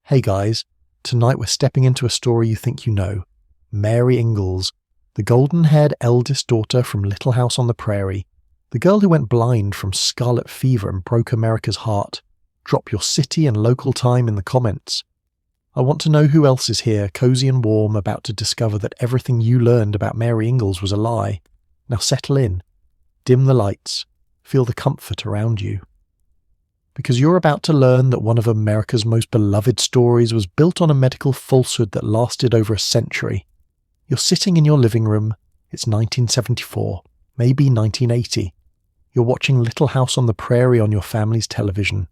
Hey guys, tonight we're stepping into a story you think you know. Mary Ingalls, the golden-haired eldest daughter from Little House on the Prairie, the girl who went blind from scarlet fever and broke America's heart. Drop your city and local time in the comments. I want to know who else is here, cozy and warm, about to discover that everything you learned about Mary Ingalls was a lie. Now settle in, dim the lights, feel the comfort around you. Because you're about to learn that one of America's most beloved stories was built on a medical falsehood that lasted over a century. You're sitting in your living room, it's 1974, maybe 1980. You're watching Little House on the Prairie on your family's television.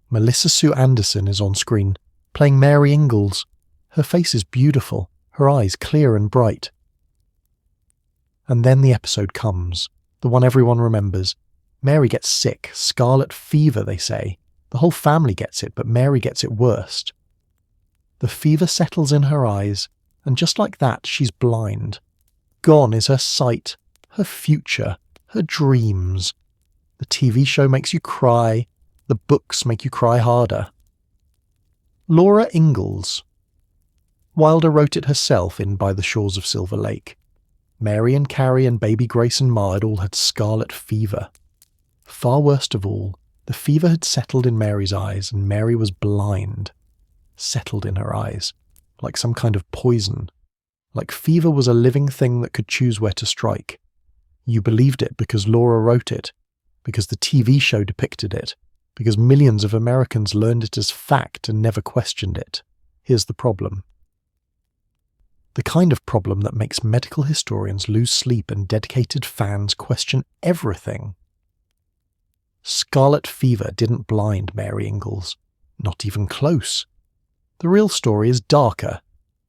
Melissa Sue Anderson is on screen, playing Mary Ingalls. Her face is beautiful, her eyes clear and bright. And then the episode comes, the one everyone remembers. Mary gets sick, scarlet fever, they say. The whole family gets it, but Mary gets it worst. The fever settles in her eyes, and just like that, she's blind. Gone is her sight, her future, her dreams. The TV show makes you cry, the books make you cry harder. Laura Ingalls. Wilder wrote it herself in By the Shores of Silver Lake. Mary and Carrie and baby Grace and Ma had all had scarlet fever. Far worst of all, the fever had settled in Mary's eyes, and Mary was blind. Settled in her eyes, like some kind of poison. Like fever was a living thing that could choose where to strike. You believed it because Laura wrote it, because the TV show depicted it, because millions of Americans learned it as fact and never questioned it. Here's the problem. The kind of problem that makes medical historians lose sleep and dedicated fans question everything. Scarlet fever didn't blind Mary Ingalls. Not even close. The real story is darker,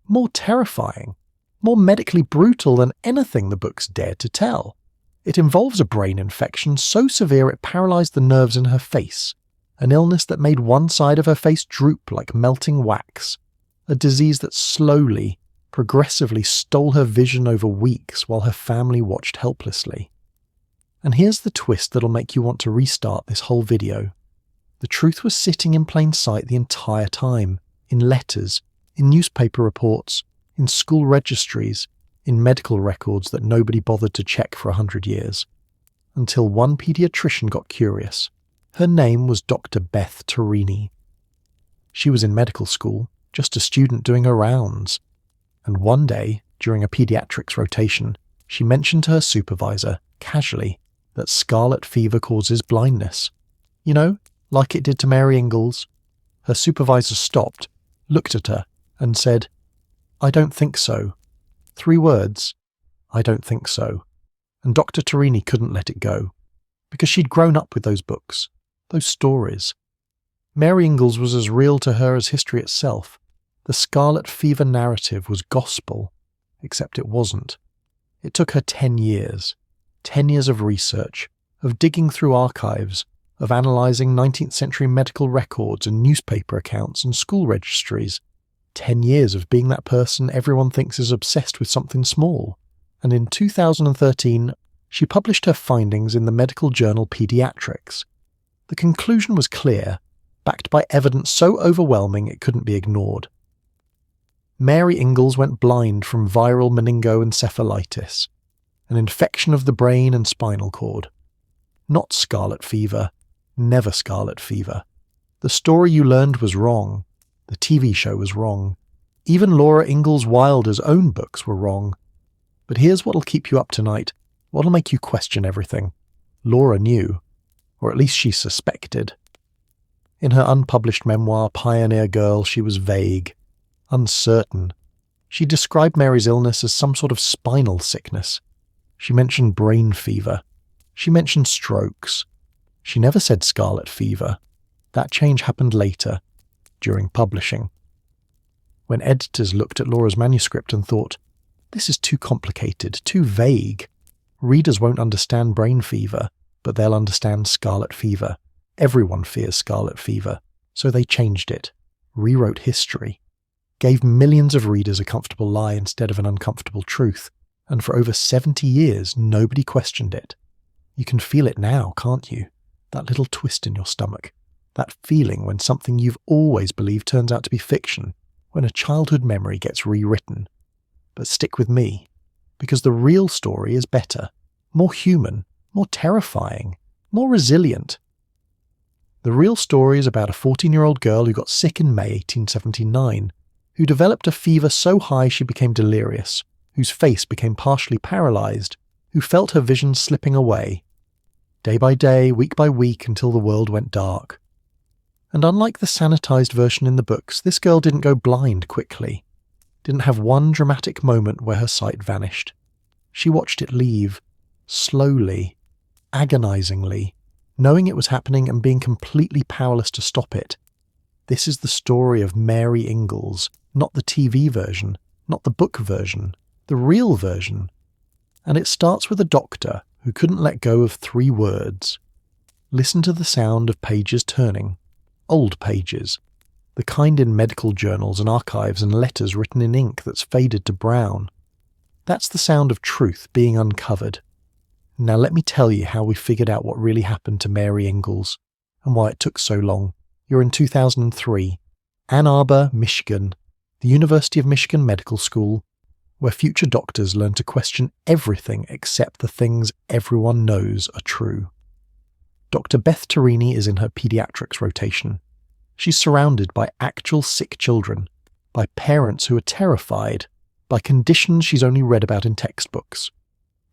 more terrifying, more medically brutal than anything the books dared to tell. It involves a brain infection so severe it paralyzed the nerves in her face, an illness that made one side of her face droop like melting wax, a disease that slowly, progressively stole her vision over weeks while her family watched helplessly. And here's the twist that'll make you want to restart this whole video. The truth was sitting in plain sight the entire time, in letters, in newspaper reports, in school registries, in medical records that nobody bothered to check for 100 years. Until one pediatrician got curious. Her name was Dr. Beth Tarini. She was in medical school, just a student doing her rounds. And one day, during a pediatrics rotation, she mentioned to her supervisor, casually, that scarlet fever causes blindness. You know, like it did to Mary Ingalls. Her supervisor stopped, looked at her, and said, "I don't think so." 3 words, "I don't think so." And Dr. Tarini couldn't let it go, because she'd grown up with those books, those stories. Mary Ingalls was as real to her as history itself. The scarlet fever narrative was gospel, except it wasn't. It took her 10 years. 10 years of research, of digging through archives, of analysing 19th century medical records and newspaper accounts and school registries. 10 years of being that person everyone thinks is obsessed with something small. And in 2013, she published her findings in the medical journal Pediatrics. The conclusion was clear, backed by evidence so overwhelming it couldn't be ignored. Mary Ingalls went blind from viral meningoencephalitis, an infection of the brain and spinal cord. Not scarlet fever, never scarlet fever. The story you learned was wrong. The TV show was wrong. Even Laura Ingalls Wilder's own books were wrong. But here's what'll keep you up tonight, what'll make you question everything. Laura knew, or at least she suspected. In her unpublished memoir, Pioneer Girl, she was vague, uncertain. She described Mary's illness as some sort of spinal sickness. She mentioned brain fever. She mentioned strokes. She never said scarlet fever. That change happened later, during publishing. When editors looked at Laura's manuscript and thought, "This is too complicated, too vague. Readers won't understand brain fever, but they'll understand scarlet fever. Everyone fears scarlet fever." So they changed it, rewrote history, gave millions of readers a comfortable lie instead of an uncomfortable truth, and for over 70 years nobody questioned it. You can feel it now, can't you? That little twist in your stomach, That feeling when something you've always believed turns out to be fiction, when a childhood memory gets rewritten. But stick with me, because the real story is better, more human, more terrifying, more resilient. The real story is about a 14-year-old girl who got sick in May 1879, who developed a fever so high she became delirious, whose face became partially paralysed, who felt her vision slipping away, day by day, week by week, until the world went dark. And unlike the sanitised version in the books, this girl didn't go blind quickly, didn't have one dramatic moment where her sight vanished. She watched it leave, slowly, agonisingly, knowing it was happening and being completely powerless to stop it. This is the story of Mary Ingalls, not the TV version, not the book version, the real version. And it starts with a doctor who couldn't let go of 3 words. Listen to the sound of pages turning. Old pages. The kind in medical journals and archives and letters written in ink that's faded to brown. That's the sound of truth being uncovered. Now let me tell you how we figured out what really happened to Mary Ingalls, and why it took so long. You're in 2003, Ann Arbor, Michigan, the University of Michigan Medical School, where future doctors learn to question everything except the things everyone knows are true. Dr. Beth Tarini is in her pediatrics rotation. She's surrounded by actual sick children, by parents who are terrified, by conditions she's only read about in textbooks.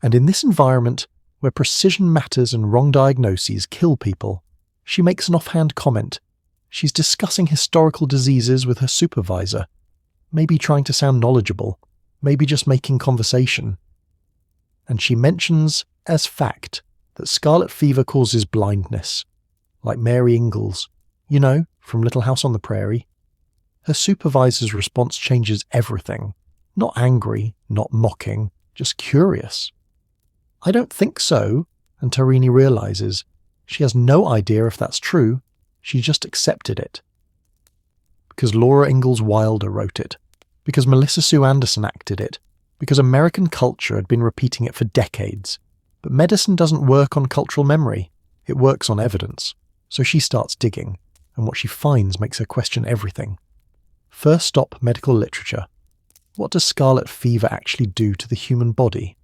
And in this environment, where precision matters and wrong diagnoses kill people, she makes an offhand comment. She's discussing historical diseases with her supervisor, maybe trying to sound knowledgeable, maybe just making conversation. And she mentions, as fact, that scarlet fever causes blindness, like Mary Ingalls, you know, from Little House on the Prairie. Her supervisor's response changes everything. Not angry, not mocking, just curious. I don't think so, and Tarini realises she has no idea if that's true, she just accepted it. Because Laura Ingalls Wilder wrote it, because Melissa Sue Anderson acted it, because American culture had been repeating it for decades. But medicine doesn't work on cultural memory, it works on evidence. So she starts digging, and what she finds makes her question everything. First stop, medical literature. What does scarlet fever actually do to the human body?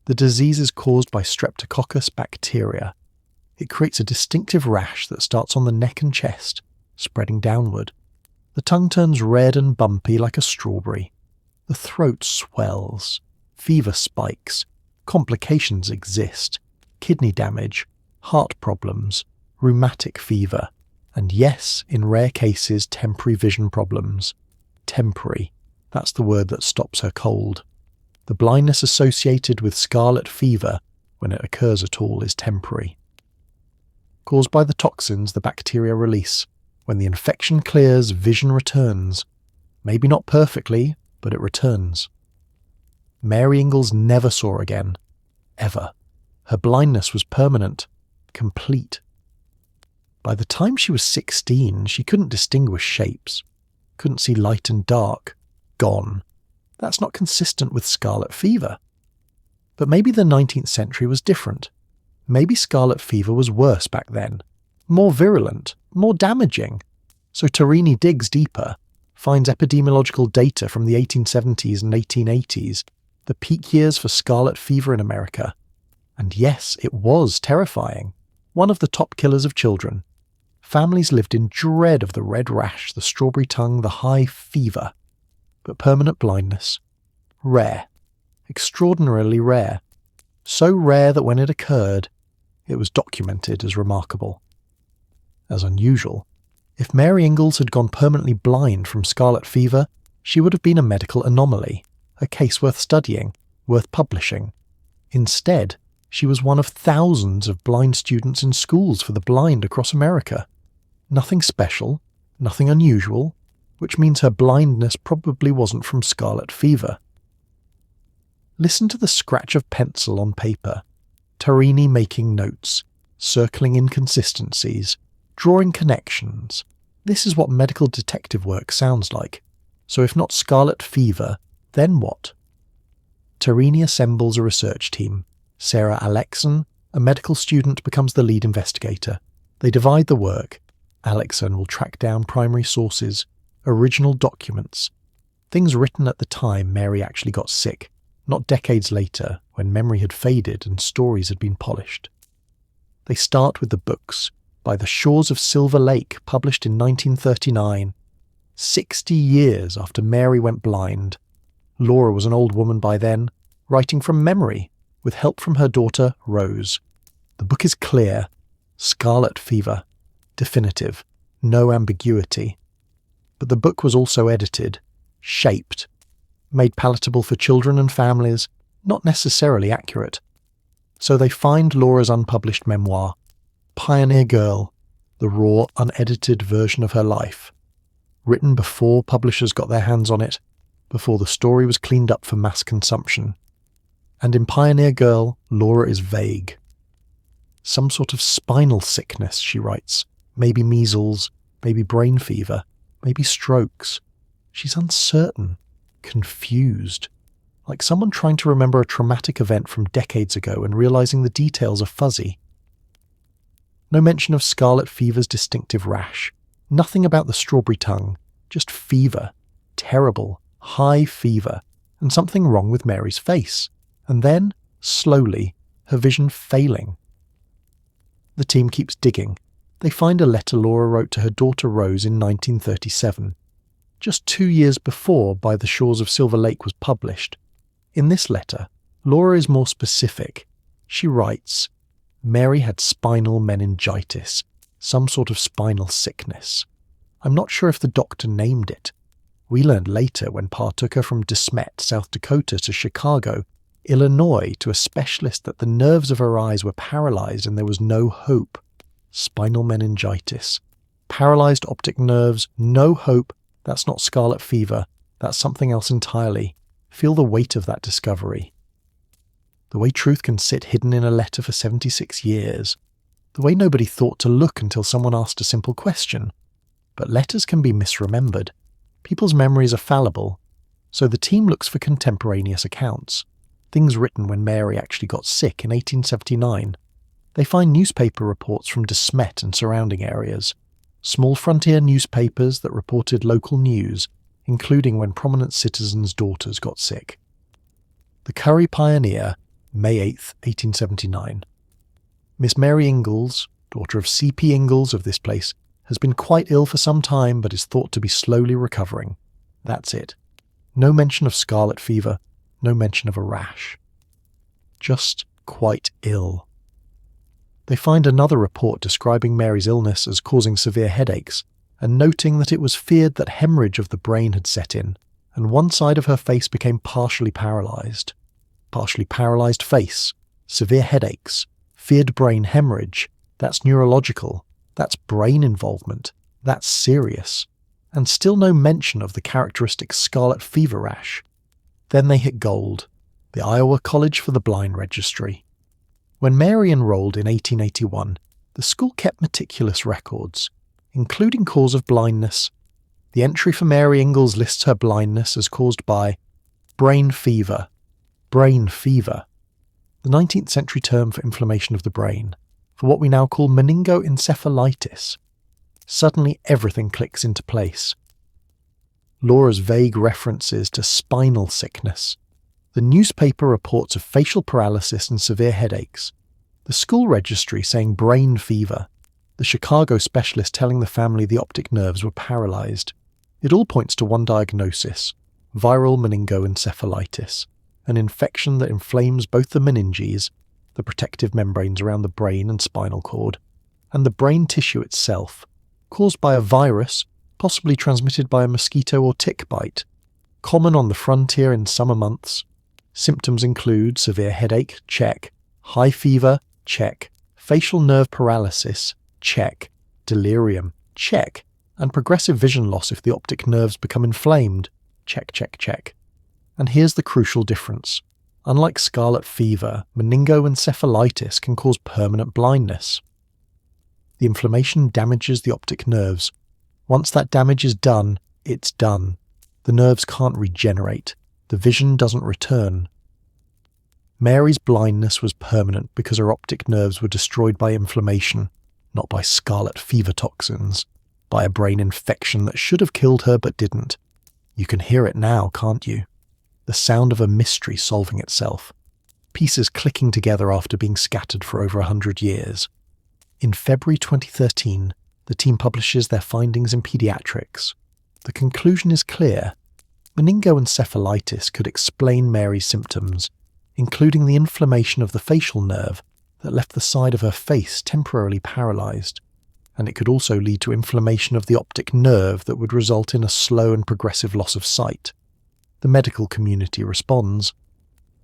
The disease is caused by Streptococcus bacteria. It creates a distinctive rash that starts on the neck and chest, spreading downward. The tongue turns red and bumpy like a strawberry. The throat swells. Fever spikes. Complications exist. Kidney damage, heart problems, rheumatic fever, and yes, in rare cases, temporary vision problems. Temporary. That's the word that stops her cold. The blindness associated with scarlet fever, when it occurs at all, is temporary. Caused by the toxins the bacteria release. When the infection clears, vision returns. Maybe not perfectly, but it returns. Mary Ingalls never saw again. Ever. Her blindness was permanent. Complete. By the time she was 16, she couldn't distinguish shapes. Couldn't see light and dark. Gone. That's not consistent with scarlet fever. But maybe the 19th century was different. Maybe scarlet fever was worse back then. More virulent. More damaging. So Tarini digs deeper. Finds epidemiological data from the 1870s and 1880s. The peak years for scarlet fever in America. And yes, it was terrifying. One of the top killers of children. Families lived in dread of the red rash, the strawberry tongue, the high fever. But permanent blindness. Rare. Extraordinarily rare. So rare that when it occurred, it was documented as remarkable. As unusual. If Mary Ingalls had gone permanently blind from scarlet fever, she would have been a medical anomaly, a case worth studying, worth publishing. Instead, she was one of thousands of blind students in schools for the blind across America. Nothing special, nothing unusual, which means her blindness probably wasn't from scarlet fever. Listen to the scratch of pencil on paper, Tarini making notes, circling inconsistencies, drawing connections. This is what medical detective work sounds like. So if not scarlet fever, then what? Tarini assembles a research team. Sarah Alexson, a medical student, becomes the lead investigator. They divide the work. Alexson will track down primary sources, original documents, things written at the time Mary actually got sick, not decades later when memory had faded and stories had been polished. They start with the books By the Shores of Silver Lake, published in 1939, 60 years after Mary went blind. Laura was an old woman by then, writing from memory, with help from her daughter, Rose. The book is clear, scarlet fever, definitive, no ambiguity. But the book was also edited, shaped, made palatable for children and families, not necessarily accurate. So they find Laura's unpublished memoir, Pioneer Girl, the raw, unedited version of her life, written before publishers got their hands on it, before the story was cleaned up for mass consumption. And in Pioneer Girl, Laura is vague. Some sort of spinal sickness, she writes, maybe measles, maybe brain fever, maybe strokes. She's uncertain, confused, like someone trying to remember a traumatic event from decades ago and realizing the details are fuzzy. No mention of scarlet fever's distinctive rash, nothing about the strawberry tongue, just fever, terrible, high fever, and something wrong with Mary's face, and then, slowly, her vision failing. The team keeps digging. They find a letter Laura wrote to her daughter Rose in 1937, just 2 years before By the Shores of Silver Lake was published. In this letter, Laura is more specific. She writes, Mary had spinal meningitis, some sort of spinal sickness. I'm not sure if the doctor named it. We learned later when Pa took her from De Smet, South Dakota to Chicago, Illinois, to a specialist that the nerves of her eyes were paralyzed and there was no hope. Spinal meningitis. Paralyzed optic nerves, no hope. That's not scarlet fever. That's something else entirely. Feel the weight of that discovery. The way truth can sit hidden in a letter for 76 years. The way nobody thought to look until someone asked a simple question. But letters can be misremembered. People's memories are fallible. So the team looks for contemporaneous accounts. Things written when Mary actually got sick in 1879. They find newspaper reports from De Smet and surrounding areas. Small frontier newspapers that reported local news, including when prominent citizens' daughters got sick. The Curry Pioneer, May 8, 1879. Miss Mary Ingalls, daughter of C.P. Ingalls of this place, has been quite ill for some time but is thought to be slowly recovering. That's it. No mention of scarlet fever, no mention of a rash. Just quite ill. They find another report describing Mary's illness as causing severe headaches, and noting that it was feared that hemorrhage of the brain had set in, and one side of her face became partially paralyzed. Partially paralyzed face, severe headaches, feared brain hemorrhage, that's neurological, that's brain involvement, that's serious, and still no mention of the characteristic scarlet fever rash. Then they hit gold, the Iowa College for the Blind Registry. When Mary enrolled in 1881, the school kept meticulous records, including cause of blindness. The entry for Mary Ingalls lists her blindness as caused by brain fever. Brain fever, the 19th century term for inflammation of the brain, for what we now call meningoencephalitis. Suddenly everything clicks into place. Laura's vague references to spinal sickness, the newspaper reports of facial paralysis and severe headaches, the school registry saying brain fever, the Chicago specialist telling the family the optic nerves were paralyzed. It all points to one diagnosis, viral meningoencephalitis, an infection that inflames both the meninges, the protective membranes around the brain and spinal cord, and the brain tissue itself, caused by a virus, possibly transmitted by a mosquito or tick bite. Common on the frontier in summer months. Symptoms include severe headache, check, high fever, check, facial nerve paralysis, check, delirium, check, and progressive vision loss if the optic nerves become inflamed, check, check, check. And here's the crucial difference. Unlike scarlet fever, meningoencephalitis can cause permanent blindness. The inflammation damages the optic nerves. Once that damage is done, it's done. The nerves can't regenerate. The vision doesn't return. Mary's blindness was permanent because her optic nerves were destroyed by inflammation, not by scarlet fever toxins. by a brain infection that should have killed her but didn't. You can hear it now, can't you? The sound of a mystery solving itself. Pieces clicking together after being scattered for over 100 years. In February 2013, the team publishes their findings in Pediatrics. The conclusion is clear. Meningoencephalitis could explain Mary's symptoms, including the inflammation of the facial nerve that left the side of her face temporarily paralysed, and it could also lead to inflammation of the optic nerve that would result in a slow and progressive loss of sight. The medical community responds.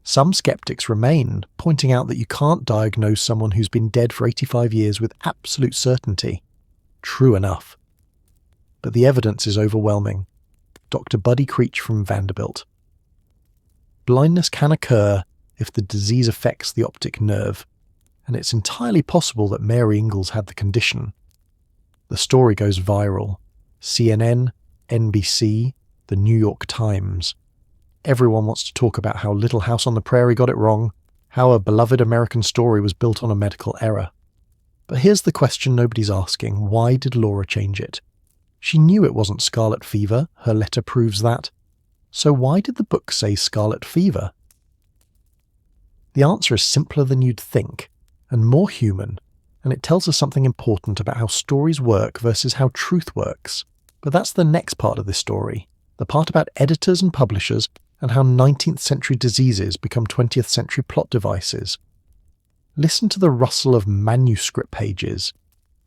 Some skeptics remain, pointing out that you can't diagnose someone who's been dead for 85 years with absolute certainty. True enough. But the evidence is overwhelming. Dr. Buddy Creech from Vanderbilt. Blindness can occur if the disease affects the optic nerve, and it's entirely possible that Mary Ingalls had the condition. The story goes viral. CNN, NBC, the New York Times. Everyone wants to talk about how Little House on the Prairie got it wrong, how a beloved American story was built on a medical error. But here's the question nobody's asking. Why did Laura change it? She knew it wasn't scarlet fever. Her letter proves that. So why did the book say scarlet fever? The answer is simpler than you'd think, and more human, and it tells us something important about how stories work versus how truth works. But that's the next part of this story, the part about editors and publishers and how 19th century diseases become 20th century plot devices. Listen to the rustle of manuscript pages,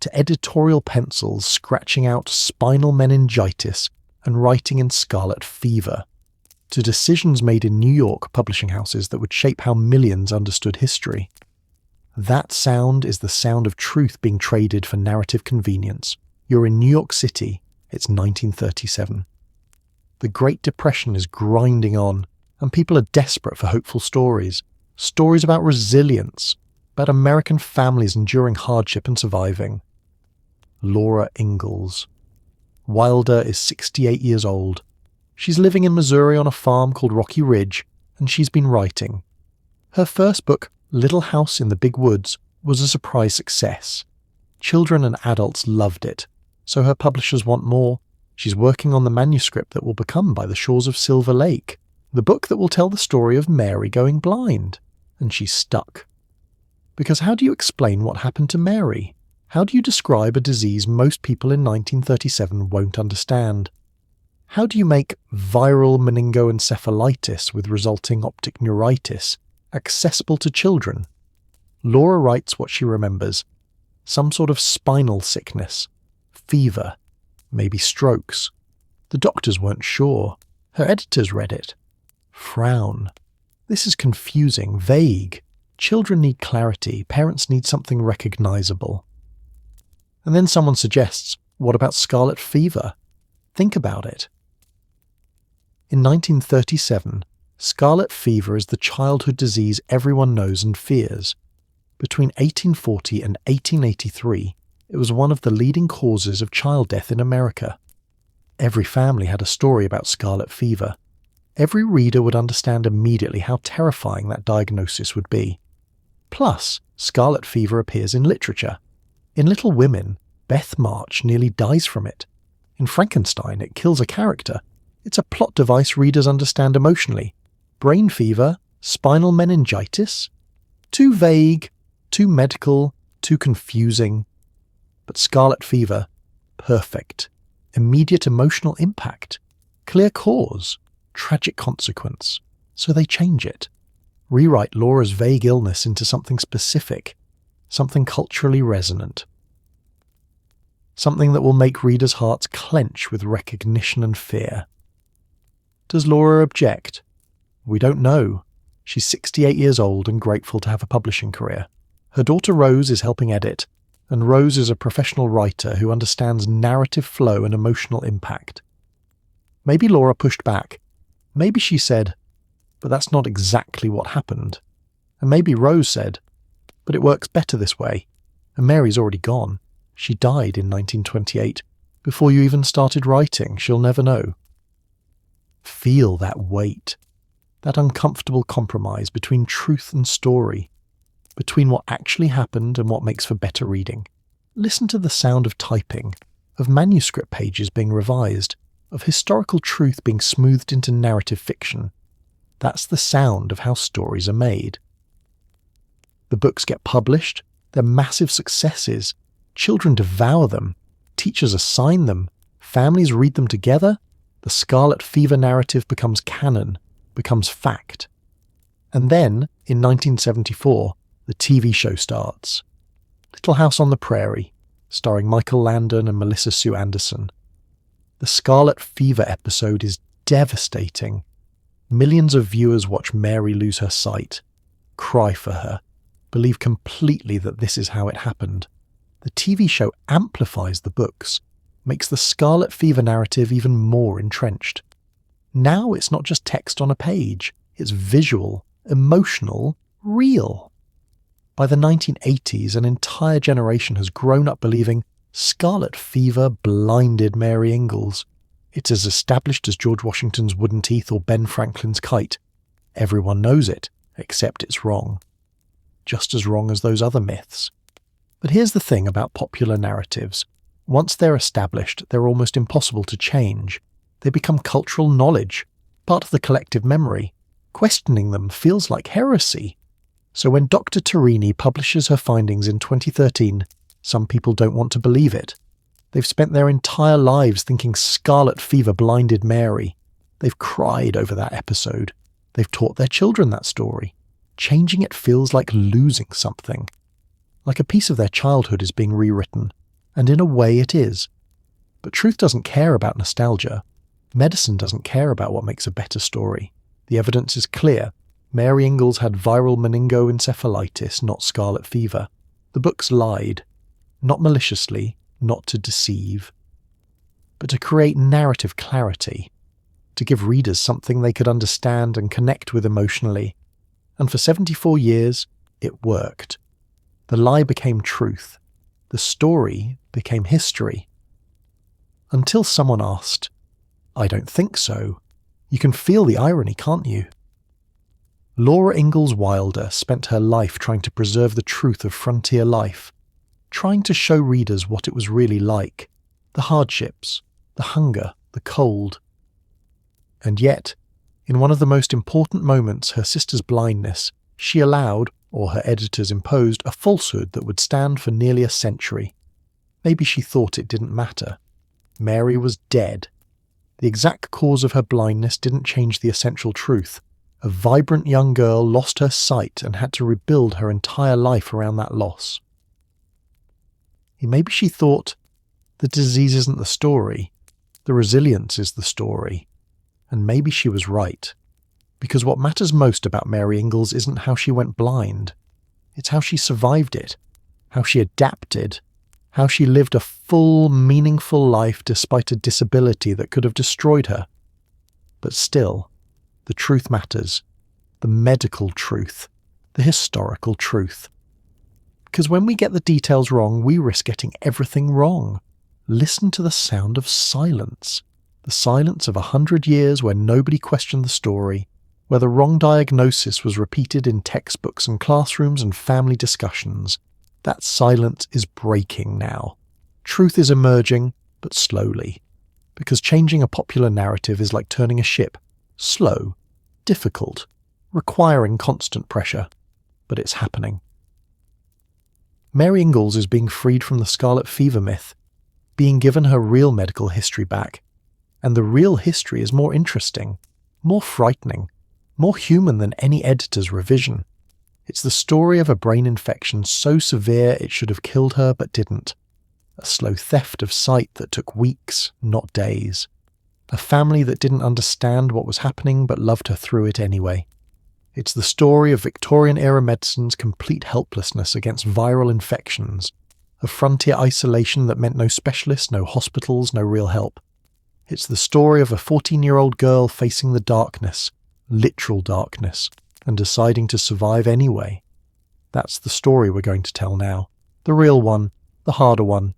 to editorial pencils scratching out spinal meningitis and writing in scarlet fever, to decisions made in New York publishing houses that would shape how millions understood history. That sound is the sound of truth being traded for narrative convenience. You're in New York City, it's 1937. The Great Depression is grinding on, and people are desperate for hopeful stories. Stories about resilience, about American families enduring hardship and surviving. Laura Ingalls. Wilder is 68 years old. She's living in Missouri on a farm called Rocky Ridge, and she's been writing. Her first book, Little House in the Big Woods, was a surprise success. Children and adults loved it, so her publishers want more. She's working on the manuscript that will become By the Shores of Silver Lake, the book that will tell the story of Mary going blind. And she's stuck. Because how do you explain what happened to Mary? How do you describe a disease most people in 1937 won't understand? How do you make viral meningoencephalitis with resulting optic neuritis accessible to children? Laura writes what she remembers. Some sort of spinal sickness, fever, maybe strokes. The doctors weren't sure. Her editors read it. Frown. This is confusing, vague. Children need clarity. Parents need something recognizable. And then someone suggests, what about scarlet fever? Think about it. In 1937, scarlet fever is the childhood disease everyone knows and fears. Between 1840 and 1883, it was one of the leading causes of child death in America. Every family had a story about scarlet fever. Every reader would understand immediately how terrifying that diagnosis would be. Plus, scarlet fever appears in literature. In Little Women, Beth March nearly dies from it. In Frankenstein, it kills a character. It's a plot device readers understand emotionally. Brain fever, spinal meningitis? Too vague, too medical, too confusing. But scarlet fever, perfect. Immediate emotional impact. Clear cause. Tragic consequence. So they change it. Rewrite Laura's vague illness into something specific. Something culturally resonant. Something that will make readers' hearts clench with recognition and fear. Does Laura object? We don't know. She's 68 years old and grateful to have a publishing career. Her daughter Rose is helping edit, and Rose is a professional writer who understands narrative flow and emotional impact. Maybe Laura pushed back. Maybe she said, but that's not exactly what happened. And maybe Rose said, but it works better this way. And Mary's already gone. She died in 1928. Before you even started writing, she'll never know. Feel that weight. That uncomfortable compromise between truth and story. Between what actually happened and what makes for better reading. Listen to the sound of typing, of manuscript pages being revised, of historical truth being smoothed into narrative fiction. That's the sound of how stories are made. The books get published, they're massive successes, children devour them, teachers assign them, families read them together, the Scarlet Fever narrative becomes canon, becomes fact. And then, in 1974, the TV show starts. Little House on the Prairie, starring Michael Landon and Melissa Sue Anderson. The Scarlet Fever episode is devastating. Millions of viewers watch Mary lose her sight, cry for her, believe completely that this is how it happened. The TV show amplifies the books, makes the Scarlet Fever narrative even more entrenched. Now it's not just text on a page, it's visual, emotional, real. By the 1980s, an entire generation has grown up believing Scarlet Fever blinded Mary Ingalls. It's as established as George Washington's wooden teeth or Ben Franklin's kite. Everyone knows it, except it's wrong. Just as wrong as those other myths. But here's the thing about popular narratives. Once they're established, they're almost impossible to change. They become cultural knowledge, part of the collective memory. Questioning them feels like heresy. So when Dr. Tarini publishes her findings in 2013, some people don't want to believe it. They've spent their entire lives thinking Scarlet Fever blinded Mary. They've cried over that episode. They've taught their children that story. Changing it feels like losing something. Like a piece of their childhood is being rewritten. And in a way it is. But truth doesn't care about nostalgia. Medicine doesn't care about what makes a better story. The evidence is clear. Mary Ingalls had viral Meningoencephalitis, not scarlet fever. The books lied. Not maliciously, not to deceive, but to create narrative clarity, to give readers something they could understand and connect with emotionally. And for 74 years, it worked. The lie became truth. The story became history. Until someone asked, "I don't think so." You can feel the irony, can't you? Laura Ingalls Wilder spent her life trying to preserve the truth of frontier life, trying to show readers what it was really like, the hardships, the hunger, the cold. And yet, in one of the most important moments, her sister's blindness, she allowed, or her editors imposed, a falsehood that would stand for nearly a century. Maybe she thought it didn't matter. Mary was dead. The exact cause of her blindness didn't change the essential truth. A vibrant young girl lost her sight and had to rebuild her entire life around that loss. Maybe she thought, the disease isn't the story, the resilience is the story. And maybe she was right. Because what matters most about Mary Ingalls isn't how she went blind. It's how she survived it, how she adapted, how she lived a full, meaningful life despite a disability that could have destroyed her. But still, the truth matters. The medical truth. The historical truth. Because when we get the details wrong, we risk getting everything wrong. Listen to the sound of silence. The silence of 100 years where nobody questioned the story, where the wrong diagnosis was repeated in textbooks and classrooms and family discussions. That silence is breaking now. Truth is emerging, but slowly. Because changing a popular narrative is like turning a ship. Slow, difficult, requiring constant pressure. But it's happening. Mary Ingalls is being freed from the scarlet fever myth, being given her real medical history back. And the real history is more interesting, more frightening, more human than any editor's revision. It's the story of a brain infection so severe it should have killed her but didn't. A slow theft of sight that took weeks, not days. A family that didn't understand what was happening but loved her through it anyway. It's the story of Victorian-era medicine's complete helplessness against viral infections, of frontier isolation that meant no specialists, no hospitals, no real help. It's the story of a 14-year-old girl facing the darkness, literal darkness, and deciding to survive anyway. That's the story we're going to tell now. The real one, the harder one.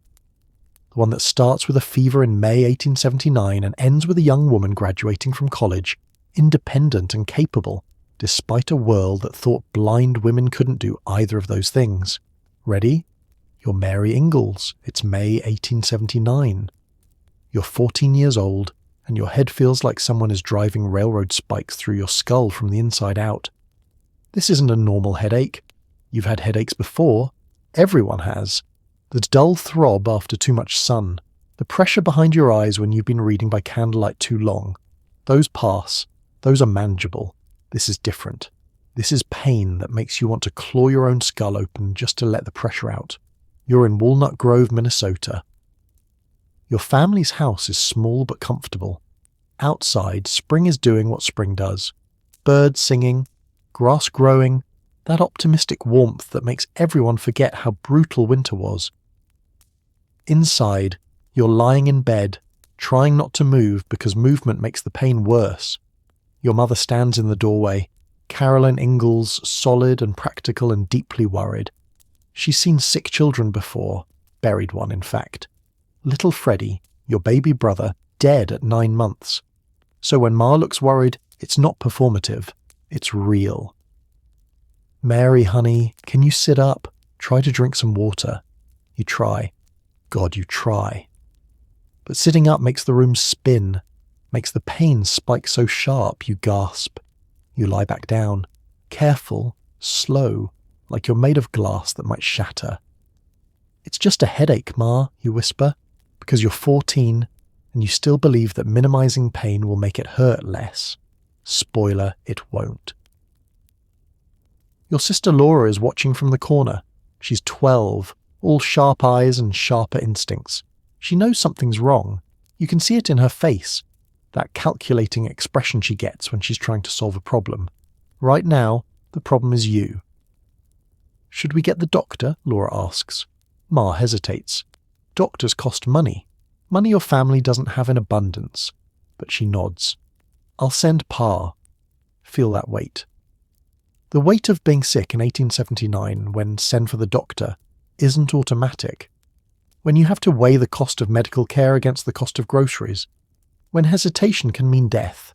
The one that starts with a fever in May 1879 and ends with a young woman graduating from college, independent and capable, despite a world that thought blind women couldn't do either of those things. Ready? You're Mary Ingalls. It's May 1879. You're 14 years old, and your head feels like someone is driving railroad spikes through your skull from the inside out. This isn't a normal headache. You've had headaches before. Everyone has. The dull throb after too much sun. The pressure behind your eyes when you've been reading by candlelight too long. Those pass. Those are manageable. This is different. This is pain that makes you want to claw your own skull open just to let the pressure out. You're in Walnut Grove, Minnesota. Your family's house is small but comfortable. Outside, spring is doing what spring does. Birds singing, grass growing, that optimistic warmth that makes everyone forget how brutal winter was. Inside, you're lying in bed, trying not to move because movement makes the pain worse. Your mother stands in the doorway, Carolyn Ingalls, solid and practical and deeply worried. She's seen sick children before, buried one in fact. Little Freddie, your baby brother, dead at 9 months. So when Ma looks worried, it's not performative, it's real. Mary, honey, can you sit up? Try to drink some water. You try. God, you try. But sitting up makes the room spin, makes the pain spike so sharp you gasp. You lie back down, careful, slow, like you're made of glass that might shatter. It's just a headache, Ma, you whisper, because you're 14 and you still believe that minimizing pain will make it hurt less. Spoiler, it won't. Your sister Laura is watching from the corner. She's 12, all sharp eyes and sharper instincts. She knows something's wrong. You can see it in her face, that calculating expression she gets when she's trying to solve a problem. Right now, the problem is you. Should we get the doctor? Laura asks. Ma hesitates. Doctors cost money. Money your family doesn't have in abundance. But she nods. I'll send Pa. Feel that weight. The weight of being sick in 1879 when send for the doctor isn't automatic. When you have to weigh the cost of medical care against the cost of groceries. When hesitation can mean death.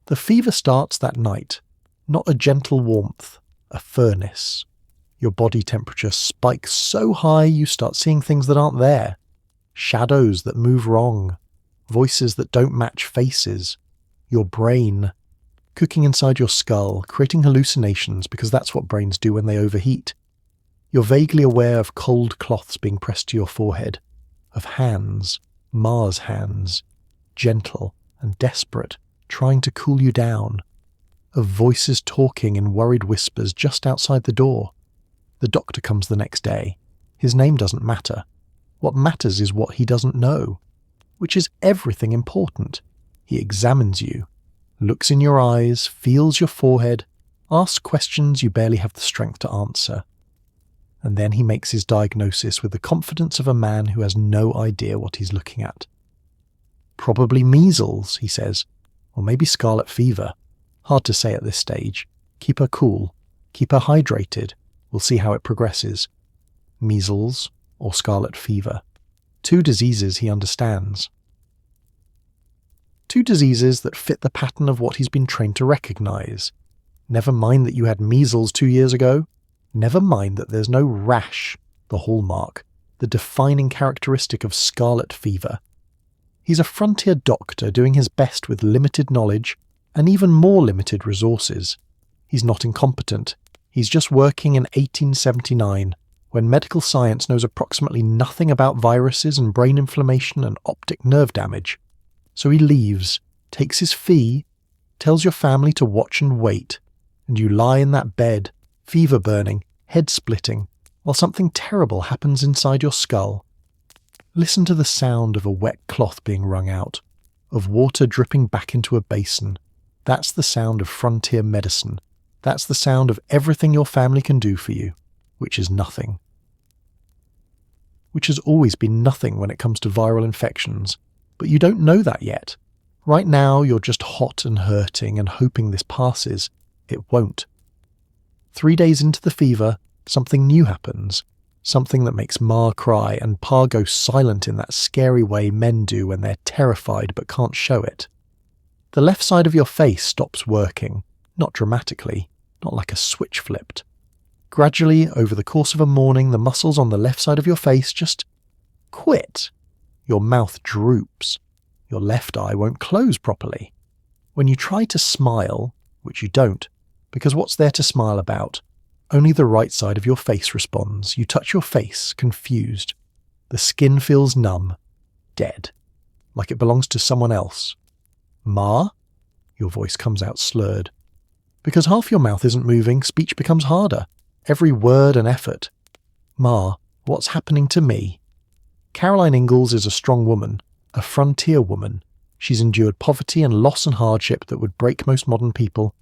The fever starts that night. Not a gentle warmth. A furnace. Your body temperature spikes so high you start seeing things that aren't there. Shadows that move wrong. Voices that don't match faces. Your brain. Cooking inside your skull, creating hallucinations because that's what brains do when they overheat. You're vaguely aware of cold cloths being pressed to your forehead. Of hands. Ma's hands. Gentle and desperate, trying to cool you down. Of voices talking in worried whispers just outside the door. The doctor comes the next day. His name doesn't matter. What matters is what he doesn't know, which is everything important. He examines you, looks in your eyes, feels your forehead, asks questions you barely have the strength to answer. And then he makes his diagnosis with the confidence of a man who has no idea what he's looking at. Probably measles, he says, or maybe scarlet fever. Hard to say at this stage. Keep her cool. Keep her hydrated. We'll see how it progresses. Measles or scarlet fever. 2 diseases he understands. 2 diseases that fit the pattern of what he's been trained to recognize. Never mind that you had measles 2 years ago. Never mind that there's no rash, the hallmark, the defining characteristic of scarlet fever. He's a frontier doctor doing his best with limited knowledge and even more limited resources. He's not incompetent. He's just working in 1879, when medical science knows approximately nothing about viruses and brain inflammation and optic nerve damage. So he leaves, takes his fee, tells your family to watch and wait, and you lie in that bed, fever burning, head splitting, while something terrible happens inside your skull. Listen to the sound of a wet cloth being wrung out, of water dripping back into a basin. That's the sound of frontier medicine. That's the sound of everything your family can do for you, which is nothing. Which has always been nothing when it comes to viral infections, but you don't know that yet. Right now you're just hot and hurting and hoping this passes. It won't. 3 days into the fever, something new happens. Something that makes Ma cry and Pa go silent in that scary way men do when they're terrified but can't show it. The left side of your face stops working. Not dramatically, not like a switch flipped. Gradually, over the course of a morning, the muscles on the left side of your face just quit. Your mouth droops. Your left eye won't close properly. When you try to smile, which you don't, because what's there to smile about? Only the right side of your face responds. You touch your face, confused. The skin feels numb, dead, like it belongs to someone else. Ma? Your voice comes out slurred. Because half your mouth isn't moving, speech becomes harder. Every word an effort. Ma, what's happening to me? Caroline Ingalls is a strong woman, a frontier woman. She's endured poverty and loss and hardship that would break most modern people.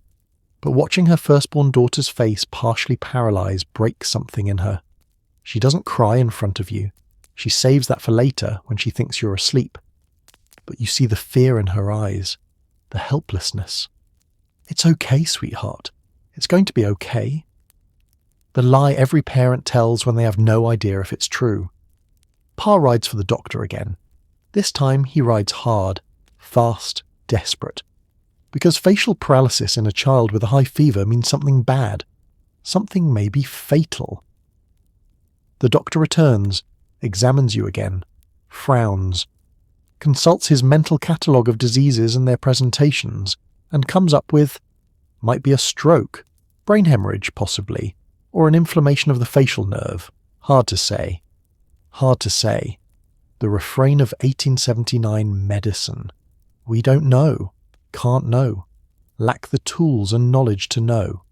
But watching her firstborn daughter's face partially paralysed breaks something in her. She doesn't cry in front of you. She saves that for later when she thinks you're asleep. But you see the fear in her eyes, the helplessness. It's okay, sweetheart. It's going to be okay. The lie every parent tells when they have no idea if it's true. Pa rides for the doctor again. This time he rides hard, fast, desperate. Because facial paralysis in a child with a high fever means something bad. Something maybe fatal. The doctor returns, examines you again, frowns, consults his mental catalogue of diseases and their presentations, and comes up with, might be a stroke, brain hemorrhage possibly, or an inflammation of the facial nerve. Hard to say. Hard to say. The refrain of 1879 medicine. We don't know, can't know, lack the tools and knowledge to know.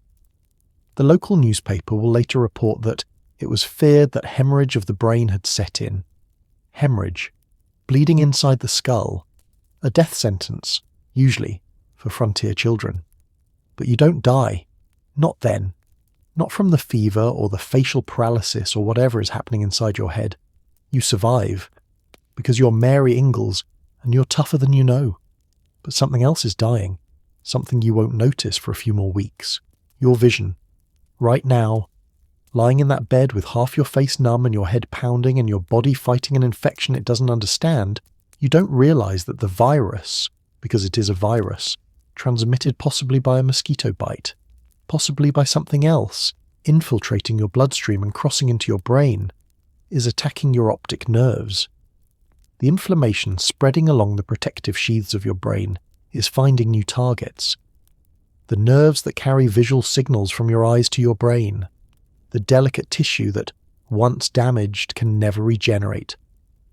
The local newspaper will later report that it was feared that hemorrhage of the brain had set in. Hemorrhage, bleeding inside the skull, a death sentence, usually, for frontier children. But you don't die. Not then. Not from the fever or the facial paralysis or whatever is happening inside your head. You survive, because you're Mary Ingalls and you're tougher than you know. But something else is dying, something you won't notice for a few more weeks. Your vision. Right now, lying in that bed with half your face numb and your head pounding and your body fighting an infection it doesn't understand, you don't realise that the virus, because it is a virus, transmitted possibly by a mosquito bite, possibly by something else, infiltrating your bloodstream and crossing into your brain, is attacking your optic nerves. The inflammation spreading along the protective sheaths of your brain is finding new targets. The nerves that carry visual signals from your eyes to your brain, the delicate tissue that, once damaged, can never regenerate.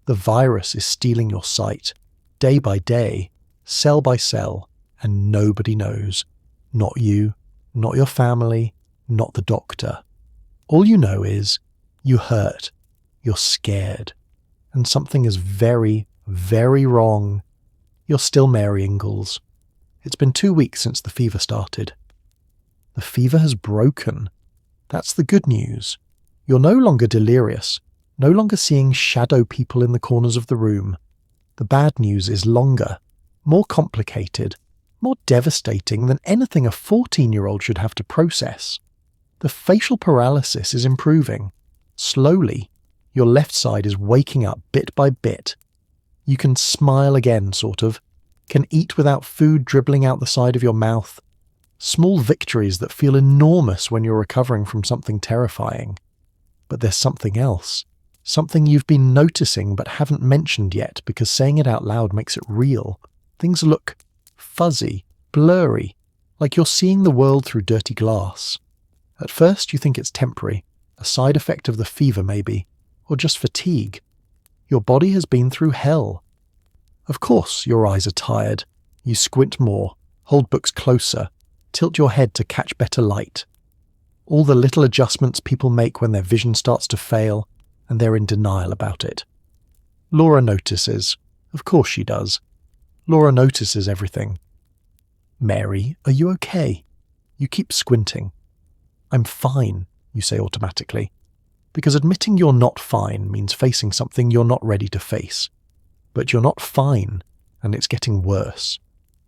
The virus is stealing your sight, day by day, cell by cell, and nobody knows. Not you, not your family, not the doctor. All you know is, you hurt, you're scared, and something is very, very wrong. You're still Mary Ingalls. It's been 2 weeks since the fever started. The fever has broken. That's the good news. You're no longer delirious, no longer seeing shadow people in the corners of the room. The bad news is longer, more complicated, more devastating than anything a 14-year-old should have to process. The facial paralysis is improving. Slowly, your left side is waking up bit by bit. You can smile again, sort of. Can eat without food dribbling out the side of your mouth. Small victories that feel enormous when you're recovering from something terrifying. But there's something else. Something you've been noticing but haven't mentioned yet because saying it out loud makes it real. Things look fuzzy, blurry, like you're seeing the world through dirty glass. At first you think it's temporary, a side effect of the fever maybe, or just fatigue. Your body has been through hell. Of course your eyes are tired. You squint more, hold books closer, tilt your head to catch better light. All the little adjustments people make when their vision starts to fail, and they're in denial about it. Laura notices. Of course she does. Laura notices everything. Mary, are you okay? You keep squinting. I'm fine, you say automatically, because admitting you're not fine means facing something you're not ready to face. But you're not fine, and it's getting worse.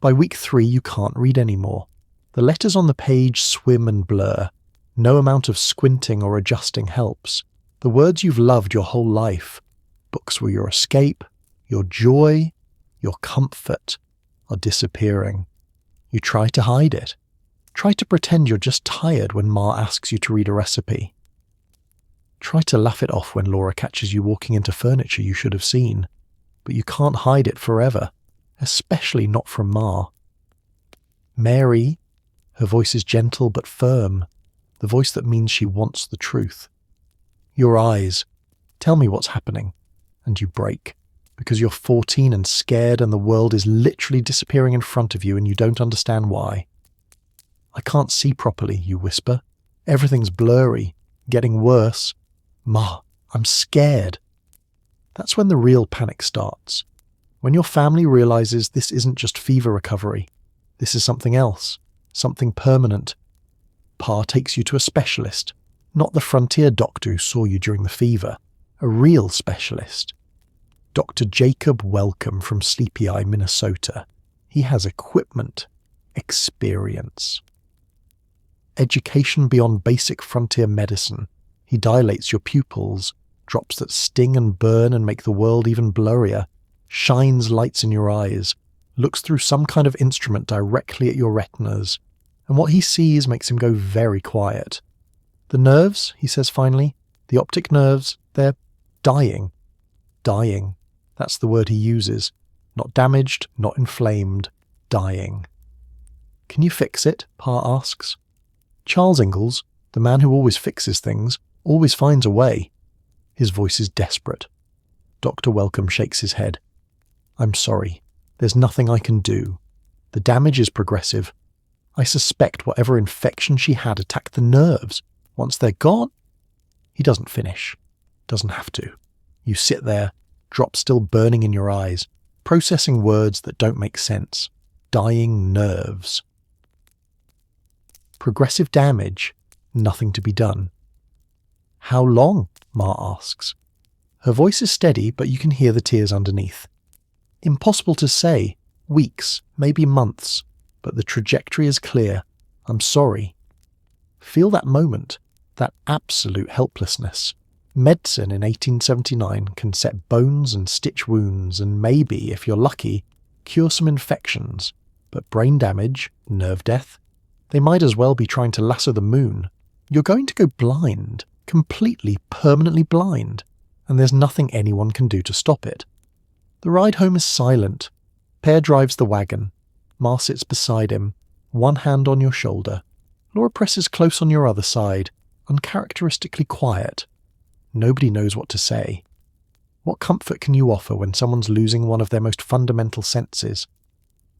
By week 3 you can't read anymore. The letters on the page swim and blur. No amount of squinting or adjusting helps. The words you've loved your whole life, books were your escape, your joy, your comfort, are disappearing. You try to hide it. Try to pretend you're just tired when Ma asks you to read a recipe. Try to laugh it off when Laura catches you walking into furniture you should have seen, but you can't hide it forever, especially not from Ma. Mary, her voice is gentle but firm, the voice that means she wants the truth. Your eyes, tell me what's happening, and you break, because you're 14 and scared and the world is literally disappearing in front of you and you don't understand why. I can't see properly, you whisper. Everything's blurry, getting worse. Ma, I'm scared. That's when the real panic starts. When your family realizes this isn't just fever recovery. This is something else, something permanent. Pa takes you to a specialist, not the frontier doctor who saw you during the fever, a real specialist. Dr. Jacob Welcome from Sleepy Eye, Minnesota. He has equipment, experience. Education beyond basic frontier medicine. He dilates your pupils, drops that sting and burn and make the world even blurrier, shines lights in your eyes, looks through some kind of instrument directly at your retinas, and what he sees makes him go very quiet. The nerves, he says finally, the optic nerves, they're dying. Dying. That's the word he uses. Not damaged, not inflamed, dying. Can you fix it? Pa asks. Charles Ingalls, the man who always fixes things, always finds a way. His voice is desperate. Dr. Welcome shakes his head. I'm sorry. There's nothing I can do. The damage is progressive. I suspect whatever infection she had attacked the nerves. Once they're gone... He doesn't finish. Doesn't have to. You sit there, drops still burning in your eyes, processing words that don't make sense. Dying nerves. Progressive damage, nothing to be done. How long? Ma asks. Her voice is steady, but you can hear the tears underneath. Impossible to say. Weeks, maybe months, but the trajectory is clear. I'm sorry. Feel that moment, that absolute helplessness. Medicine in 1879 can set bones and stitch wounds and maybe, if you're lucky, cure some infections. But brain damage, nerve death, they might as well be trying to lasso the moon. You're going to go blind, completely, permanently blind, and there's nothing anyone can do to stop it. The ride home is silent. Pear drives the wagon. Ma sits beside him, one hand on your shoulder. Laura presses close on your other side, uncharacteristically quiet. Nobody knows what to say. What comfort can you offer when someone's losing one of their most fundamental senses?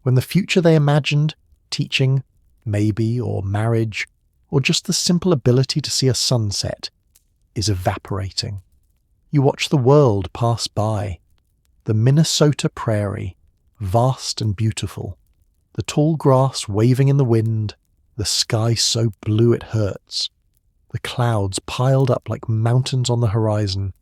When the future they imagined, teaching, maybe, or marriage, or just the simple ability to see a sunset, is evaporating. You watch the world pass by. The Minnesota Prairie, vast and beautiful. The tall grass waving in the wind, the sky so blue it hurts. The clouds piled up like mountains on the horizon.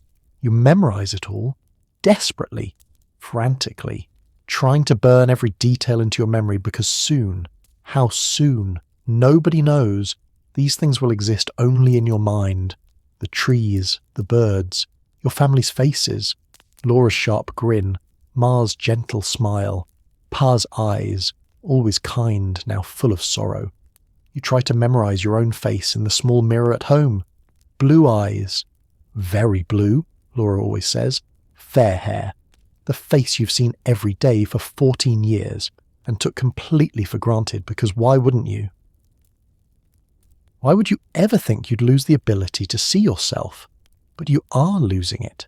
You memorize it all, desperately, frantically, trying to burn every detail into your memory because soon, how soon, nobody knows, these things will exist only in your mind. The trees, the birds, your family's faces, Laura's sharp grin, Ma's gentle smile, Pa's eyes, always kind, now full of sorrow. You try to memorize your own face in the small mirror at home. Blue eyes. Very blue, Laura always says. Fair hair. The face you've seen every day for 14 years and took completely for granted because why wouldn't you? Why would you ever think you'd lose the ability to see yourself? But you are losing it.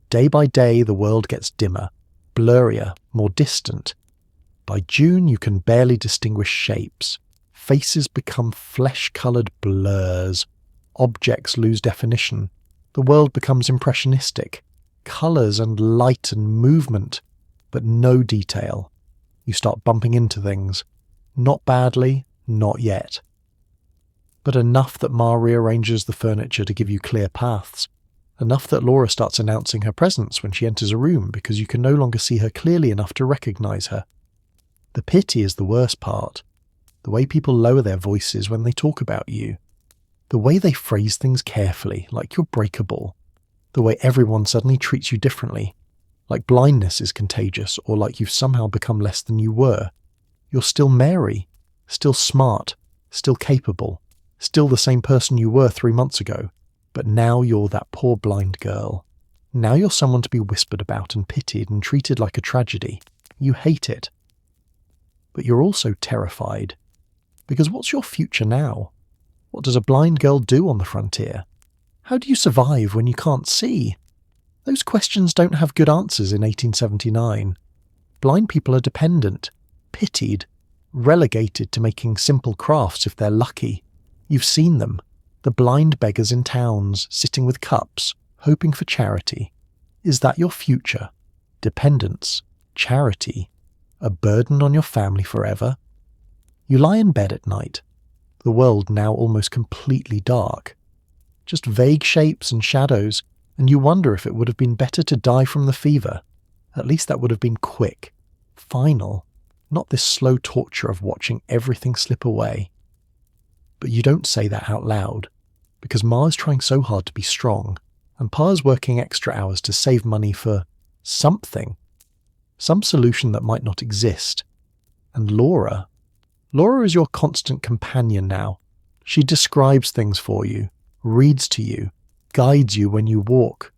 Day by day the world gets dimmer, blurrier, more distant. By June you can barely distinguish shapes. Faces become flesh-coloured blurs. Objects lose definition. The world becomes impressionistic. Colours and light and movement, but no detail. You start bumping into things. Not badly, not yet. But enough that Ma rearranges the furniture to give you clear paths. Enough that Laura starts announcing her presence when she enters a room because you can no longer see her clearly enough to recognise her. The pity is the worst part. The way people lower their voices when they talk about you. The way they phrase things carefully, like you're breakable. The way everyone suddenly treats you differently, like blindness is contagious or like you've somehow become less than you were. You're still Mary, still smart, still capable, still the same person you were 3 months ago, but now you're that poor blind girl. Now you're someone to be whispered about and pitied and treated like a tragedy. You hate it. But you're also terrified. Because what's your future now? What does a blind girl do on the frontier? How do you survive when you can't see? Those questions don't have good answers in 1879. Blind people are dependent, pitied, relegated to making simple crafts if they're lucky. You've seen them, the blind beggars in towns, sitting with cups, hoping for charity. Is that your future? Dependence, charity, a burden on your family forever? You lie in bed at night, the world now almost completely dark. Just vague shapes and shadows, and you wonder if it would have been better to die from the fever. At least that would have been quick, final, not this slow torture of watching everything slip away. But you don't say that out loud, because Ma is trying so hard to be strong, and Pa's working extra hours to save money for something, some solution that might not exist. And Laura is your constant companion now. She describes things for you, reads to you, guides you when you walk.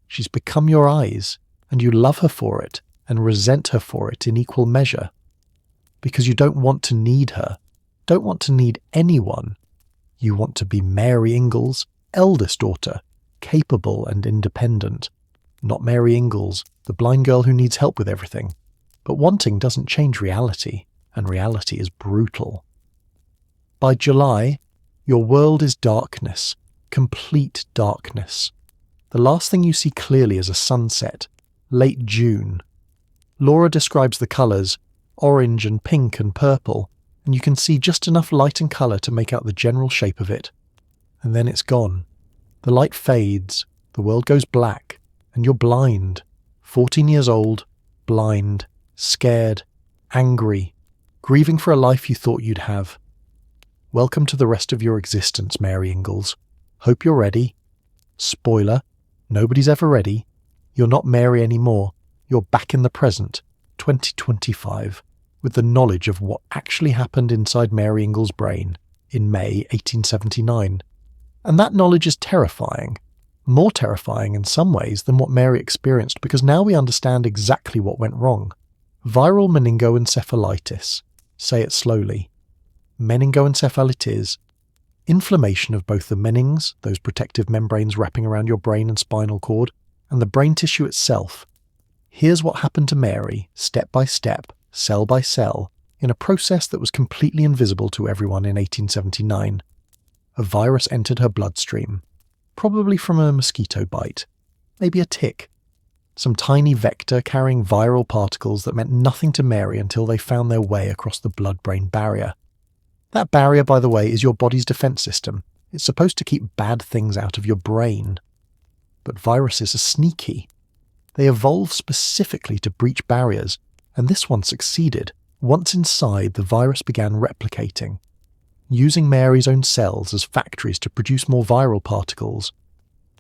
She's become your eyes, and you love her for it and resent her for it in equal measure. Because you don't want to need her, don't want to need anyone. You want to be Mary Ingalls' eldest daughter, capable and independent. Not Mary Ingalls, the blind girl who needs help with everything. But wanting doesn't change reality, and reality is brutal. By July, your world is darkness, complete darkness. The last thing you see clearly is a sunset, late June. Laura describes the colours, orange and pink and purple, and you can see just enough light and colour to make out the general shape of it. And then it's gone. The light fades, the world goes black, and you're blind. 14 years old, blind, scared, angry, grieving for a life you thought you'd have. Welcome to the rest of your existence, Mary Ingalls. Hope you're ready. Spoiler, nobody's ever ready. You're not Mary anymore. You're back in the present, 2025, with the knowledge of what actually happened inside Mary Ingalls' brain in May 1879. And that knowledge is terrifying. More terrifying in some ways than what Mary experienced, because now we understand exactly what went wrong. Viral meningoencephalitis. Say it slowly. Meningoencephalitis. Inflammation of both the menings, those protective membranes wrapping around your brain and spinal cord, and the brain tissue itself. Here's what happened to Mary, step by step, cell by cell, in a process that was completely invisible to everyone in 1879. A virus entered her bloodstream, probably from a mosquito bite, maybe a tick, some tiny vector carrying viral particles that meant nothing to Mary until they found their way across the blood-brain barrier. That barrier, by the way, is your body's defense system. It's supposed to keep bad things out of your brain. But viruses are sneaky. They evolve specifically to breach barriers, and this one succeeded. Once inside, the virus began replicating, using Mary's own cells as factories to produce more viral particles.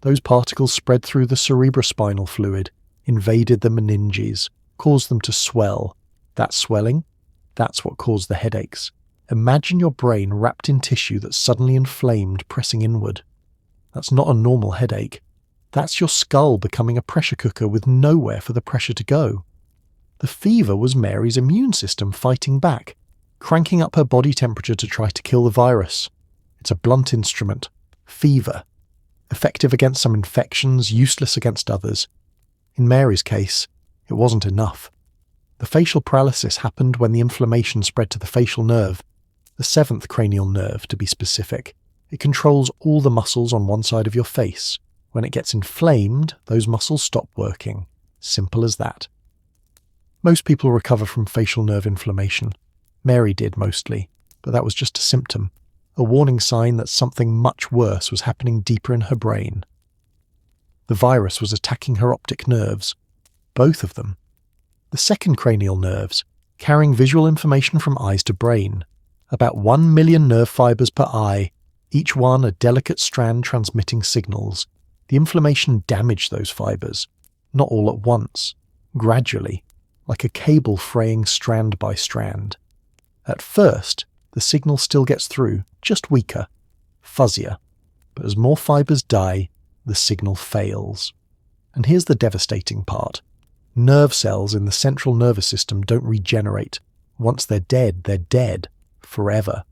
Those particles spread through the cerebrospinal fluid, invaded the meninges, caused them to swell. That swelling, that's what caused the headaches. Imagine your brain wrapped in tissue that's suddenly inflamed, pressing inward. That's not a normal headache. That's your skull becoming a pressure cooker with nowhere for the pressure to go. The fever was Mary's immune system fighting back, cranking up her body temperature to try to kill the virus. It's a blunt instrument. Fever. Effective against some infections, useless against others. In Mary's case, it wasn't enough. The facial paralysis happened when the inflammation spread to the facial nerve, the 7th cranial nerve to be specific. It controls all the muscles on one side of your face. When it gets inflamed, those muscles stop working. Simple as that. Most people recover from facial nerve inflammation. Mary did mostly, but that was just a symptom, a warning sign that something much worse was happening deeper in her brain. The virus was attacking her optic nerves, both of them. The 2nd cranial nerves, carrying visual information from eyes to brain. About 1 million nerve fibers per eye, each one a delicate strand transmitting signals. The inflammation damaged those fibers, not all at once, gradually, like a cable fraying strand by strand. At first, The signal still gets through, just weaker, fuzzier. But as more fibres die, the signal fails. And here's the devastating part. Nerve cells in the central nervous system don't regenerate. Once they're dead forever.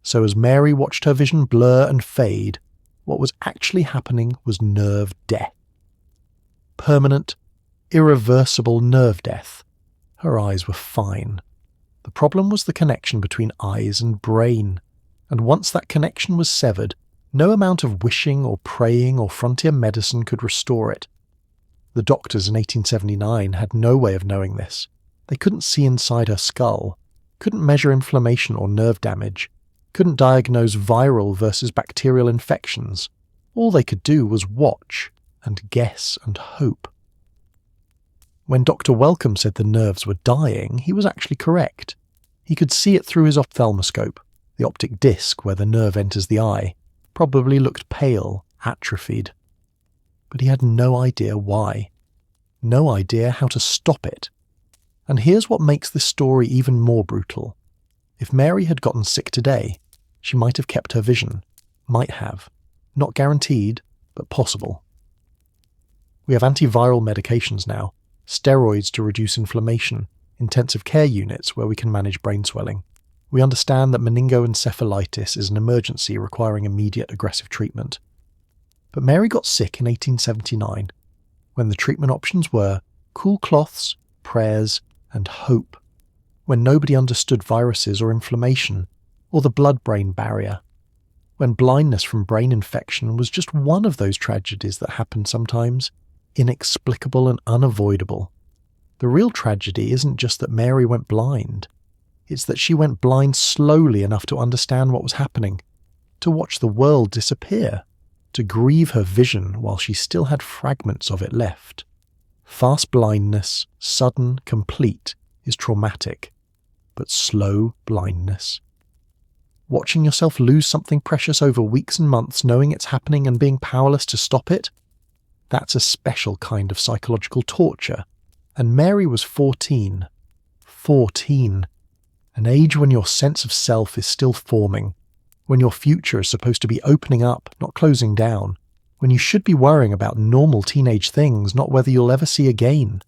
So as Mary watched her vision blur and fade, what was actually happening was nerve death. Permanent, irreversible nerve death. Her eyes were fine. The problem was the connection between eyes and brain, and once that connection was severed, no amount of wishing or praying or frontier medicine could restore it. The doctors in 1879 had no way of knowing this. They couldn't see inside her skull, couldn't measure inflammation or nerve damage, couldn't diagnose viral versus bacterial infections. All they could do was watch and guess and hope. When Dr. Wellcome said the nerves were dying, he was actually correct. He could see it through his ophthalmoscope. The optic disc where the nerve enters the eye probably looked pale, atrophied. But he had no idea why. No idea how to stop it. And here's what makes this story even more brutal. If Mary had gotten sick today, she might have kept her vision. Might have. Not guaranteed, but possible. We have antiviral medications now, steroids to reduce inflammation, intensive care units where we can manage brain swelling. We understand that meningoencephalitis is an emergency requiring immediate aggressive treatment. But Mary got sick in 1879, when the treatment options were cool cloths, prayers, and hope, when nobody understood viruses or inflammation, or the blood-brain barrier, when blindness from brain infection was just one of those tragedies that happen sometimes, inexplicable and unavoidable. The real tragedy isn't just that Mary went blind. It's that she went blind slowly enough to understand what was happening, to watch the world disappear, to grieve her vision while she still had fragments of it left. Fast blindness, sudden, complete, is traumatic, but slow blindness. Watching yourself lose something precious over weeks and months, knowing it's happening and being powerless to stop it, that's a special kind of psychological torture. And Mary was 14. 14. An age when your sense of self is still forming, when your future is supposed to be opening up, not closing down, when you should be worrying about normal teenage things, not whether you'll ever see again.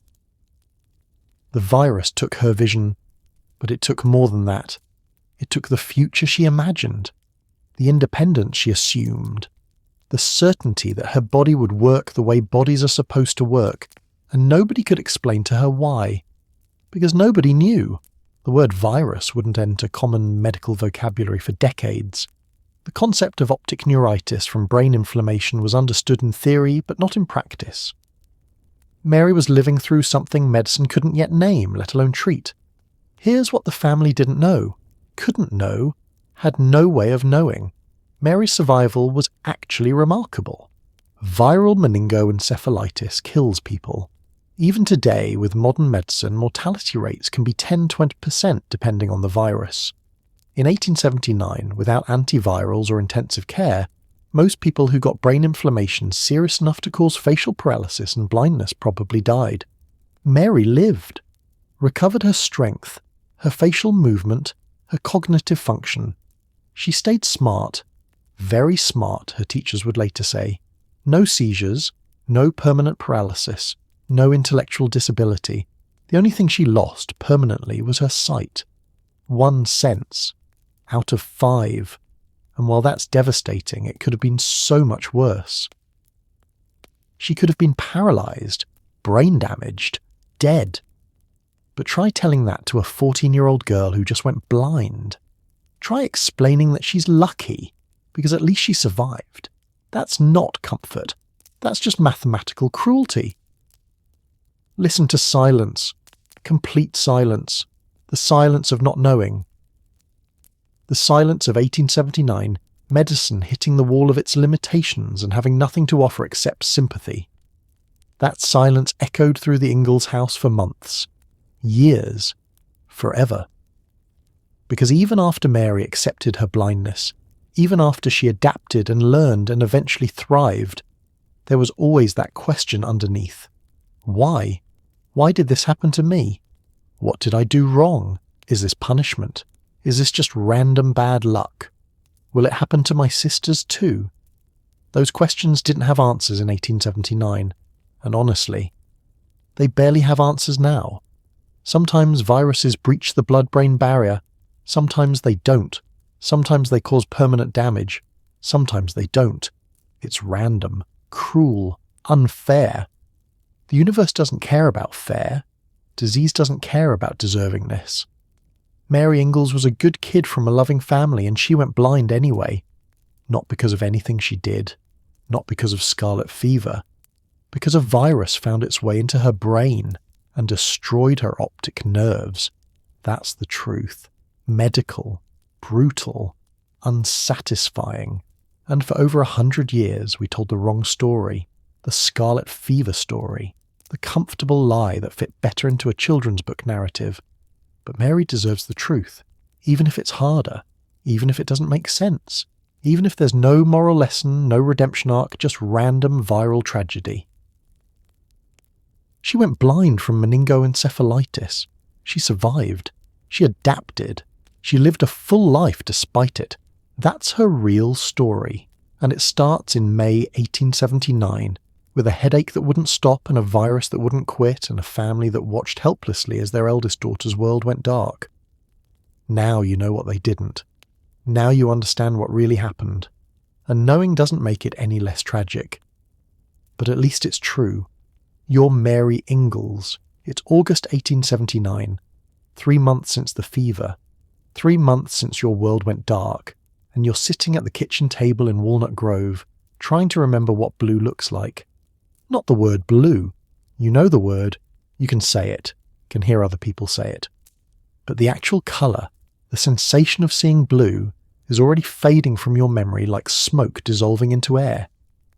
The virus took her vision, but it took more than that. It took the future she imagined, the independence she assumed, the certainty that her body would work the way bodies are supposed to work, and nobody could explain to her why. Because nobody knew. The word virus wouldn't enter common medical vocabulary for decades. The concept of optic neuritis from brain inflammation was understood in theory, but not in practice. Mary was living through something medicine couldn't yet name, let alone treat. Here's what the family didn't know, couldn't know, had no way of knowing. Mary's survival was actually remarkable. Viral meningoencephalitis kills people. Even today, with modern medicine, mortality rates can be 10-20% depending on the virus. In 1879, without antivirals or intensive care, most people who got brain inflammation serious enough to cause facial paralysis and blindness probably died. Mary lived, recovered her strength, her facial movement, her cognitive function. She stayed smart, very smart, her teachers would later say. No seizures, no permanent paralysis, no intellectual disability. The only thing she lost permanently was her sight. 1 sense out of 5. And while that's devastating, it could have been so much worse. She could have been paralyzed, brain damaged, dead. But try telling that to a 14-year-old girl who just went blind. Try explaining that she's lucky, because at least she survived. That's not comfort. That's just mathematical cruelty. Listen to silence, complete silence, the silence of not knowing. The silence of 1879, medicine hitting the wall of its limitations and having nothing to offer except sympathy. That silence echoed through the Ingalls house for months, years, forever. Because even after Mary accepted her blindness, even after she adapted and learned and eventually thrived, there was always that question underneath. Why? Why did this happen to me? What did I do wrong? Is this punishment? Is this just random bad luck? Will it happen to my sisters too? Those questions didn't have answers in 1879, and honestly, they barely have answers now. Sometimes viruses breach the blood-brain barrier, sometimes they don't. Sometimes they cause permanent damage, sometimes they don't. It's random, cruel, unfair. The universe doesn't care about fair. Disease doesn't care about deservingness. Mary Ingalls was a good kid from a loving family, and she went blind anyway. Not because of anything she did, not because of scarlet fever, because a virus found its way into her brain and destroyed her optic nerves. That's the truth. Medical, brutal, unsatisfying. And for over 100 years we told the wrong story, the scarlet fever story, the comfortable lie that fit better into a children's book narrative. But Mary deserves the truth, even if it's harder, even if it doesn't make sense, even if there's no moral lesson, no redemption arc, just random viral tragedy. She went blind from meningoencephalitis. She survived. She adapted. She lived a full life despite it. That's her real story, and it starts in May 1879, with a headache that wouldn't stop and a virus that wouldn't quit and a family that watched helplessly as their eldest daughter's world went dark. Now you know what they didn't. Now you understand what really happened. And knowing doesn't make it any less tragic. But at least it's true. You're Mary Ingalls. It's August 1879. 3 months since the fever. 3 months since your world went dark. And you're sitting at the kitchen table in Walnut Grove, trying to remember what blue looks like. Not the word blue. You know the word. You can say it. Can hear other people say it. But the actual colour, the sensation of seeing blue, is already fading from your memory like smoke dissolving into air.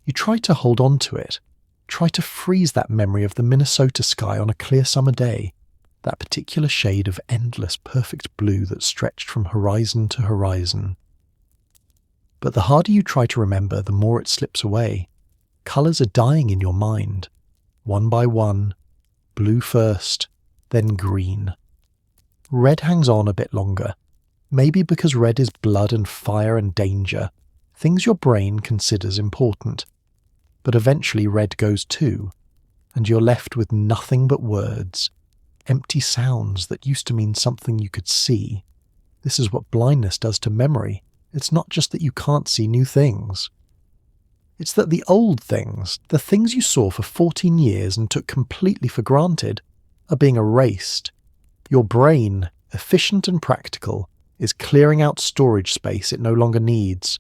You try to hold on to it. Try to freeze that memory of the Minnesota sky on a clear summer day. That particular shade of endless perfect blue that stretched from horizon to horizon. But the harder you try to remember, the more it slips away. Colours are dying in your mind, one by one, blue first, then green. Red hangs on a bit longer, maybe because red is blood and fire and danger, things your brain considers important. But eventually red goes too, and you're left with nothing but words, empty sounds that used to mean something you could see. This is what blindness does to memory. It's not just that you can't see new things. It's that the old things, the things you saw for 14 years and took completely for granted, are being erased. Your brain, efficient and practical, is clearing out storage space it no longer needs.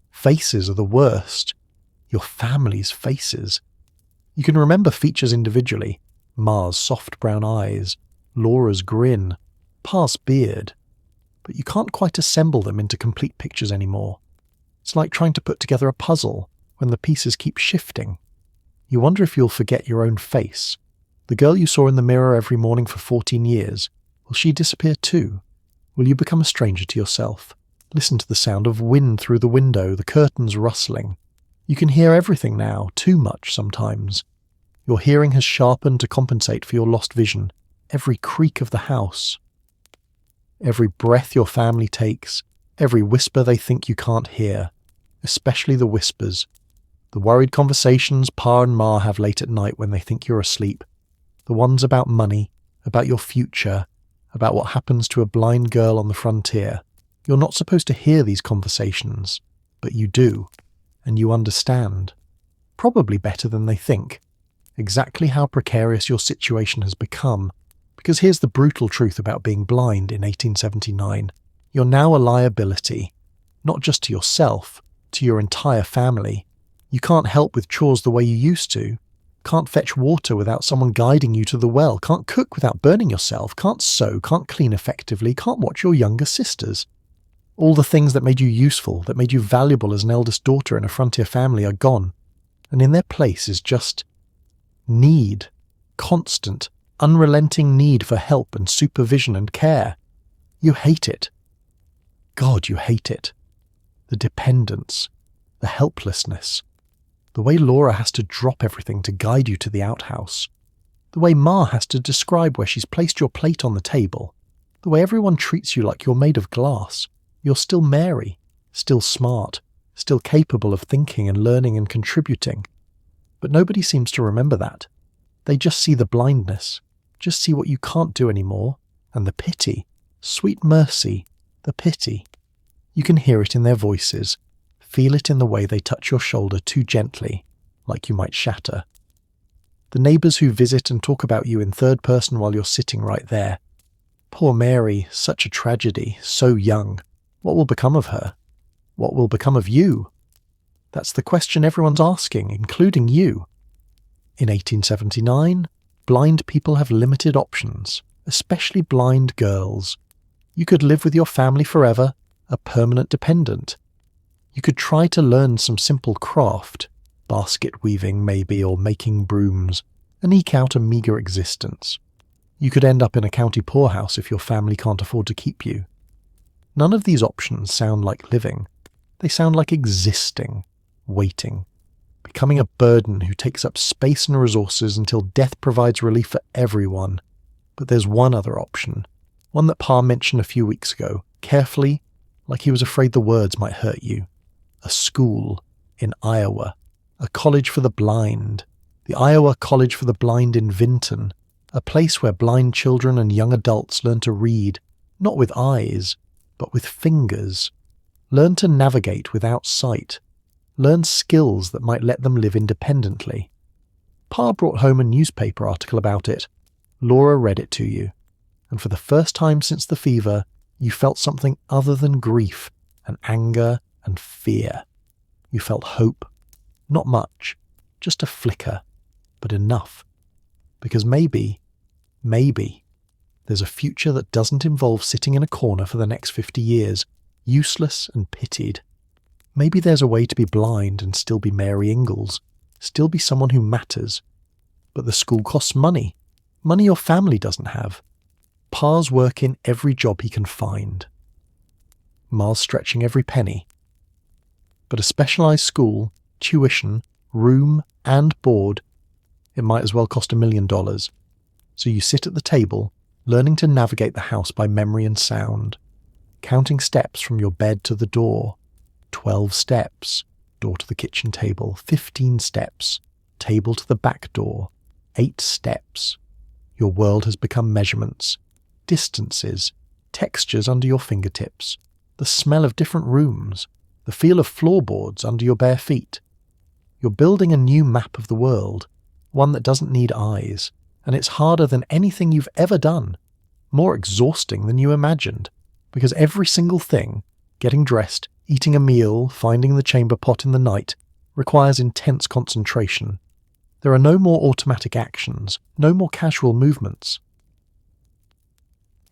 Faces are the worst. Your family's faces. You can remember features individually. Ma's soft brown eyes, Laura's grin, Pa's beard. But you can't quite assemble them into complete pictures anymore. It's like trying to put together a puzzle when the pieces keep shifting. You wonder if you'll forget your own face. The girl you saw in the mirror every morning for 14 years, will she disappear too? Will you become a stranger to yourself? Listen to the sound of wind through the window, the curtains rustling. You can hear everything now, too much sometimes. Your hearing has sharpened to compensate for your lost vision. Every creak of the house. Every breath your family takes. Every whisper they think you can't hear. Especially the whispers. The worried conversations Pa and Ma have late at night when they think you're asleep. The ones about money, about your future, about what happens to a blind girl on the frontier. You're not supposed to hear these conversations, but you do, and you understand. Probably better than they think. Exactly how precarious your situation has become. Because here's the brutal truth about being blind in 1879. You're now a liability, not just to yourself, to your entire family. You can't help with chores the way you used to. Can't fetch water without someone guiding you to the well. Can't cook without burning yourself. Can't sew. Can't clean effectively. Can't watch your younger sisters. All the things that made you useful, that made you valuable as an eldest daughter in a frontier family are gone. And in their place is just need. Constant, unrelenting need for help and supervision and care. You hate it. God, you hate it. The dependence. The helplessness. The way Laura has to drop everything to guide you to the outhouse. The way Ma has to describe where she's placed your plate on the table. The way everyone treats you like you're made of glass. You're still Mary, still smart, still capable of thinking and learning and contributing. But nobody seems to remember that. They just see the blindness, just see what you can't do anymore, and the pity, sweet mercy, the pity. You can hear it in their voices, feel it in the way they touch your shoulder too gently, like you might shatter. The neighbours who visit and talk about you in third person while you're sitting right there. Poor Mary, such a tragedy, so young. What will become of her? What will become of you? That's the question everyone's asking, including you. In 1879, blind people have limited options, especially blind girls. You could live with your family forever, a permanent dependent. You could try to learn some simple craft, basket weaving maybe, or making brooms, and eke out a meagre existence. You could end up in a county poorhouse if your family can't afford to keep you. None of these options sound like living. They sound like existing, waiting, becoming a burden who takes up space and resources until death provides relief for everyone. But there's one other option, one that Pa mentioned a few weeks ago, carefully, like he was afraid the words might hurt you. A school in Iowa, a college for the blind, the Iowa College for the Blind in Vinton, a place where blind children and young adults learn to read, not with eyes, but with fingers, learn to navigate without sight, learn skills that might let them live independently. Pa brought home a newspaper article about it. Laura read it to you, and for the first time since the fever, you felt something other than grief and anger and fear. You felt hope. Not much, just a flicker, but enough. Because maybe, there's a future that doesn't involve sitting in a corner for the next 50 years, useless and pitied. Maybe there's a way to be blind and still be Mary Ingalls, still be someone who matters. But the school costs money your family doesn't have. Pa's working every job he can find. Ma's stretching every penny. But a specialised school, tuition, room and board, it might as well cost $1 million. So you sit at the table, learning to navigate the house by memory and sound, counting steps from your bed to the door, 12 steps, door to the kitchen table, 15 steps, table to the back door, 8 steps. Your world has become measurements, distances, textures under your fingertips, the smell of different rooms, the feel of floorboards under your bare feet. You're building a new map of the world, one that doesn't need eyes, and it's harder than anything you've ever done, more exhausting than you imagined, because every single thing, getting dressed, eating a meal, finding the chamber pot in the night, requires intense concentration. There are no more automatic actions, no more casual movements.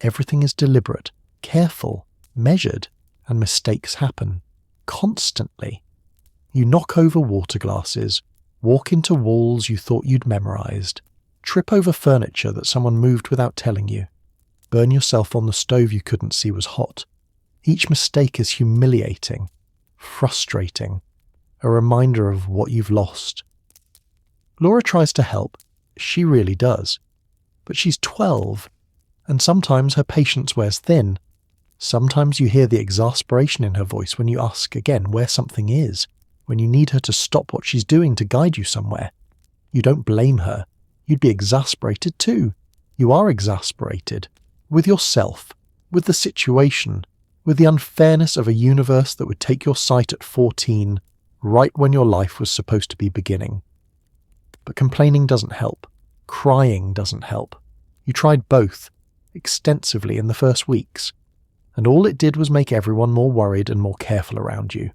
Everything is deliberate, careful, measured, and mistakes happen. Constantly. You knock over water glasses, walk into walls you thought you'd memorized, trip over furniture that someone moved without telling you, burn yourself on the stove you couldn't see was hot. Each mistake is humiliating, frustrating, a reminder of what you've lost. Laura tries to help, she really does, but she's 12, and sometimes her patience wears thin. Sometimes you hear the exasperation in her voice when you ask again where something is, when you need her to stop what she's doing to guide you somewhere. You don't blame her. You'd be exasperated too. You are exasperated. With yourself, with the situation, with the unfairness of a universe that would take your sight at 14, right when your life was supposed to be beginning. But complaining doesn't help. Crying doesn't help. You tried both, extensively in the first weeks, and all it did was make everyone more worried and more careful around you.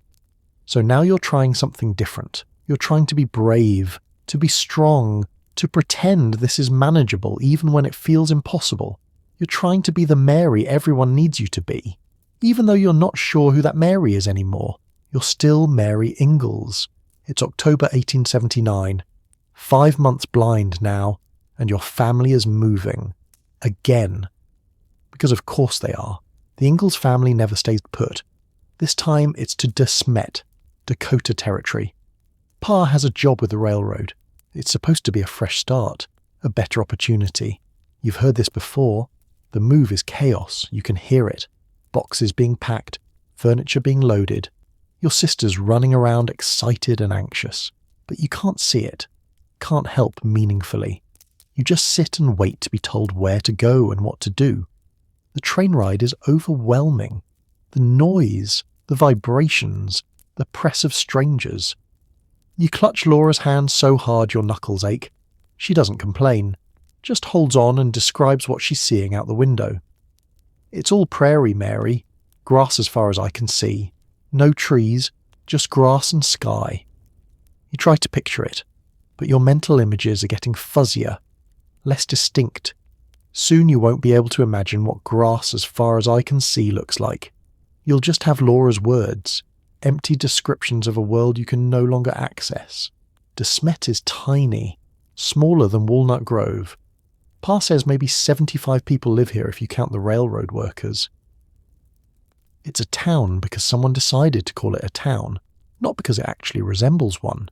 So now you're trying something different. You're trying to be brave, to be strong, to pretend this is manageable even when it feels impossible. You're trying to be the Mary everyone needs you to be. Even though you're not sure who that Mary is anymore, you're still Mary Ingalls. It's October 1879. 5 months blind now, and your family is moving. Again. Because of course they are. The Ingalls family never stays put. This time it's to De Smet, Dakota Territory. Pa has a job with the railroad. It's supposed to be a fresh start, a better opportunity. You've heard this before. The move is chaos, you can hear it. Boxes being packed, furniture being loaded. Your sister's running around excited and anxious. But you can't see it, can't help meaningfully. You just sit and wait to be told where to go and what to do. The train ride is overwhelming. The noise, the vibrations, the press of strangers. You clutch Laura's hand so hard your knuckles ache. She doesn't complain, just holds on and describes what she's seeing out the window. It's all prairie, Mary. Grass as far as I can see. No trees, just grass and sky. You try to picture it, but your mental images are getting fuzzier, less distinct. Soon you won't be able to imagine what grass as far as I can see looks like. You'll just have Laura's words, empty descriptions of a world you can no longer access. De Smet is tiny, smaller than Walnut Grove. Pa says maybe 75 people live here if you count the railroad workers. It's a town because someone decided to call it a town, not because it actually resembles one.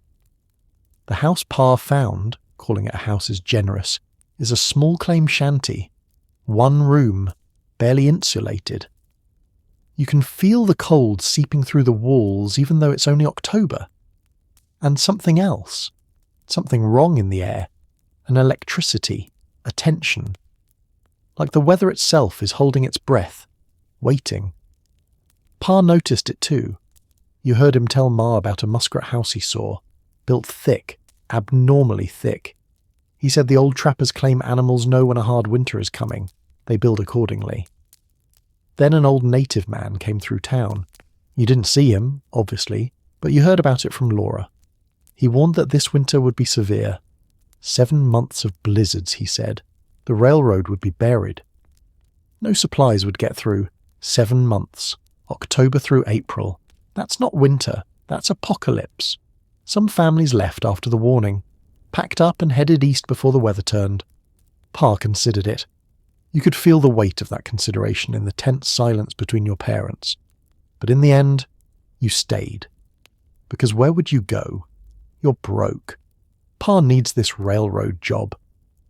The house Pa found, calling it a house is generous, is a small claim shanty. One room, barely insulated. You can feel the cold seeping through the walls even though it's only October. And something else. Something wrong in the air. An electricity. A tension. Like the weather itself is holding its breath. Waiting. Pa noticed it too. You heard him tell Ma about a muskrat house he saw. Built thick. Abnormally thick. He said the old trappers claim animals know when a hard winter is coming. They build accordingly. Then an old native man came through town. You didn't see him, obviously, but you heard about it from Laura. He warned that this winter would be severe. 7 months of blizzards, he said. The railroad would be buried. No supplies would get through. 7 months. October through April. That's not winter. That's apocalypse. Some families left after the warning. Packed up and headed east before the weather turned. Pa considered it. You could feel the weight of that consideration in the tense silence between your parents. But in the end, you stayed. Because where would you go? You're broke. Pa needs this railroad job.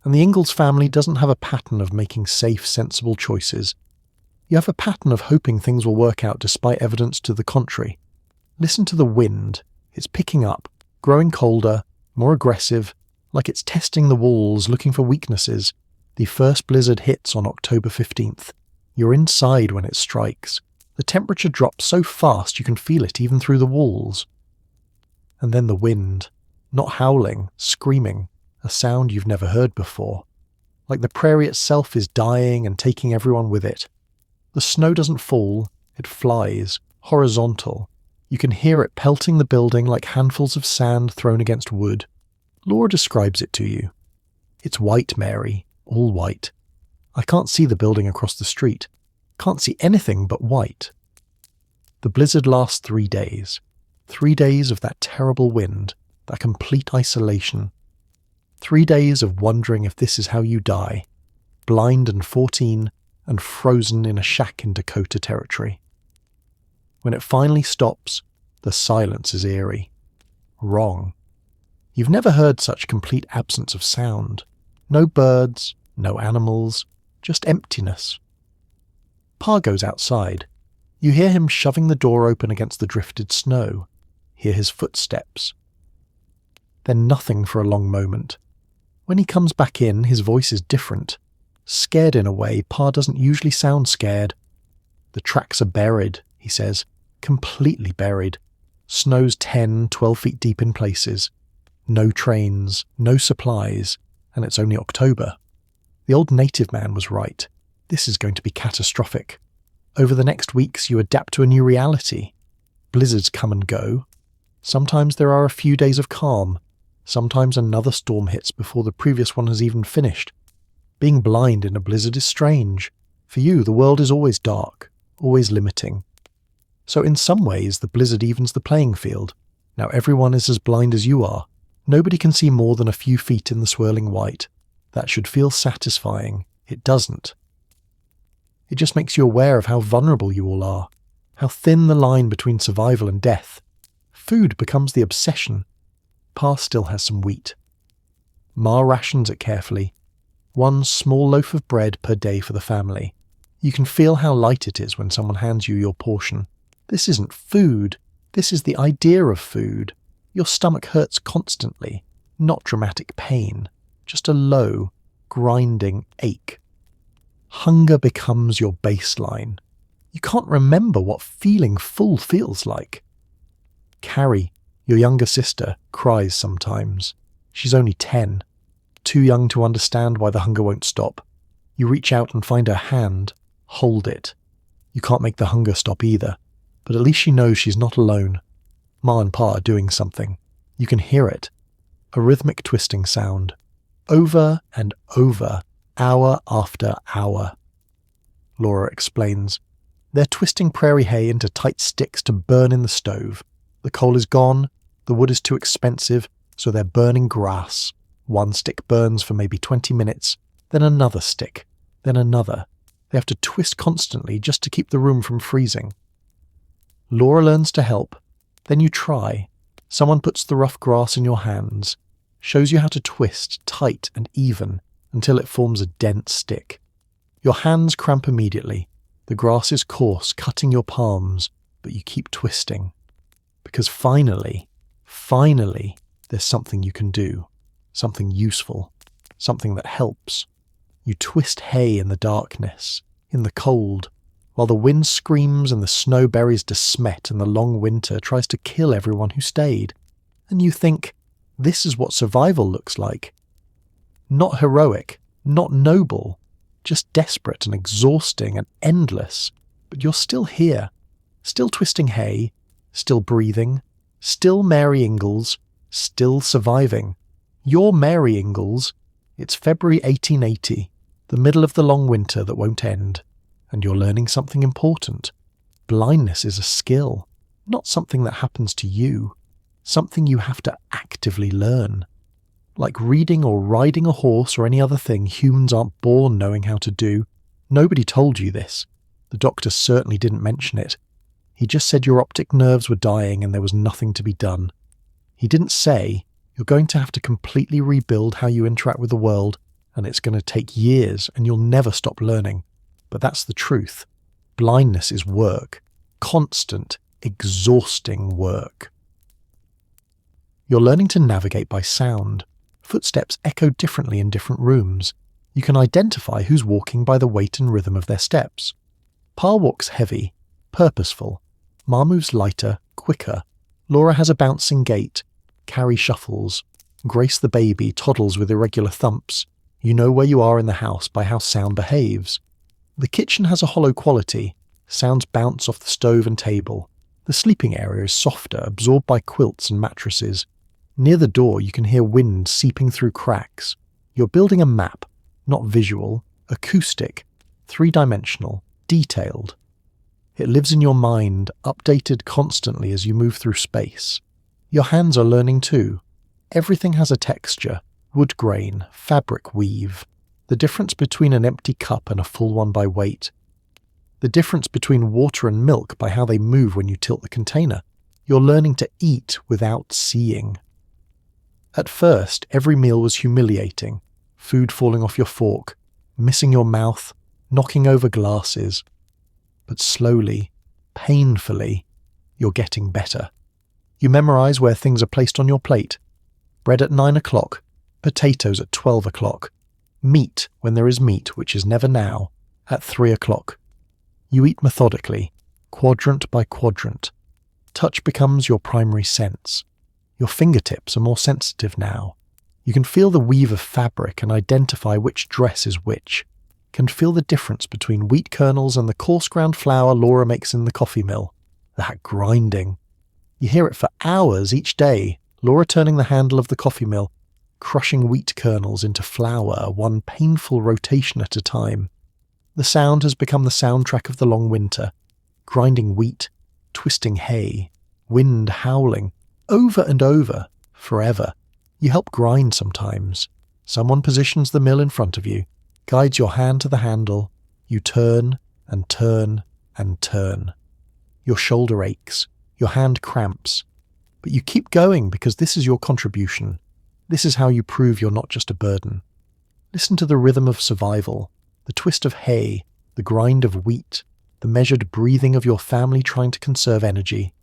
And the Ingalls family doesn't have a pattern of making safe, sensible choices. You have a pattern of hoping things will work out despite evidence to the contrary. Listen to the wind. It's picking up, growing colder, more aggressive, like it's testing the walls, looking for weaknesses. The first blizzard hits on October 15th. You're inside when it strikes. The temperature drops so fast you can feel it even through the walls. And then the wind. Not howling, screaming, a sound you've never heard before. Like the prairie itself is dying and taking everyone with it. The snow doesn't fall, it flies, horizontal. You can hear it pelting the building like handfuls of sand thrown against wood. Laura describes it to you. It's white, Mary, all white. I can't see the building across the street. Can't see anything but white. The blizzard lasts 3 days. 3 days of that terrible wind, that complete isolation. 3 days of wondering if this is how you die. Blind and 14 and frozen in a shack in Dakota Territory. When it finally stops, the silence is eerie. Wrong. You've never heard such complete absence of sound. No birds, no animals, just emptiness. Pa goes outside. You hear him shoving the door open against the drifted snow. Hear his footsteps. Then nothing for a long moment. When he comes back in, his voice is different. Scared in a way Pa doesn't usually sound scared. The tracks are buried, he says. Completely buried. Snow's 10, 12 feet deep in places. No trains, no supplies, and it's only October. The old native man was right. This is going to be catastrophic. Over the next weeks you adapt to a new reality. Blizzards come and go. Sometimes there are a few days of calm. Sometimes another storm hits before the previous one has even finished. Being blind in a blizzard is strange. For you, the world is always dark, always limiting. So in some ways, the blizzard evens the playing field. Now everyone is as blind as you are. Nobody can see more than a few feet in the swirling white. That should feel satisfying. It doesn't. It just makes you aware of how vulnerable you all are, how thin the line between survival and death. Food becomes the obsession. Pa still has some wheat. Ma rations it carefully. One small loaf of bread per day for the family. You can feel how light it is when someone hands you your portion. This isn't food. This is the idea of food. Your stomach hurts constantly, not dramatic pain, just a low, grinding ache. Hunger becomes your baseline. You can't remember what feeling full feels like. Carrie, your younger sister, cries sometimes. She's only 10, too young to understand why the hunger won't stop. You reach out and find her hand, hold it. You can't make the hunger stop either, but at least she knows she's not alone. Ma and Pa are doing something. You can hear it. A rhythmic twisting sound. Over and over, hour after hour. Laura explains. They're twisting prairie hay into tight sticks to burn in the stove. The coal is gone, the wood is too expensive, so they're burning grass. One stick burns for maybe 20 minutes, then another stick, then another. They have to twist constantly just to keep the room from freezing. Laura learns to help. Then you try. Someone puts the rough grass in your hands, shows you how to twist tight and even until it forms a dense stick. Your hands cramp immediately. The grass is coarse, cutting your palms, but you keep twisting. Because finally, there's something you can do. Something useful. Something that helps. You twist hay in the darkness, in the cold, while the wind screams and the snow buries De Smet and the long winter tries to kill everyone who stayed. And you think, this is what survival looks like. Not heroic, not noble, just desperate and exhausting and endless. But you're still here, still twisting hay, still breathing, still Mary Ingalls, still surviving. You're Mary Ingalls. It's February 1880, the middle of the long winter that won't end, and you're learning something important. Blindness is a skill, not something that happens to you, something you have to actively learn. Like reading or riding a horse or any other thing humans aren't born knowing how to do. Nobody told you this. The doctor certainly didn't mention it. He just said your optic nerves were dying and there was nothing to be done. He didn't say, you're going to have to completely rebuild how you interact with the world, and it's going to take years and you'll never stop learning. But that's the truth. Blindness is work. Constant, exhausting work. You're learning to navigate by sound. Footsteps echo differently in different rooms. You can identify who's walking by the weight and rhythm of their steps. Pa walks heavy, purposeful. Ma moves lighter, quicker. Laura has a bouncing gait. Carrie shuffles. Grace the baby toddles with irregular thumps. You know where you are in the house by how sound behaves. The kitchen has a hollow quality. Sounds bounce off the stove and table. The sleeping area is softer, absorbed by quilts and mattresses. Near the door you can hear wind seeping through cracks. You're building a map, not visual, acoustic, three-dimensional, detailed. It lives in your mind, updated constantly as you move through space. Your hands are learning too. Everything has a texture, wood grain, fabric weave. The difference between an empty cup and a full one by weight. The difference between water and milk by how they move when you tilt the container. You're learning to eat without seeing. At first, every meal was humiliating. Food falling off your fork, missing your mouth, knocking over glasses. But slowly, painfully, you're getting better. You memorize where things are placed on your plate. Bread at 9 o'clock, potatoes at 12 o'clock, meat when there is meat, which is never now, at 3 o'clock. You eat methodically, quadrant by quadrant. Touch becomes your primary sense. Your fingertips are more sensitive now. You can feel the weave of fabric and identify which dress is which. Can feel the difference between wheat kernels and the coarse ground flour Laura makes in the coffee mill. That grinding. You hear it for hours each day, Laura turning the handle of the coffee mill, crushing wheat kernels into flour, one painful rotation at a time. The sound has become the soundtrack of the long winter. Grinding wheat, twisting hay, wind howling, over and over, forever. You help grind sometimes. Someone positions the mill in front of you, guides your hand to the handle. You turn and turn and turn. Your shoulder aches. Your hand cramps. But you keep going because this is your contribution. This is how you prove you're not just a burden. Listen to the rhythm of survival, the twist of hay, the grind of wheat, the measured breathing of your family trying to conserve energy.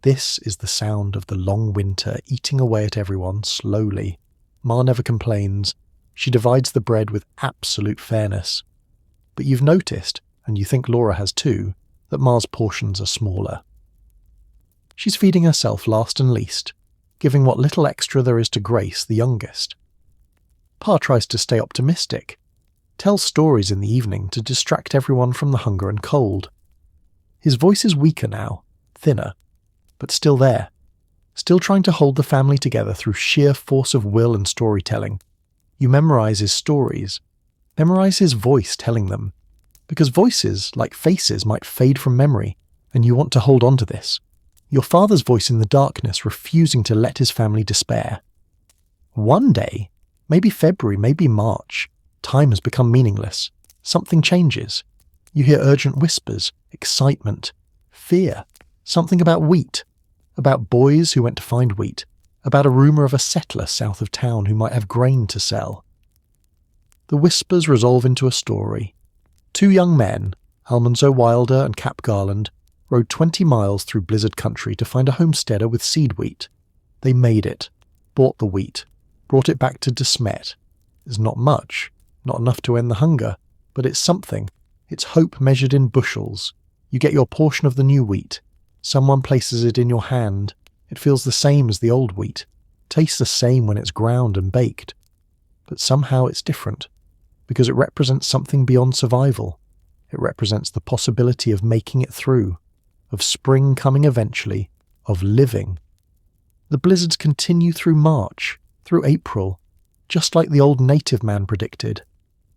This is the sound of the long winter eating away at everyone slowly. Ma never complains. She divides the bread with absolute fairness. But you've noticed, and you think Laura has too, that Ma's portions are smaller. She's feeding herself last and least, giving what little extra there is to Grace, the youngest. Pa tries to stay optimistic, tells stories in the evening to distract everyone from the hunger and cold. His voice is weaker now, thinner, but still there, still trying to hold the family together through sheer force of will and storytelling. You memorize his stories, memorize his voice telling them, because voices, like faces, might fade from memory, and you want to hold on to this. Your father's voice in the darkness refusing to let his family despair. One day, maybe February, maybe March, time has become meaningless. Something changes. You hear urgent whispers, excitement, fear, something about wheat, about boys who went to find wheat, about a rumour of a settler south of town who might have grain to sell. The whispers resolve into a story. 2 young men, Almanzo Wilder and Cap Garland, rode 20 miles through blizzard country to find a homesteader with seed wheat. They made it, bought the wheat, brought it back to De Smet. It's not much, not enough to end the hunger, but it's something. It's hope measured in bushels. You get your portion of the new wheat. Someone places it in your hand. It feels the same as the old wheat, tastes the same when it's ground and baked. But somehow it's different, because it represents something beyond survival. It represents the possibility of making it through, of spring coming eventually, of living. The blizzards continue through March, through April, just like the old native man predicted.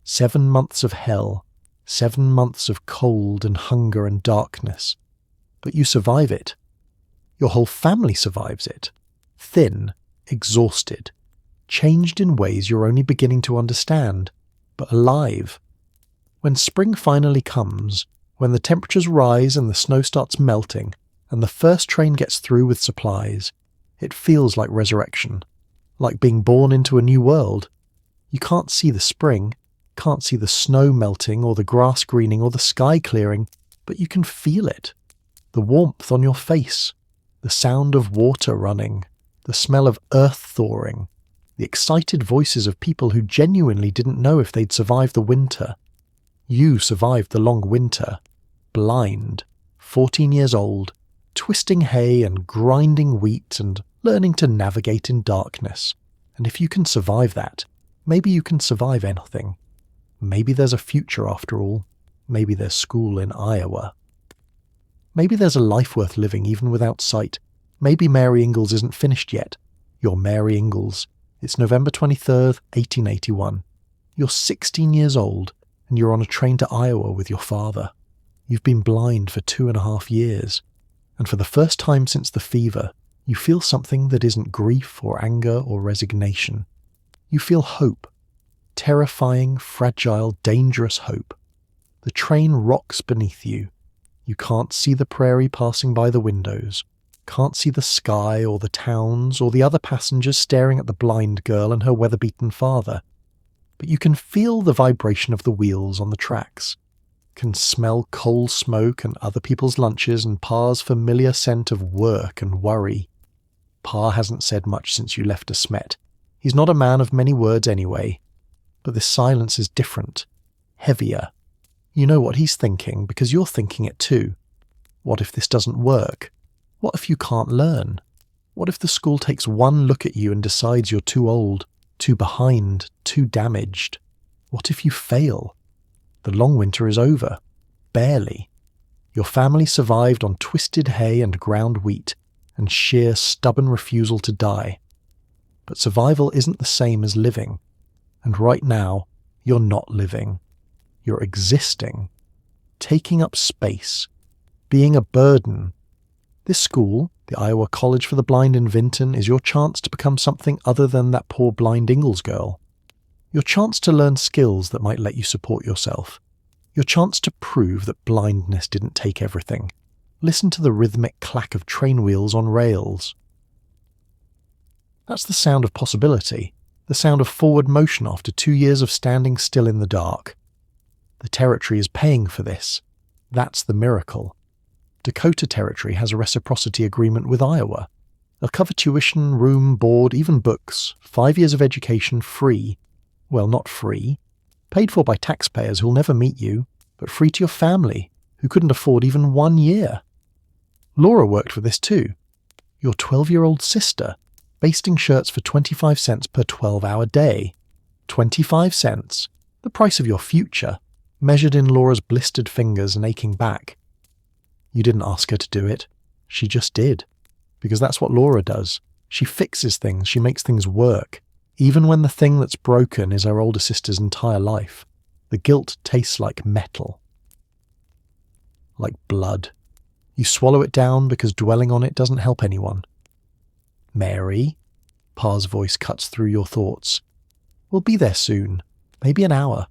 7 months of hell, 7 months of cold and hunger and darkness. But you survive it. Your whole family survives it. Thin, exhausted, changed in ways you're only beginning to understand, but alive. When spring finally comes, when the temperatures rise and the snow starts melting, and the first train gets through with supplies, it feels like resurrection, like being born into a new world. You can't see the spring, can't see the snow melting or the grass greening or the sky clearing, but you can feel it. The warmth on your face, the sound of water running, the smell of earth thawing, the excited voices of people who genuinely didn't know if they'd survive the winter. You survived the long winter, blind, 14 years old, twisting hay and grinding wheat and learning to navigate in darkness. And if you can survive that, maybe you can survive anything. Maybe there's a future after all. Maybe there's school in Iowa. Maybe there's a life worth living even without sight. Maybe Mary Ingalls isn't finished yet. You're Mary Ingalls. It's November 23rd, 1881. You're 16 years old, and you're on a train to Iowa with your father. You've been blind for 2.5 years, and for the first time since the fever, you feel something that isn't grief or anger or resignation. You feel hope. Terrifying, fragile, dangerous hope. The train rocks beneath you. You can't see the prairie passing by the windows, can't see the sky or the towns or the other passengers staring at the blind girl and her weather-beaten father. But you can feel the vibration of the wheels on the tracks, can smell coal smoke and other people's lunches and Pa's familiar scent of work and worry. Pa hasn't said much since you left De Smet. He's not a man of many words anyway. But this silence is different, heavier. You know what he's thinking because you're thinking it too. What if this doesn't work? What if you can't learn? What if the school takes one look at you and decides you're too old, too behind, too damaged? What if you fail? The long winter is over. Barely. Your family survived on twisted hay and ground wheat and sheer stubborn refusal to die. But survival isn't the same as living. And right now, you're not living. You're existing, taking up space, being a burden. This school, the Iowa College for the Blind in Vinton, is your chance to become something other than that poor blind Ingalls girl. Your chance to learn skills that might let you support yourself. Your chance to prove that blindness didn't take everything. Listen to the rhythmic clack of train wheels on rails. That's the sound of possibility. the sound of forward motion after 2 years of standing still in the dark. The territory is paying for this. That's the miracle. Dakota Territory has a reciprocity agreement with Iowa. They'll cover tuition, room, board, even books, 5 years of education free. Well, not free. Paid for by taxpayers who'll never meet you, but free to your family, who couldn't afford even 1 year. Laura worked for this too. Your 12-year-old sister, basting shirts for 25 cents per 12-hour day. 25 cents, the price of your future, measured in Laura's blistered fingers and aching back. You didn't ask her to do it. She just did. Because that's what Laura does. She fixes things, she makes things work, even when the thing that's broken is her older sister's entire life. The guilt tastes like metal. Like blood. You swallow it down because dwelling on it doesn't help anyone. Mary, Pa's voice cuts through your thoughts. We'll be there soon. Maybe an hour.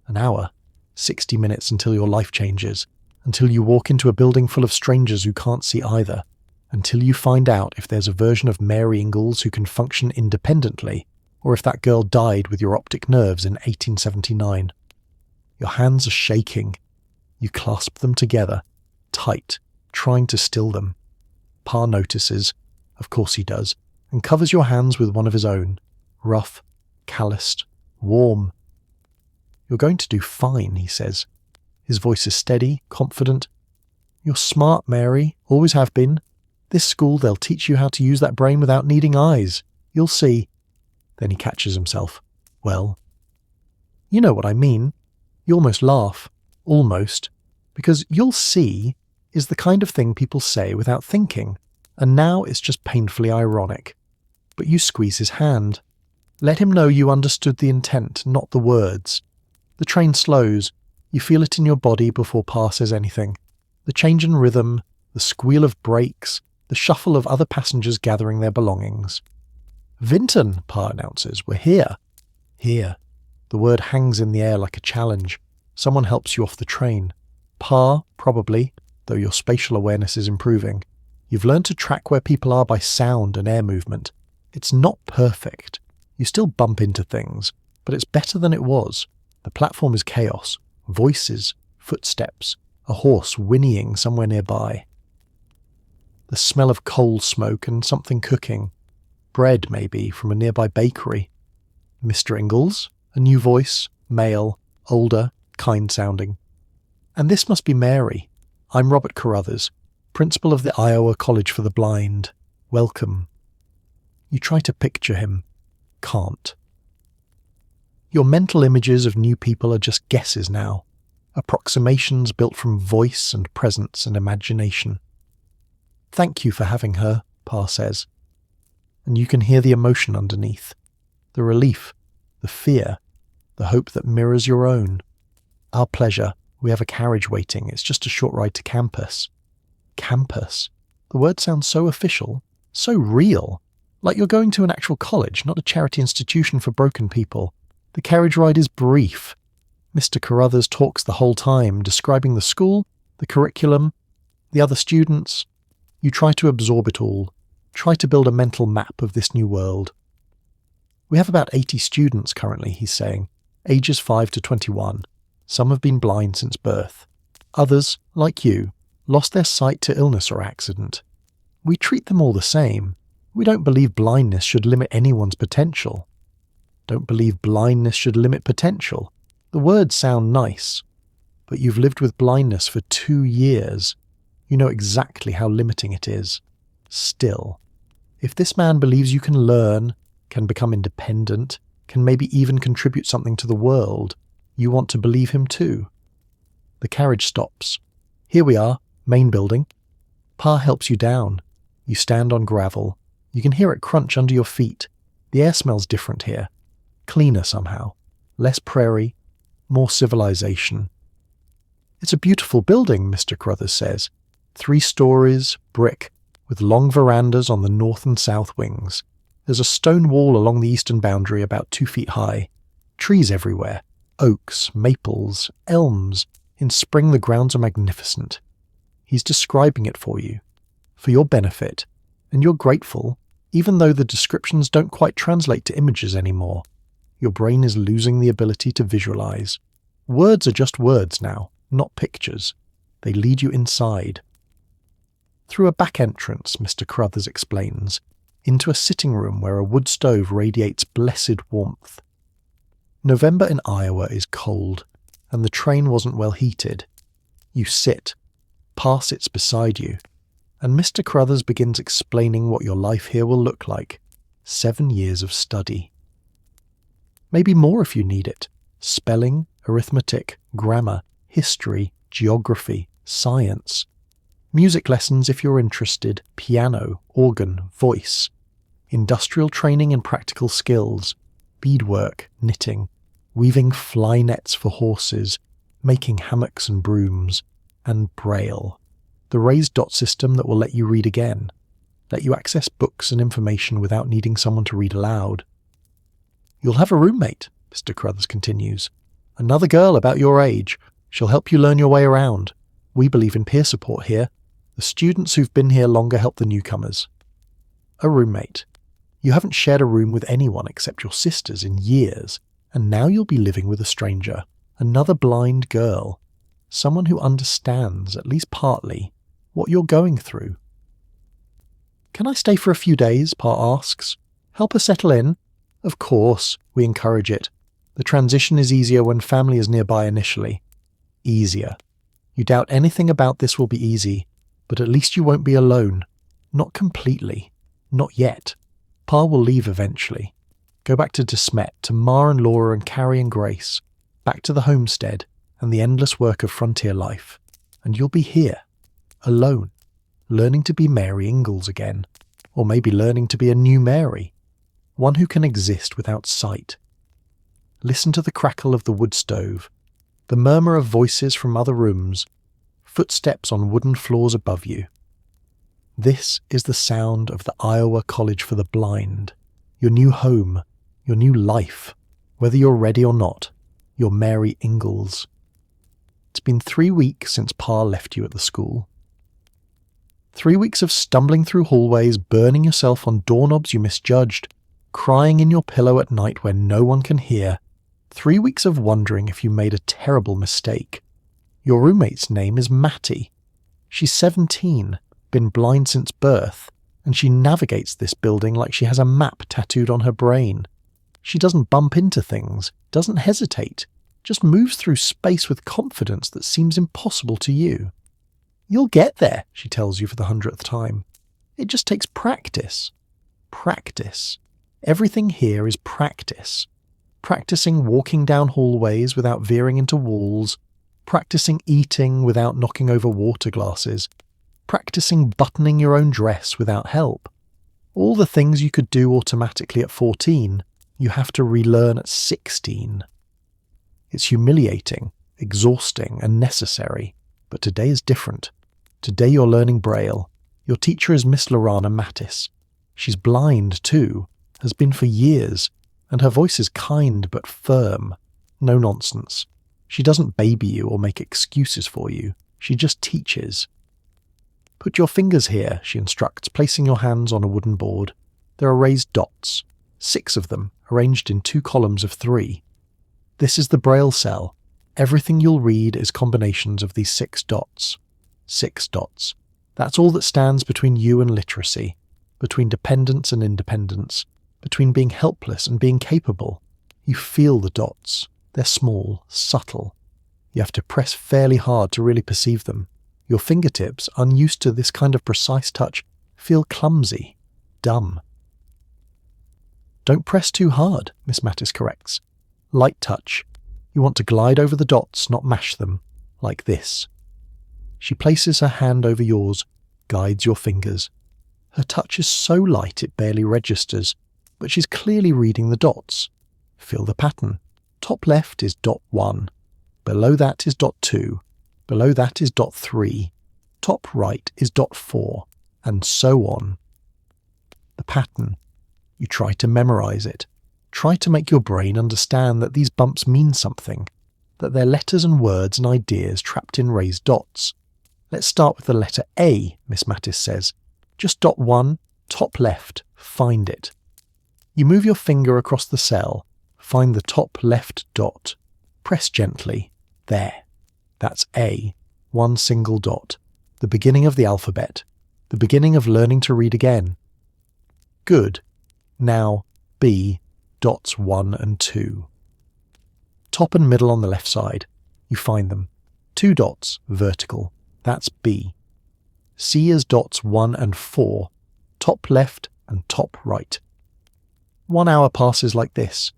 An hour. 60 minutes until your life changes. Until you walk into a building full of strangers who can't see either. Until you find out if there's a version of Mary Ingalls who can function independently, or if that girl died with your optic nerves in 1879. Your hands are shaking. You clasp them together, tight, trying to still them. Pa notices, of course he does, and covers your hands with one of his own, rough, calloused, warm. You're going to do fine, he says. His voice is steady, confident. You're smart, Mary, always have been. This school, they'll teach you how to use that brain without needing eyes. You'll see. Then he catches himself. Well, you know what I mean. You almost laugh. Almost. Because you'll see is the kind of thing people say without thinking, and now it's just painfully ironic. But you squeeze his hand. Let him know you understood the intent, not the words. The train slows. You feel it in your body before Pa says anything. The change in rhythm, the squeal of brakes, the shuffle of other passengers gathering their belongings. Vinton, Pa announces, we're here. Here. The word hangs in the air like a challenge. Someone helps you off the train. Pa, probably, though your spatial awareness is improving. You've learned to track where people are by sound and air movement. It's not perfect. You still bump into things, but it's better than it was. The platform is chaos. Voices, footsteps, a horse whinnying somewhere nearby. The smell of coal smoke and something cooking. Bread, maybe, from a nearby bakery. Mr. Ingalls, a new voice, male, older, kind-sounding. And this must be Mary. I'm Robert Carruthers, principal of the Iowa College for the Blind. Welcome. You try to picture him. Can't. Your mental images of new people are just guesses now. Approximations built from voice and presence and imagination. Thank you for having her, Pa says. And you can hear the emotion underneath. The relief, the fear, the hope that mirrors your own. Our pleasure. We have a carriage waiting. It's just a short ride to campus. Campus. The word sounds so official, so real. Like you're going to an actual college, not a charity institution for broken people. The carriage ride is brief. Mr. Carruthers talks the whole time, describing the school, the curriculum, the other students. You try to absorb it all. Try to build a mental map of this new world. We have about 80 students currently, he's saying, ages 5 to 21. Some have been blind since birth. Others, like you, lost their sight to illness or accident. We treat them all the same. We don't believe blindness should limit anyone's potential. Don't believe blindness should limit potential. The words sound nice. But you've lived with blindness for 2 years. You know exactly how limiting it is. Still, if this man believes you can learn, can become independent, can maybe even contribute something to the world, you want to believe him too. The carriage stops. Here we are, main building. Pa helps you down. You stand on gravel. You can hear it crunch under your feet. The air smells different here. Cleaner somehow. Less prairie. More civilization. It's a beautiful building, Mr. Carruthers says. 3 stories, brick, with long verandas on the north and south wings. There's a stone wall along the eastern boundary about 2 feet high. Trees everywhere. Oaks, maples, elms. In spring the grounds are magnificent. He's describing it for you. For your benefit. And you're grateful. Even though the descriptions don't quite translate to images anymore, your brain is losing the ability to visualize. Words are just words now, not pictures. They lead you inside. Through a back entrance, Mr. Carruthers explains, into a sitting room where a wood stove radiates blessed warmth. November in Iowa is cold, and the train wasn't well heated. You sit. Pa sits beside you, and Mr. Carruthers begins explaining what your life here will look like. 7 years of study. Maybe more if you need it. Spelling, arithmetic, grammar, history, geography, science. Music lessons if you're interested, piano, organ, voice. Industrial training in practical skills, beadwork, knitting, weaving fly nets for horses, making hammocks and brooms, and Braille, the raised dot system that will let you read again, let you access books and information without needing someone to read aloud. You'll have a roommate, Mr. Carruthers continues. Another girl about your age. She'll help you learn your way around. We believe in peer support here. The students who've been here longer help the newcomers. A roommate. You haven't shared a room with anyone except your sisters in years, and now you'll be living with a stranger, another blind girl, someone who understands, at least partly, what you're going through. Can I stay for a few days? Pa asks. Help her settle in? Of course, we encourage it. The transition is easier when family is nearby initially. Easier. You doubt anything about this will be easy, but at least you won't be alone. Not completely. Not yet. Pa will leave eventually. Go back to De Smet, to Ma and Laura and Carrie and Grace. Back to the homestead and the endless work of frontier life. And you'll be here. Alone. Learning to be Mary Ingalls again. Or maybe learning to be a new Mary. One who can exist without sight. Listen to the crackle of the wood stove, the murmur of voices from other rooms, footsteps on wooden floors above you. This is the sound of the Iowa College for the Blind, your new home, your new life, whether you're ready or not, your Mary Ingalls. It's been 3 weeks since Pa left you at the school. 3 weeks of stumbling through hallways, burning yourself on doorknobs you misjudged, crying in your pillow at night where no one can hear. 3 weeks of wondering if you made a terrible mistake. Your roommate's name is Mattie. She's 17, been blind since birth, and she navigates this building like she has a map tattooed on her brain. She doesn't bump into things, doesn't hesitate, just moves through space with confidence that seems impossible to you. You'll get there, she tells you for the 100th time. It just takes practice. Practice. Everything here is practice. Practicing walking down hallways without veering into walls, practicing eating without knocking over water glasses, practicing buttoning your own dress without help. All the things you could do automatically at 14, you have to relearn at 16. It's humiliating, exhausting, and necessary, but today is different. Today you're learning Braille. Your teacher is Miss Lorana Mattis. She's blind too, has been for years, and her voice is kind but firm. No nonsense. She doesn't baby you or make excuses for you. She just teaches. Put your fingers here, she instructs, placing your hands on a wooden board. There are raised dots, 6 of them, arranged in 2 columns of 3. This is the Braille cell. Everything you'll read is combinations of these 6 dots. 6 dots. That's all that stands between you and literacy, between dependence and independence, between being helpless and being capable. You feel the dots. They're small, subtle. You have to press fairly hard to really perceive them. Your fingertips, unused to this kind of precise touch, feel clumsy, dumb. Don't press too hard, Miss Mattis corrects. Light touch. You want to glide over the dots, not mash them, like this. She places her hand over yours, guides your fingers. Her touch is so light it barely registers, but she's clearly reading the dots. Feel the pattern. Top left is dot 1. Below that is dot 2. Below that is dot 3. Top right is dot 4. And so on. The pattern. You try to memorize it. Try to make your brain understand that these bumps mean something, that they're letters and words and ideas trapped in raised dots. Let's start with the letter A, Miss Mattis says. Just dot 1, Top left, find it. You move your finger across the cell, find the top left dot. Press gently. There. That's A, one single dot. The beginning of the alphabet. The beginning of learning to read again. Good. Now, B, dots 1 and 2. Top and middle on the left side. You find them. 2 dots, vertical. That's B. C is dots 1 and 4. Top left and top right. 1 hour passes like this.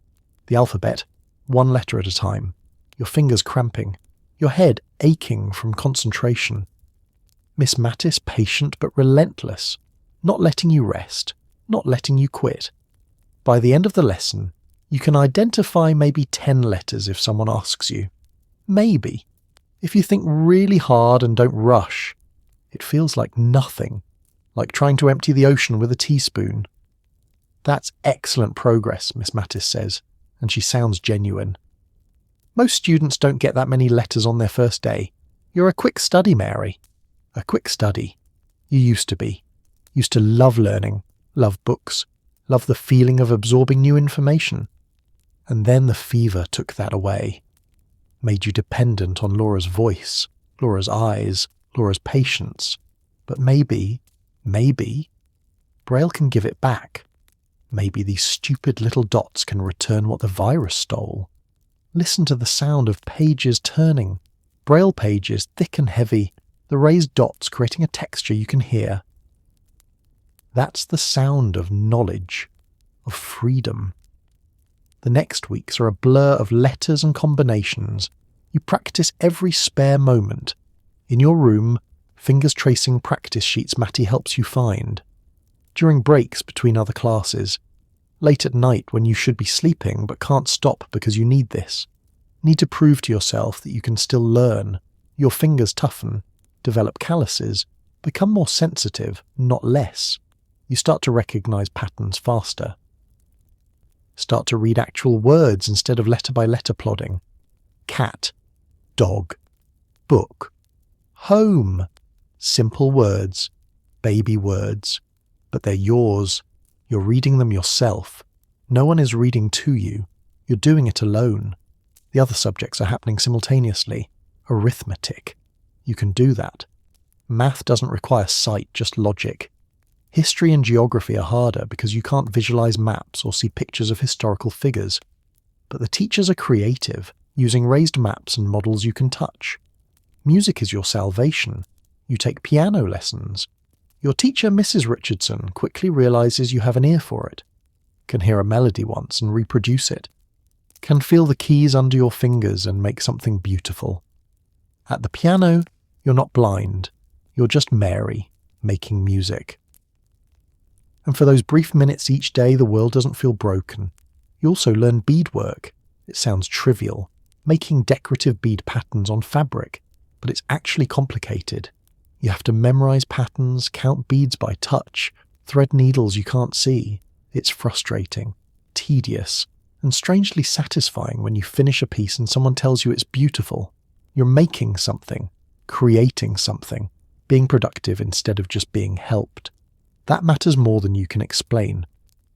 The alphabet, 1 letter at a time. Your fingers cramping. Your head aching from concentration. Miss Mattis patient but relentless, not letting you rest, not letting you quit. By the end of the lesson, you can identify maybe 10 letters if someone asks you. Maybe. If you think really hard and don't rush, it feels like nothing, like trying to empty the ocean with a teaspoon. That's excellent progress, Miss Mattis says, and she sounds genuine. Most students don't get that many letters on their first day. You're a quick study, Mary. A quick study. You used to be. Used to love learning, love books, love the feeling of absorbing new information. And then the fever took that away. Made you dependent on Laura's voice, Laura's eyes, Laura's patience. But maybe, Braille can give it back. Maybe these stupid little dots can return what the virus stole. Listen to the sound of pages turning. Braille pages, thick and heavy, the raised dots creating a texture you can hear. That's the sound of knowledge, of freedom. The next weeks are a blur of letters and combinations. You practice every spare moment. In your room, fingers tracing practice sheets Matty helps you find. During breaks between other classes. Late at night when you should be sleeping but can't stop because you need this. Need to prove to yourself that you can still learn. Your fingers toughen, develop calluses, become more sensitive, not less. You start to recognize patterns faster. Start to read actual words instead of letter-by-letter plodding. Cat, dog, book, home. Simple words, baby words. But they're yours. You're reading them yourself. No one is reading to you. You're doing it alone. The other subjects are happening simultaneously. Arithmetic. You can do that. Math doesn't require sight, just logic. History and geography are harder because you can't visualize maps or see pictures of historical figures. But the teachers are creative, using raised maps and models you can touch. Music is your salvation. You take piano lessons. Your teacher, Mrs. Richardson, quickly realizes you have an ear for it. Can hear a melody once and reproduce it. Can feel the keys under your fingers and make something beautiful. At the piano, you're not blind. You're just Mary, making music. And for those brief minutes each day, the world doesn't feel broken. You also learn beadwork. It sounds trivial, making decorative bead patterns on fabric, but it's actually complicated. You have to memorize patterns, count beads by touch, thread needles you can't see. It's frustrating, tedious, and strangely satisfying when you finish a piece and someone tells you it's beautiful. You're making something, creating something, being productive instead of just being helped. That matters more than you can explain.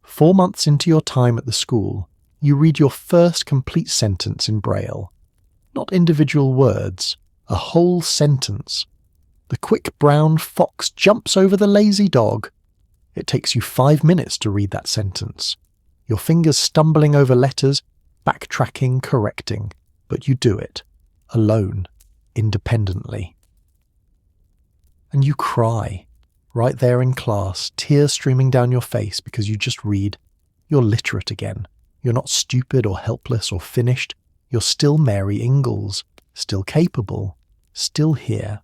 4 months into your time at the school, you read your first complete sentence in Braille. Not individual words, a whole sentence. The quick brown fox jumps over the lazy dog. It takes you 5 minutes to read that sentence. Your fingers stumbling over letters, backtracking, correcting. But you do it. Alone. Independently. And you cry. Right there in class, tears streaming down your face because you just read. You're literate again. You're not stupid or helpless or finished. You're still Mary Ingalls. Still capable. Still here.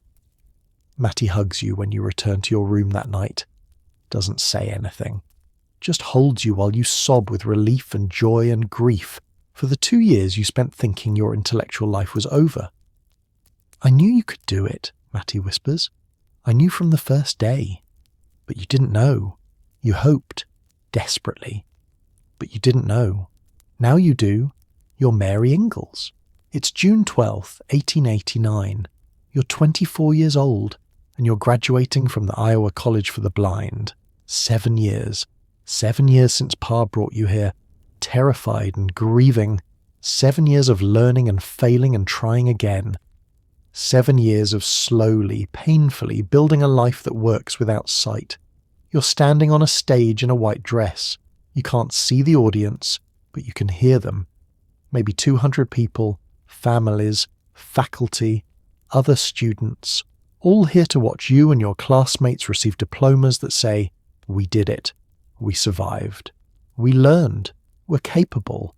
Matty hugs you when you return to your room that night. Doesn't say anything. Just holds you while you sob with relief and joy and grief for the 2 years you spent thinking your intellectual life was over. I knew you could do it, Matty whispers. I knew from the first day. But you didn't know. You hoped. Desperately. But you didn't know. Now you do. You're Mary Ingalls. It's June 12th, 1889. You're 24 years old. And you're graduating from the Iowa College for the Blind. 7 years. 7 years since Pa brought you here, terrified and grieving. 7 years of learning and failing and trying again. 7 years of slowly, painfully building a life that works without sight. You're standing on a stage in a white dress. You can't see the audience, but you can hear them. Maybe 200 people, families, faculty, other students, all here to watch you and your classmates receive diplomas that say, "We did it. We survived. We learned. We're capable."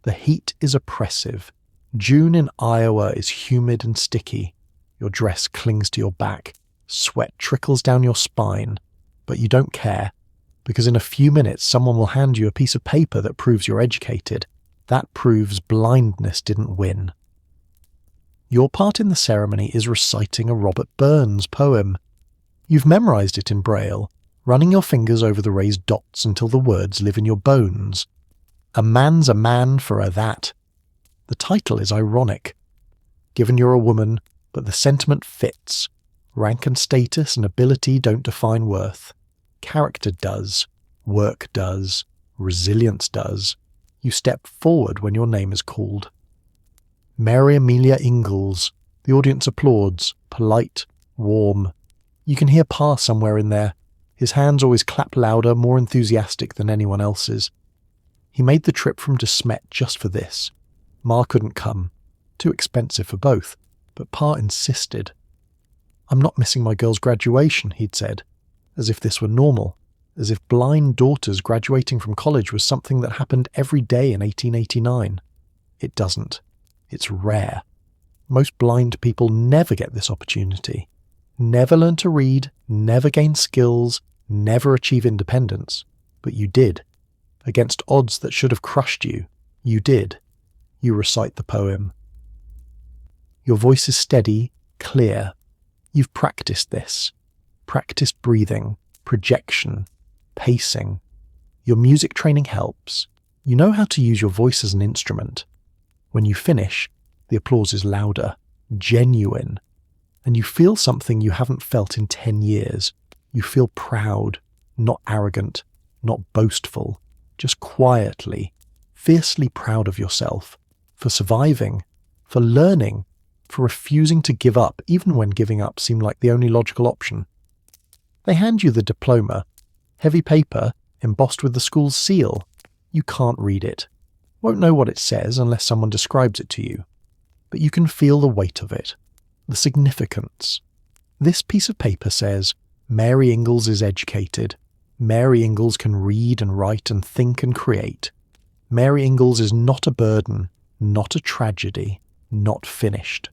The heat is oppressive. June in Iowa is humid and sticky. Your dress clings to your back. Sweat trickles down your spine. But you don't care, because in a few minutes someone will hand you a piece of paper that proves you're educated. That proves blindness didn't win. Your part in the ceremony is reciting a Robert Burns poem. You've memorized it in Braille, running your fingers over the raised dots until the words live in your bones. A man's a man for a that. The title is ironic. Given you're a woman, but the sentiment fits. Rank and status and ability don't define worth. Character does. Work does. Resilience does. You step forward when your name is called. Mary Ingalls. The audience applauds, polite, warm. You can hear Pa somewhere in there. His hands always clap louder, more enthusiastic than anyone else's. He made the trip from De Smet just for this. Ma couldn't come. Too expensive for both, but Pa insisted. "I'm not missing my girl's graduation," he'd said, as if this were normal, as if blind daughters graduating from college was something that happened every day in 1889. It doesn't. It's rare. Most blind people never get this opportunity. Never learn to read, never gain skills, never achieve independence. But you did. Against odds that should have crushed you, you did. You recite the poem. Your voice is steady, clear. You've practiced this. Practiced breathing, projection, pacing. Your music training helps. You know how to use your voice as an instrument. When you finish, the applause is louder, genuine, and you feel something you haven't felt in 10 years. You feel proud, not arrogant, not boastful, just quietly, fiercely proud of yourself, for surviving, for learning, for refusing to give up even when giving up seemed like the only logical option. They hand you the diploma, heavy paper embossed with the school's seal. You can't read it. Won't know what it says unless someone describes it to you. But you can feel the weight of it, the significance. This piece of paper says, Mary Ingalls is educated. Mary Ingalls can read and write and think and create. Mary Ingalls is not a burden, not a tragedy, not finished.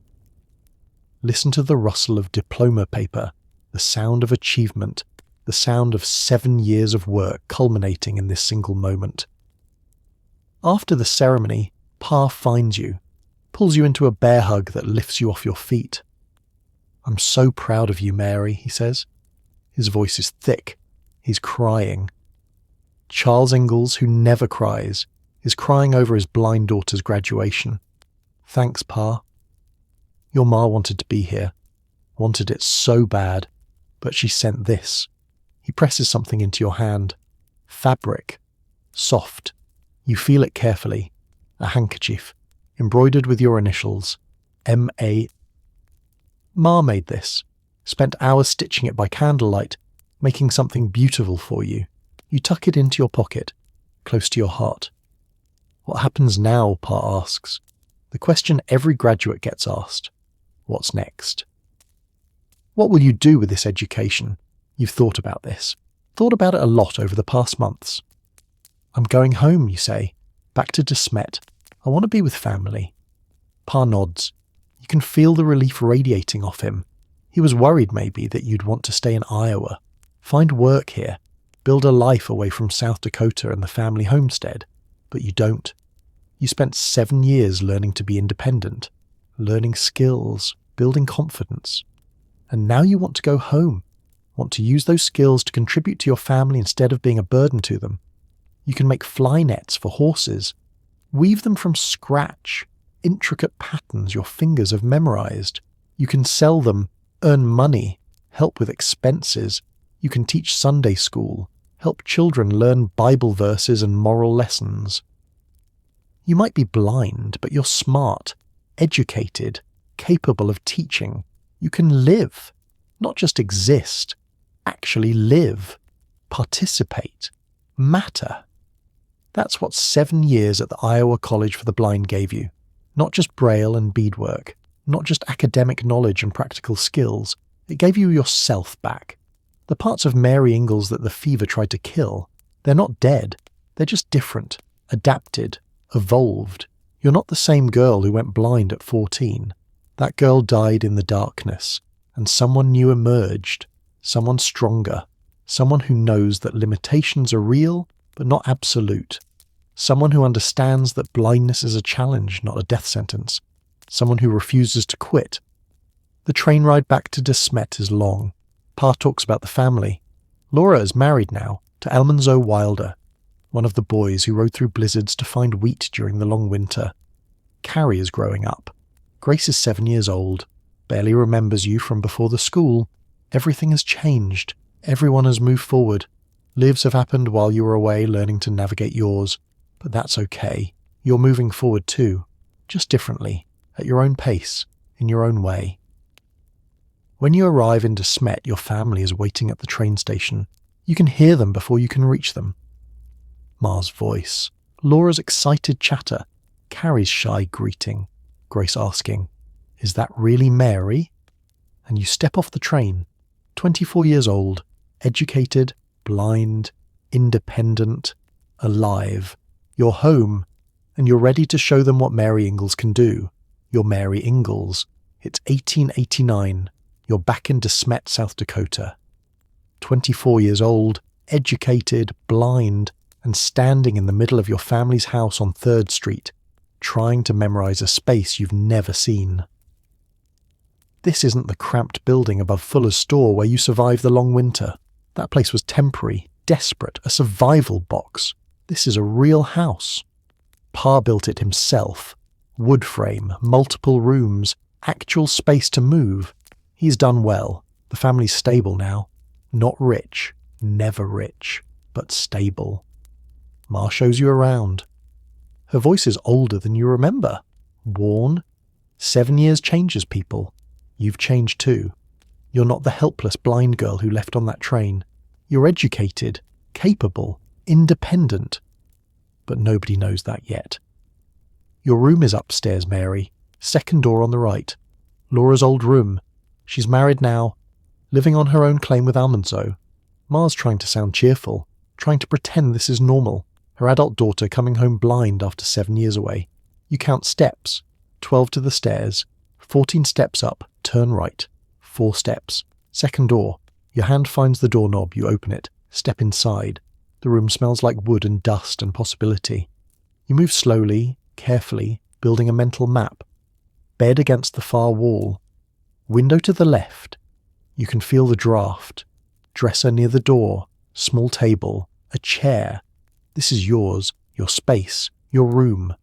Listen to the rustle of diploma paper, the sound of achievement, the sound of 7 years of work culminating in this single moment. After the ceremony, Pa finds you, pulls you into a bear hug that lifts you off your feet. "I'm so proud of you, Mary," he says. His voice is thick. He's crying. Charles Ingalls, who never cries, is crying over his blind daughter's graduation. "Thanks, Pa. Your Ma wanted to be here, wanted it so bad, but she sent this." He presses something into your hand. Fabric. Soft. You feel it carefully. A handkerchief, embroidered with your initials. M.A. Ma made this. Spent hours stitching it by candlelight, making something beautiful for you. You tuck it into your pocket, close to your heart. "What happens now?" Pa asks. The question every graduate gets asked. What's next? What will you do with this education? You've thought about this. Thought about it a lot over the past months. "I'm going home," you say. "Back to De Smet. I want to be with family." Pa nods. You can feel the relief radiating off him. He was worried maybe that you'd want to stay in Iowa, find work here, build a life away from South Dakota and the family homestead. But you don't. You spent 7 years learning to be independent, learning skills, building confidence. And now you want to go home, want to use those skills to contribute to your family instead of being a burden to them. You can make fly nets for horses, weave them from scratch, intricate patterns your fingers have memorized. You can sell them, earn money, help with expenses. You can teach Sunday school, help children learn Bible verses and moral lessons. You might be blind, but you're smart, educated, capable of teaching. You can live, not just exist, actually live, participate, matter. That's what 7 years at the Iowa College for the Blind gave you. Not just braille and beadwork, not just academic knowledge and practical skills. It gave you yourself back. The parts of Mary Ingalls that the fever tried to kill, they're not dead. They're just different, adapted, evolved. You're not the same girl who went blind at 14. That girl died in the darkness, and someone new emerged, someone stronger, someone who knows that limitations are real but not absolute, someone who understands that blindness is a challenge, not a death sentence, someone who refuses to quit. The train ride back to De Smet is long. Pa talks about the family. Laura is married now to Almanzo Wilder, one of the boys who rode through blizzards to find wheat during the long winter. Carrie is growing up. Grace is 7 years old, barely remembers you from before the school. Everything has changed. Everyone has moved forward. Lives have happened while you were away learning to navigate yours. But that's okay. You're moving forward too, just differently, at your own pace, in your own way. When you arrive in De Smet, your family is waiting at the train station. You can hear them before you can reach them. Ma's voice, Laura's excited chatter, Carrie's shy greeting, Grace asking, "Is that really Mary?" And you step off the train, 24 years old, educated, blind, independent, alive. You're home, and you're ready to show them what Mary Ingalls can do. You're Mary Ingalls. It's 1889. You're back in De Smet, South Dakota. 24 years old, educated, blind, and standing in the middle of your family's house on 3rd Street, trying to memorize a space you've never seen. This isn't the cramped building above Fuller's store where you survived the long winter. That place was temporary, desperate, a survival box. This is a real house. Pa built it himself. Wood frame, multiple rooms, actual space to move. He's done well. The family's stable now. Not rich, never rich, but stable. Ma shows you around. Her voice is older than you remember. Worn. 7 years changes people. You've changed too. You're not the helpless blind girl who left on that train. You're educated, capable, independent. But nobody knows that yet. Your room is upstairs, Mary. 2nd door on the right. Laura's old room. She's married now, living on her own claim with Almanzo. Ma's trying to sound cheerful, trying to pretend this is normal. Her adult daughter coming home blind after 7 years away. You count steps. 12 to the stairs. 14 steps up, turn right. 4 steps. 2nd door. Your hand finds the doorknob, you open it. Step inside. The room smells like wood and dust and possibility. You move slowly, carefully, building a mental map. Bed against the far wall. Window to the left. You can feel the draft. Dresser near the door. Small table. A chair. This is yours, your space, your room.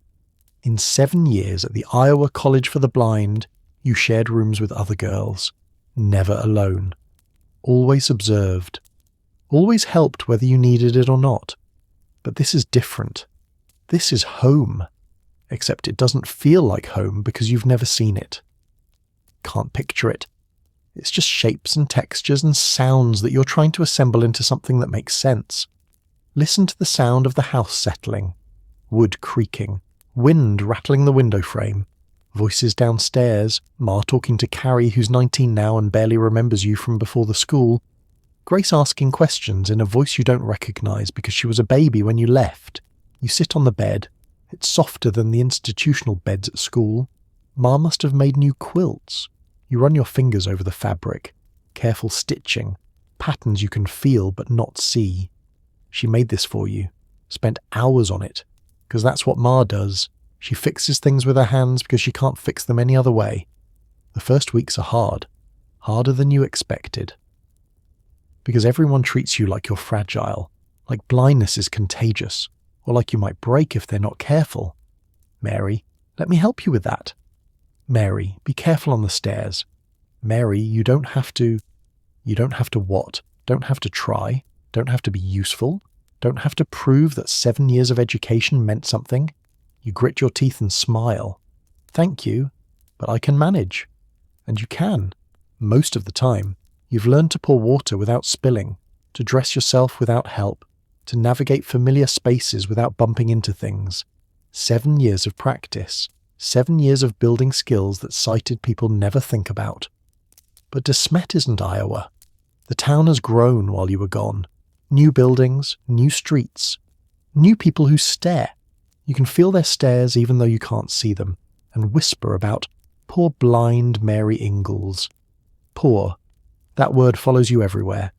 In 7 years at the Iowa College for the Blind, you shared rooms with other girls. Never alone. Always observed. Always helped whether you needed it or not. But this is different. This is home. Except it doesn't feel like home because you've never seen it. Can't picture it. It's just shapes and textures and sounds that you're trying to assemble into something that makes sense. Listen to the sound of the house settling. Wood creaking. Wind rattling the window frame. Voices downstairs. Ma talking to Carrie, who's 19 now and barely remembers you from before the school. Grace asking questions in a voice you don't recognize because she was a baby when you left. You sit on the bed. It's softer than the institutional beds at school. Ma must have made new quilts. You run your fingers over the fabric. Careful stitching. Patterns you can feel but not see. She made this for you. Spent hours on it. Because that's what Ma does. She fixes things with her hands because she can't fix them any other way. The first weeks are hard. Harder than you expected. Because everyone treats you like you're fragile. Like blindness is contagious. Or like you might break if they're not careful. Mary, let me help you with that. Mary, be careful on the stairs. Mary, you don't have to what? Don't have to try. don't have to be useful, don't have to prove that 7 years of education meant something. You grit your teeth and smile. Thank you, but I can manage. And you can. Most of the time, you've learned to pour water without spilling, to dress yourself without help, to navigate familiar spaces without bumping into things. 7 years of practice. 7 years of building skills that sighted people never think about. But De Smet isn't Iowa. The town has grown while you were gone. New buildings, new streets, new people who stare. You can feel their stares even though you can't see them, and whisper about poor blind Mary Ingalls. Poor. That word follows you everywhere.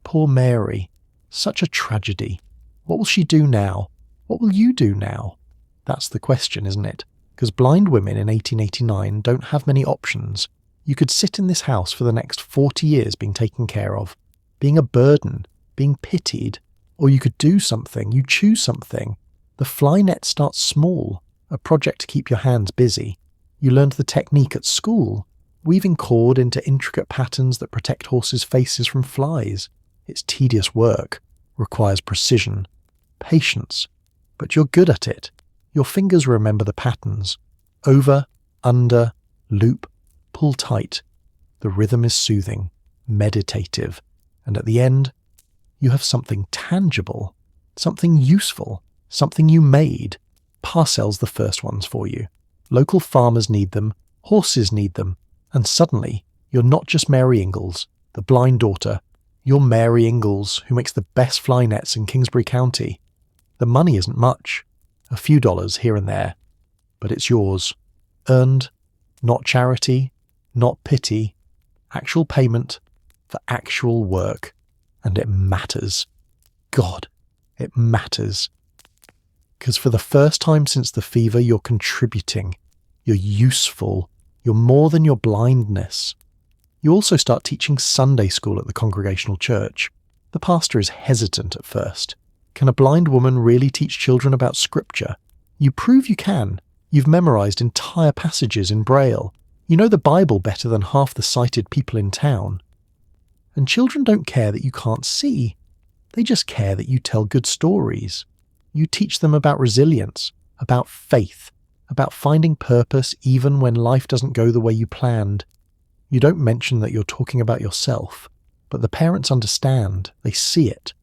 Poor Mary. Such a tragedy. What will she do now? What will you do now? That's the question, isn't it? Because blind women in 1889 don't have many options. You could sit in this house for the next 40 years being taken care of, being a burden, being pitied, or you could do something, you choose something. The fly net starts small, a project to keep your hands busy. You learned the technique at school, weaving cord into intricate patterns that protect horses' faces from flies. It's tedious work, requires precision, patience, but you're good at it. Your fingers remember the patterns. Over, under, loop, pull tight. The rhythm is soothing, meditative, and at the end, you have something tangible, something useful, something you made. Pa sells the first ones for you. Local farmers need them, horses need them, and suddenly you're not just Mary Ingalls, the blind daughter. You're Mary Ingalls, who makes the best fly nets in Kingsbury County. The money isn't much, a few dollars here and there, but it's yours. Earned, not charity, not pity, actual payment for actual work. And it matters. God, it matters. Because for the first time since the fever, you're contributing. You're useful. You're more than your blindness. You also start teaching Sunday school at the Congregational Church. The pastor is hesitant at first. Can a blind woman really teach children about Scripture? You prove you can. You've memorized entire passages in Braille. You know the Bible better than half the sighted people in town. And children don't care that you can't see. They just care that you tell good stories. You teach them about resilience, about faith, about finding purpose even when life doesn't go the way you planned. You don't mention that you're talking about yourself, but the parents understand, they see it.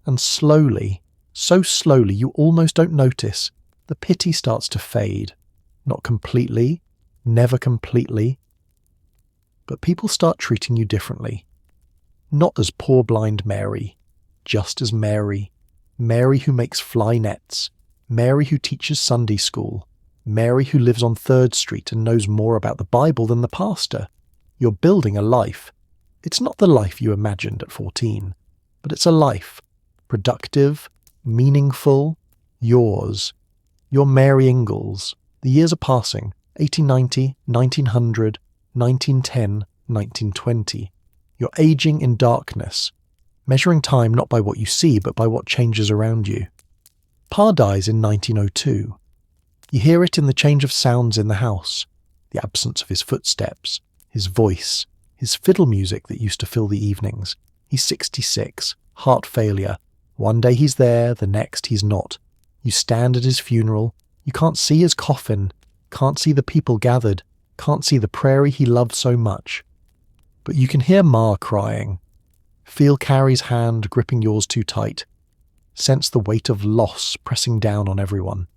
And slowly, so slowly you almost don't notice, the pity starts to fade. Not completely, never completely. But people start treating you differently. Not as poor blind Mary, just as Mary. Mary who makes fly nets. Mary who teaches Sunday school. Mary who lives on 3rd Street and knows more about the Bible than the pastor. You're building a life. It's not the life you imagined at 14, but it's a life. Productive, meaningful, yours. You're Mary Ingalls. The years are passing. 1890, 1900, 1910, 1920. You're aging in darkness, measuring time not by what you see but by what changes around you. Pa dies in 1902. You hear it in the change of sounds in the house, the absence of his footsteps, his voice, his fiddle music that used to fill the evenings. He's 66, heart failure. One day he's there, the next he's not. You stand at his funeral. You can't see his coffin, can't see the people gathered, can't see the prairie he loved so much. But you can hear Ma crying. Feel Carrie's hand gripping yours too tight. Sense the weight of loss pressing down on everyone.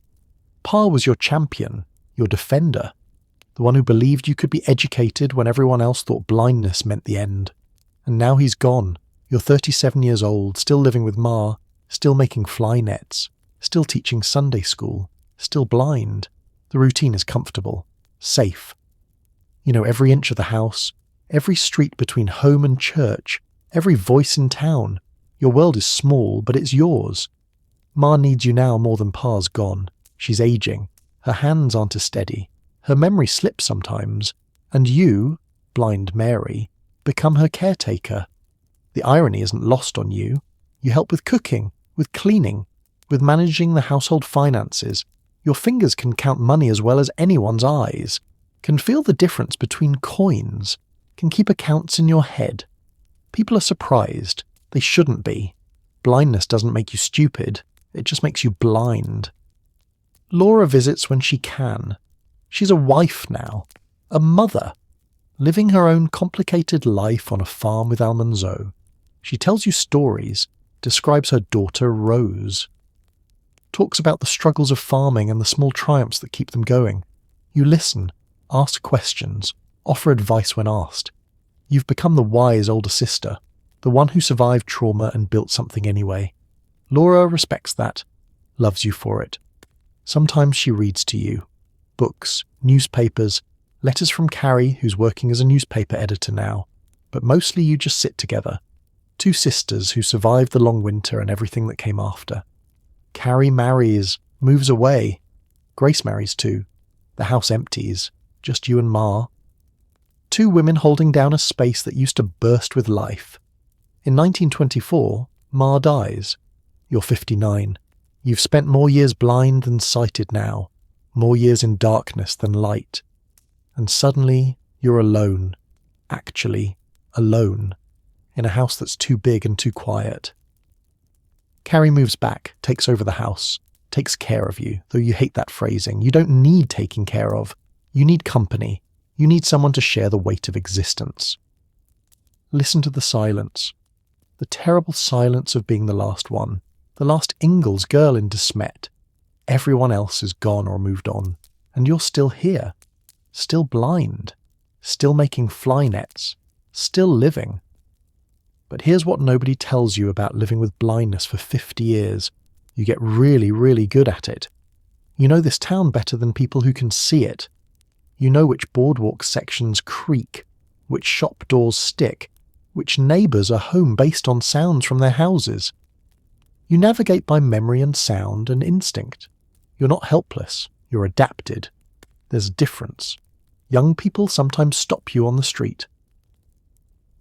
Pa was your champion, your defender, the one who believed you could be educated when everyone else thought blindness meant the end. And now he's gone. You're 37 years old, still living with Ma, still making fly nets, still teaching Sunday school, still blind. The routine is comfortable, safe. You know every inch of the house, every street between home and church, every voice in town. Your world is small, but it's yours. Ma needs you now more than Pa's gone. She's aging. Her hands aren't as steady. Her memory slips sometimes. And you, blind Mary, become her caretaker. The irony isn't lost on you. You help with cooking, with cleaning, with managing the household finances. Your fingers can count money as well as anyone's eyes, can feel the difference between coins, can keep accounts in your head. People are surprised. They shouldn't be. Blindness doesn't make you stupid, it just makes you blind. Laura visits when she can. She's a wife now, a mother, living her own complicated life on a farm with Almanzo. She tells you stories, describes her daughter Rose, talks about the struggles of farming and the small triumphs that keep them going. You listen, ask questions, offer advice when asked. You've become the wise older sister, the one who survived trauma and built something anyway. Laura respects that, loves you for it. Sometimes she reads to you. Books, newspapers, letters from Carrie, who's working as a newspaper editor now. But mostly you just sit together. Two sisters who survived the long winter and everything that came after. Carrie marries, moves away. Grace marries too. The house empties, just you and Ma. Two women holding down a space that used to burst with life. In 1924, Ma dies. You're 59. You've spent more years blind than sighted now, more years in darkness than light. And suddenly, you're alone, actually alone, in a house that's too big and too quiet. Carrie moves back, takes over the house, takes care of you, though you hate that phrasing. You don't need taking care of. You need company. You need someone to share the weight of existence. Listen to the silence. The terrible silence of being the last one. The last Ingalls girl in De Smet. Everyone else is gone or moved on. And you're still here. Still blind. Still making fly nets. Still living. But here's what nobody tells you about living with blindness for 50 years. You get really, really good at it. You know this town better than people who can see it. You know which boardwalk sections creak, which shop doors stick, which neighbours are home based on sounds from their houses. You navigate by memory and sound and instinct. You're not helpless, you're adapted. There's a difference. Young people sometimes stop you on the street.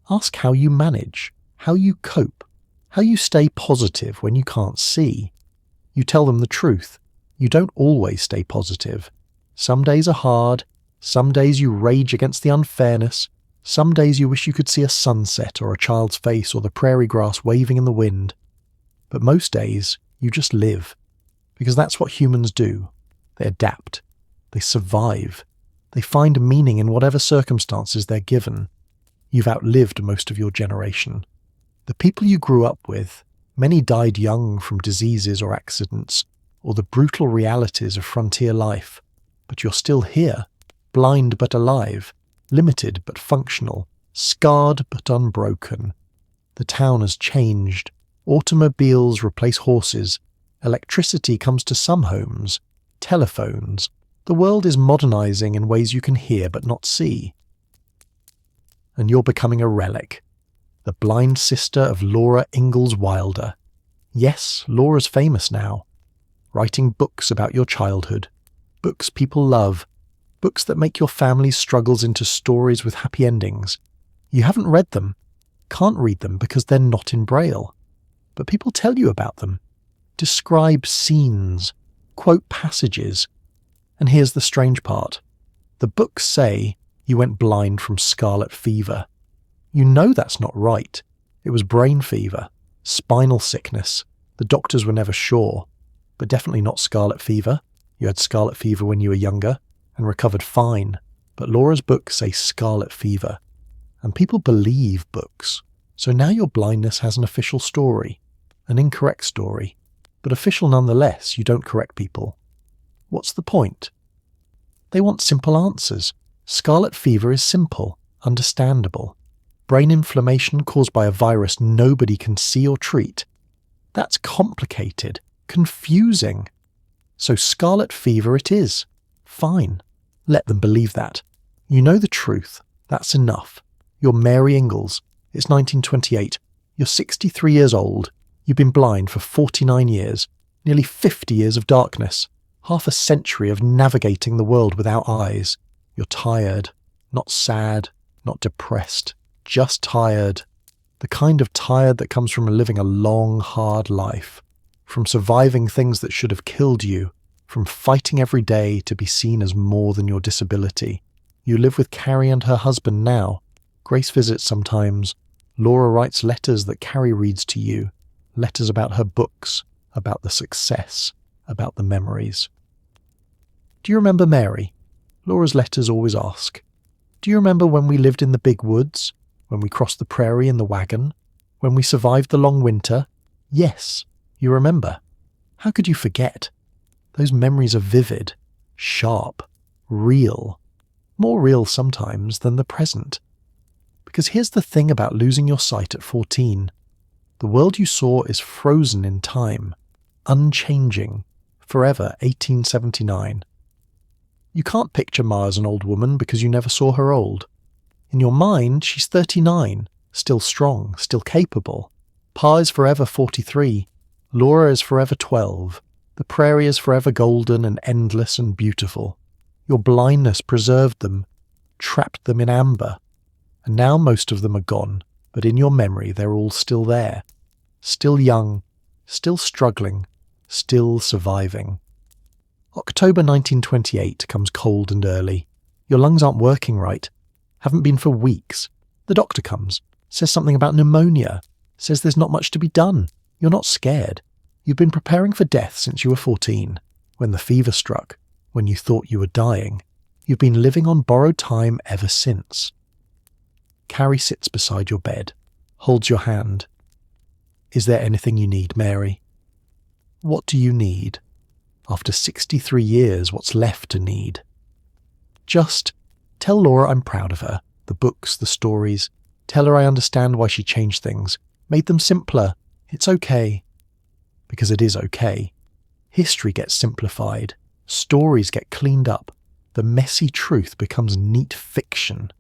Ask how you manage, how you cope, how you stay positive when you can't see. You tell them the truth. You don't always stay positive. Some days are hard. Some days you rage against the unfairness. Some days you wish you could see a sunset or a child's face or the prairie grass waving in the wind. But most days you just live. Because that's what humans do. They adapt. They survive. They find meaning in whatever circumstances they're given. You've outlived most of your generation. The people you grew up with, many died young from diseases or accidents, or the brutal realities of frontier life. But you're still here, blind but alive, limited but functional, scarred but unbroken. The town has changed. Automobiles replace horses. Electricity comes to some homes. Telephones. The world is modernizing in ways you can hear but not see. And you're becoming a relic. The blind sister of Laura Ingalls Wilder. Yes, Laura's famous now. Writing books about your childhood. Books people love. Books that make your family's struggles into stories with happy endings. You haven't read them. Can't read them because they're not in Braille. But people tell you about them. Describe scenes. Quote passages. And here's the strange part. The books say you went blind from scarlet fever. You know that's not right. It was brain fever, spinal sickness. The doctors were never sure, but definitely not scarlet fever. You had scarlet fever when you were younger and recovered fine. But Laura's books say scarlet fever. And people believe books. So now your blindness has an official story, an incorrect story, but official nonetheless. You don't correct people. What's the point? They want simple answers. Scarlet fever is simple, understandable. Brain inflammation caused by a virus nobody can see or treat. That's complicated, confusing. So scarlet fever it is. Fine. Let them believe that. You know the truth. That's enough. You're Mary Ingalls. It's 1928. You're 63 years old. You've been blind for 49 years. Nearly 50 years of darkness. Half a century of navigating the world without eyes. You're tired. Not sad. Not depressed. Just tired. The kind of tired that comes from living a long, hard life. From surviving things that should have killed you. From fighting every day to be seen as more than your disability. You live with Carrie and her husband now. Grace visits sometimes. Laura writes letters that Carrie reads to you. Letters about her books, about the success, about the memories. Do you remember Mary? Laura's letters always ask. Do you remember when we lived in the big woods? When we crossed the prairie in the wagon? When we survived the long winter? Yes, you remember. How could you forget? Those memories are vivid, sharp, real. More real sometimes than the present. Because here's the thing about losing your sight at 14. The world you saw is frozen in time, unchanging, forever 1879. You can't picture Ma as an old woman because you never saw her old. In your mind, she's 39, still strong, still capable. Pa is forever 43. Laura is forever 12. The prairie is forever golden and endless and beautiful. Your blindness preserved them, trapped them in amber. And now most of them are gone, but in your memory they're all still there. Still young, still struggling, still surviving. October 1928 comes cold and early. Your lungs aren't working right. Haven't been for weeks. The doctor comes, says something about pneumonia, says there's not much to be done. You're not scared. You've been preparing for death since you were 14, when the fever struck, when you thought you were dying. You've been living on borrowed time ever since. Carrie sits beside your bed, holds your hand. Is there anything you need, Mary? What do you need? After 63 years, what's left to need? Just tell Laura I'm proud of her, the books, the stories. Tell her I understand why she changed things, made them simpler. It's okay. Because it is okay. History gets simplified. Stories get cleaned up. The messy truth becomes neat fiction.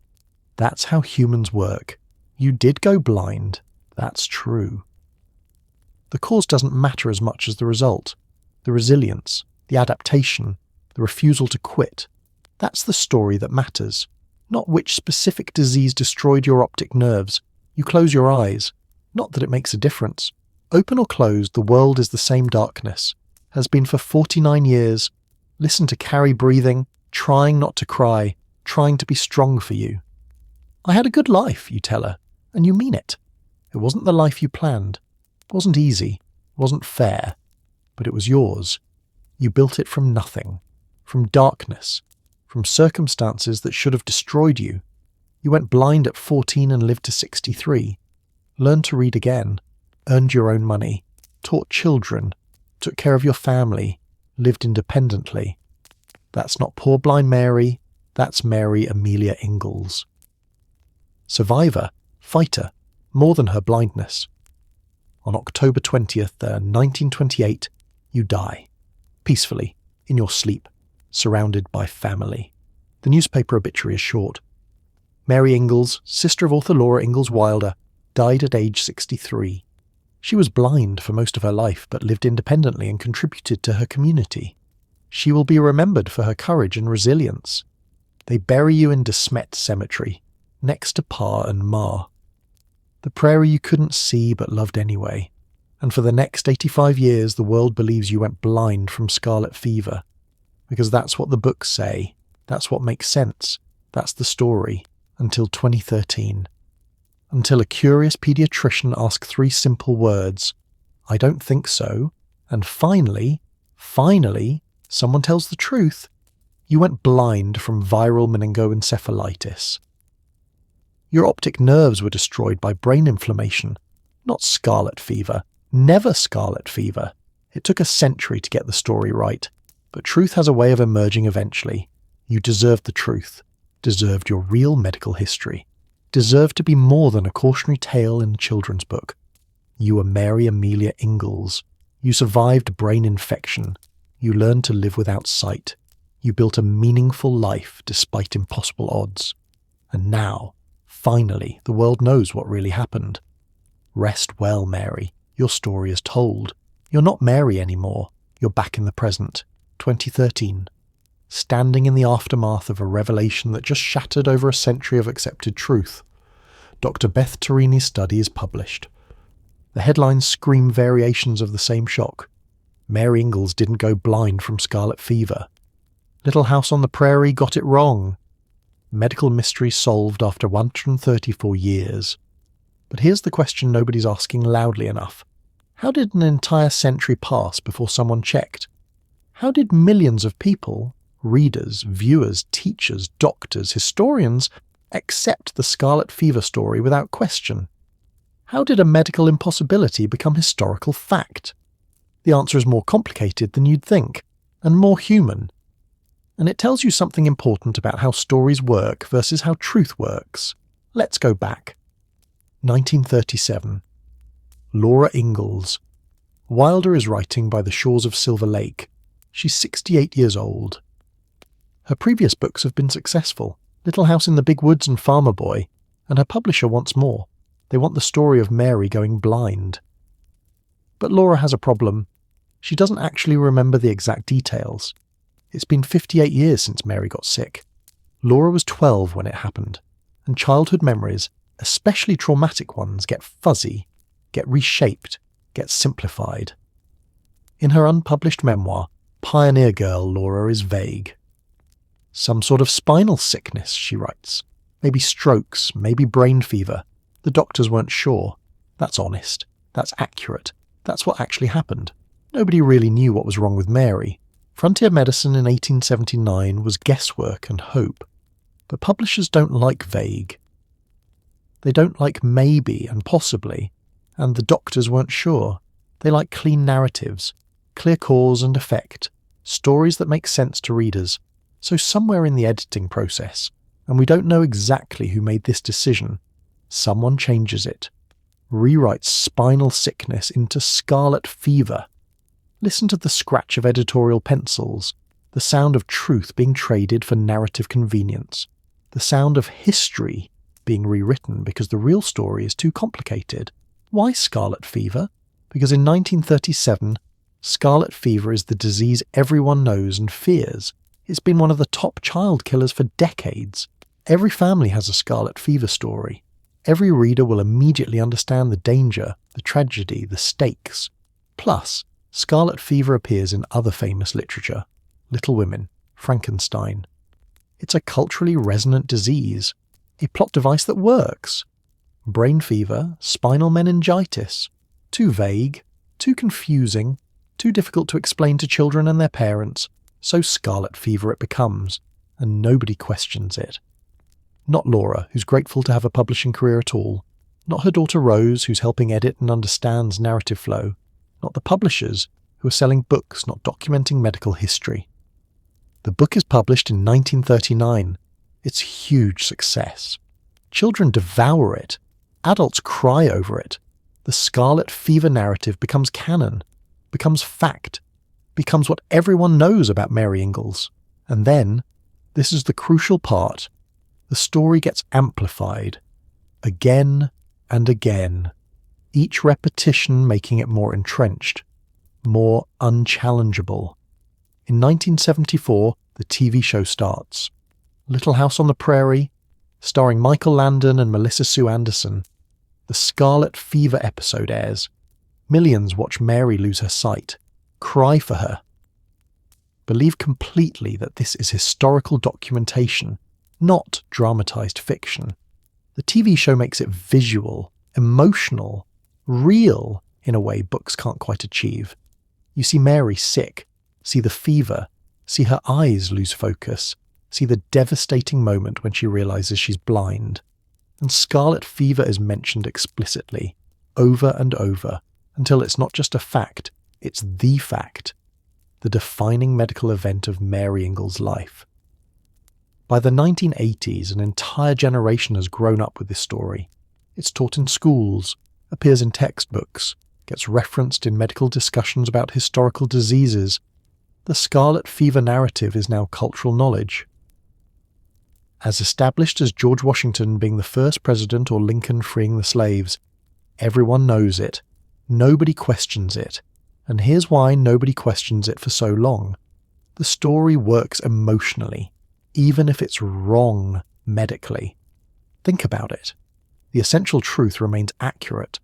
That's how humans work. You did go blind. That's true. The cause doesn't matter as much as the result. The resilience, the adaptation, the refusal to quit. That's the story that matters. Not which specific disease destroyed your optic nerves. You close your eyes. Not that it makes a difference. Open or closed, the world is the same darkness. Has been for 49 years. Listen to Carrie breathing, trying not to cry, trying to be strong for you. I had a good life, you tell her, and you mean it. It wasn't the life you planned. It wasn't easy. It wasn't fair. But it was yours. You built it from nothing. From darkness. From circumstances that should have destroyed you. You went blind at 14 and lived to 63. Learned to read again. Earned your own money. Taught children. Took care of your family. Lived independently. That's not poor blind Mary. That's Mary Amelia Ingalls. Survivor, fighter, more than her blindness. On October 20th, 1928, you die. Peacefully, in your sleep, surrounded by family. The newspaper obituary is short. Mary Ingalls, sister of author Laura Ingalls Wilder, died at age 63. She was blind for most of her life, but lived independently and contributed to her community. She will be remembered for her courage and resilience. They bury you in De Smet Cemetery, next to Pa and Ma. The prairie you couldn't see but loved anyway. And for the next 85 years the world believes you went blind from scarlet fever. Because that's what the books say. That's what makes sense. That's the story. Until 2013. Until a curious pediatrician asked 3 simple words. I don't think so. And finally, someone tells the truth. You went blind from viral meningoencephalitis. Your optic nerves were destroyed by brain inflammation, not scarlet fever, never scarlet fever. It took a century to get the story right, but truth has a way of emerging eventually. You deserved the truth, deserved your real medical history, deserved to be more than a cautionary tale in a children's book. You were Mary Amelia Ingalls. You survived brain infection. You learned to live without sight. You built a meaningful life despite impossible odds. And now, finally, the world knows what really happened. Rest well, Mary. Your story is told. You're not Mary anymore. You're back in the present, 2013, standing in the aftermath of a revelation that just shattered over a century of accepted truth. Dr. Beth Tarini's study is published. The headlines scream variations of the same shock. Mary Ingalls didn't go blind from scarlet fever. Little House on the Prairie got it wrong. Medical mystery solved after 134 years. But here's the question nobody's asking loudly enough. How did an entire century pass before someone checked? How did millions of people, readers, viewers, teachers, doctors, historians, accept the scarlet fever story without question? How did a medical impossibility become historical fact? The answer is more complicated than you'd think, and more human. And it tells you something important about how stories work versus how truth works. Let's go back. 1937. Laura Ingalls. Wilder is writing by the shores of Silver Lake. She's 68 years old. Her previous books have been successful. Little House in the Big Woods and Farmer Boy, and her publisher wants more. They want the story of Mary going blind. But Laura has a problem. She doesn't actually remember the exact details. It's been 58 years since Mary got sick. Laura was 12 when it happened, and childhood memories, especially traumatic ones, get fuzzy, get reshaped, get simplified. In her unpublished memoir, Pioneer Girl, Laura is vague. Some sort of spinal sickness, she writes. Maybe strokes, maybe brain fever. The doctors weren't sure. That's honest. That's accurate. That's what actually happened. Nobody really knew what was wrong with Mary. Frontier medicine in 1879 was guesswork and hope. But publishers don't like vague. They don't like maybe and possibly, and the doctors weren't sure. They like clean narratives, clear cause and effect, stories that make sense to readers. So somewhere in the editing process, and we don't know exactly who made this decision, someone changes it, rewrites spinal sickness into scarlet fever. Listen to the scratch of editorial pencils, the sound of truth being traded for narrative convenience, the sound of history being rewritten because the real story is too complicated. Why scarlet fever? Because in 1937, scarlet fever is the disease everyone knows and fears. It's been one of the top child killers for decades. Every family has a scarlet fever story. Every reader will immediately understand the danger, the tragedy, the stakes. Plus, scarlet fever appears in other famous literature. Little Women, Frankenstein. It's a culturally resonant disease, a plot device that works. Brain fever, spinal meningitis. Too vague, too confusing, too difficult to explain to children and their parents, so scarlet fever it becomes, and nobody questions it. Not Laura, who's grateful to have a publishing career at all. Not her daughter Rose, who's helping edit and understands narrative flow. Not the publishers, who are selling books, not documenting medical history. The book is published in 1939. It's a huge success. Children devour it. Adults cry over it. The scarlet fever narrative becomes canon, becomes fact, becomes what everyone knows about Mary Ingalls. And then, this is the crucial part, the story gets amplified, again and again, each repetition making it more entrenched, more unchallengeable. In 1974, the TV show starts. Little House on the Prairie, starring Michael Landon and Melissa Sue Anderson. The Scarlet Fever episode airs. Millions watch Mary lose her sight, cry for her. Believe completely that this is historical documentation, not dramatized fiction. The TV show makes it visual, emotional, real in a way books can't quite achieve. You see Mary sick, see the fever, see her eyes lose focus, see the devastating moment when she realizes she's blind. And scarlet fever is mentioned explicitly, over and over, until it's not just a fact, it's the fact, the defining medical event of Mary Ingalls' life. By the 1980s, an entire generation has grown up with this story. It's taught in schools, appears in textbooks, gets referenced in medical discussions about historical diseases. The scarlet fever narrative is now cultural knowledge. As established as George Washington being the first president or Lincoln freeing the slaves, everyone knows it. Nobody questions it. And here's why nobody questions it for so long. The story works emotionally, even if it's wrong medically. Think about it. The essential truth remains accurate.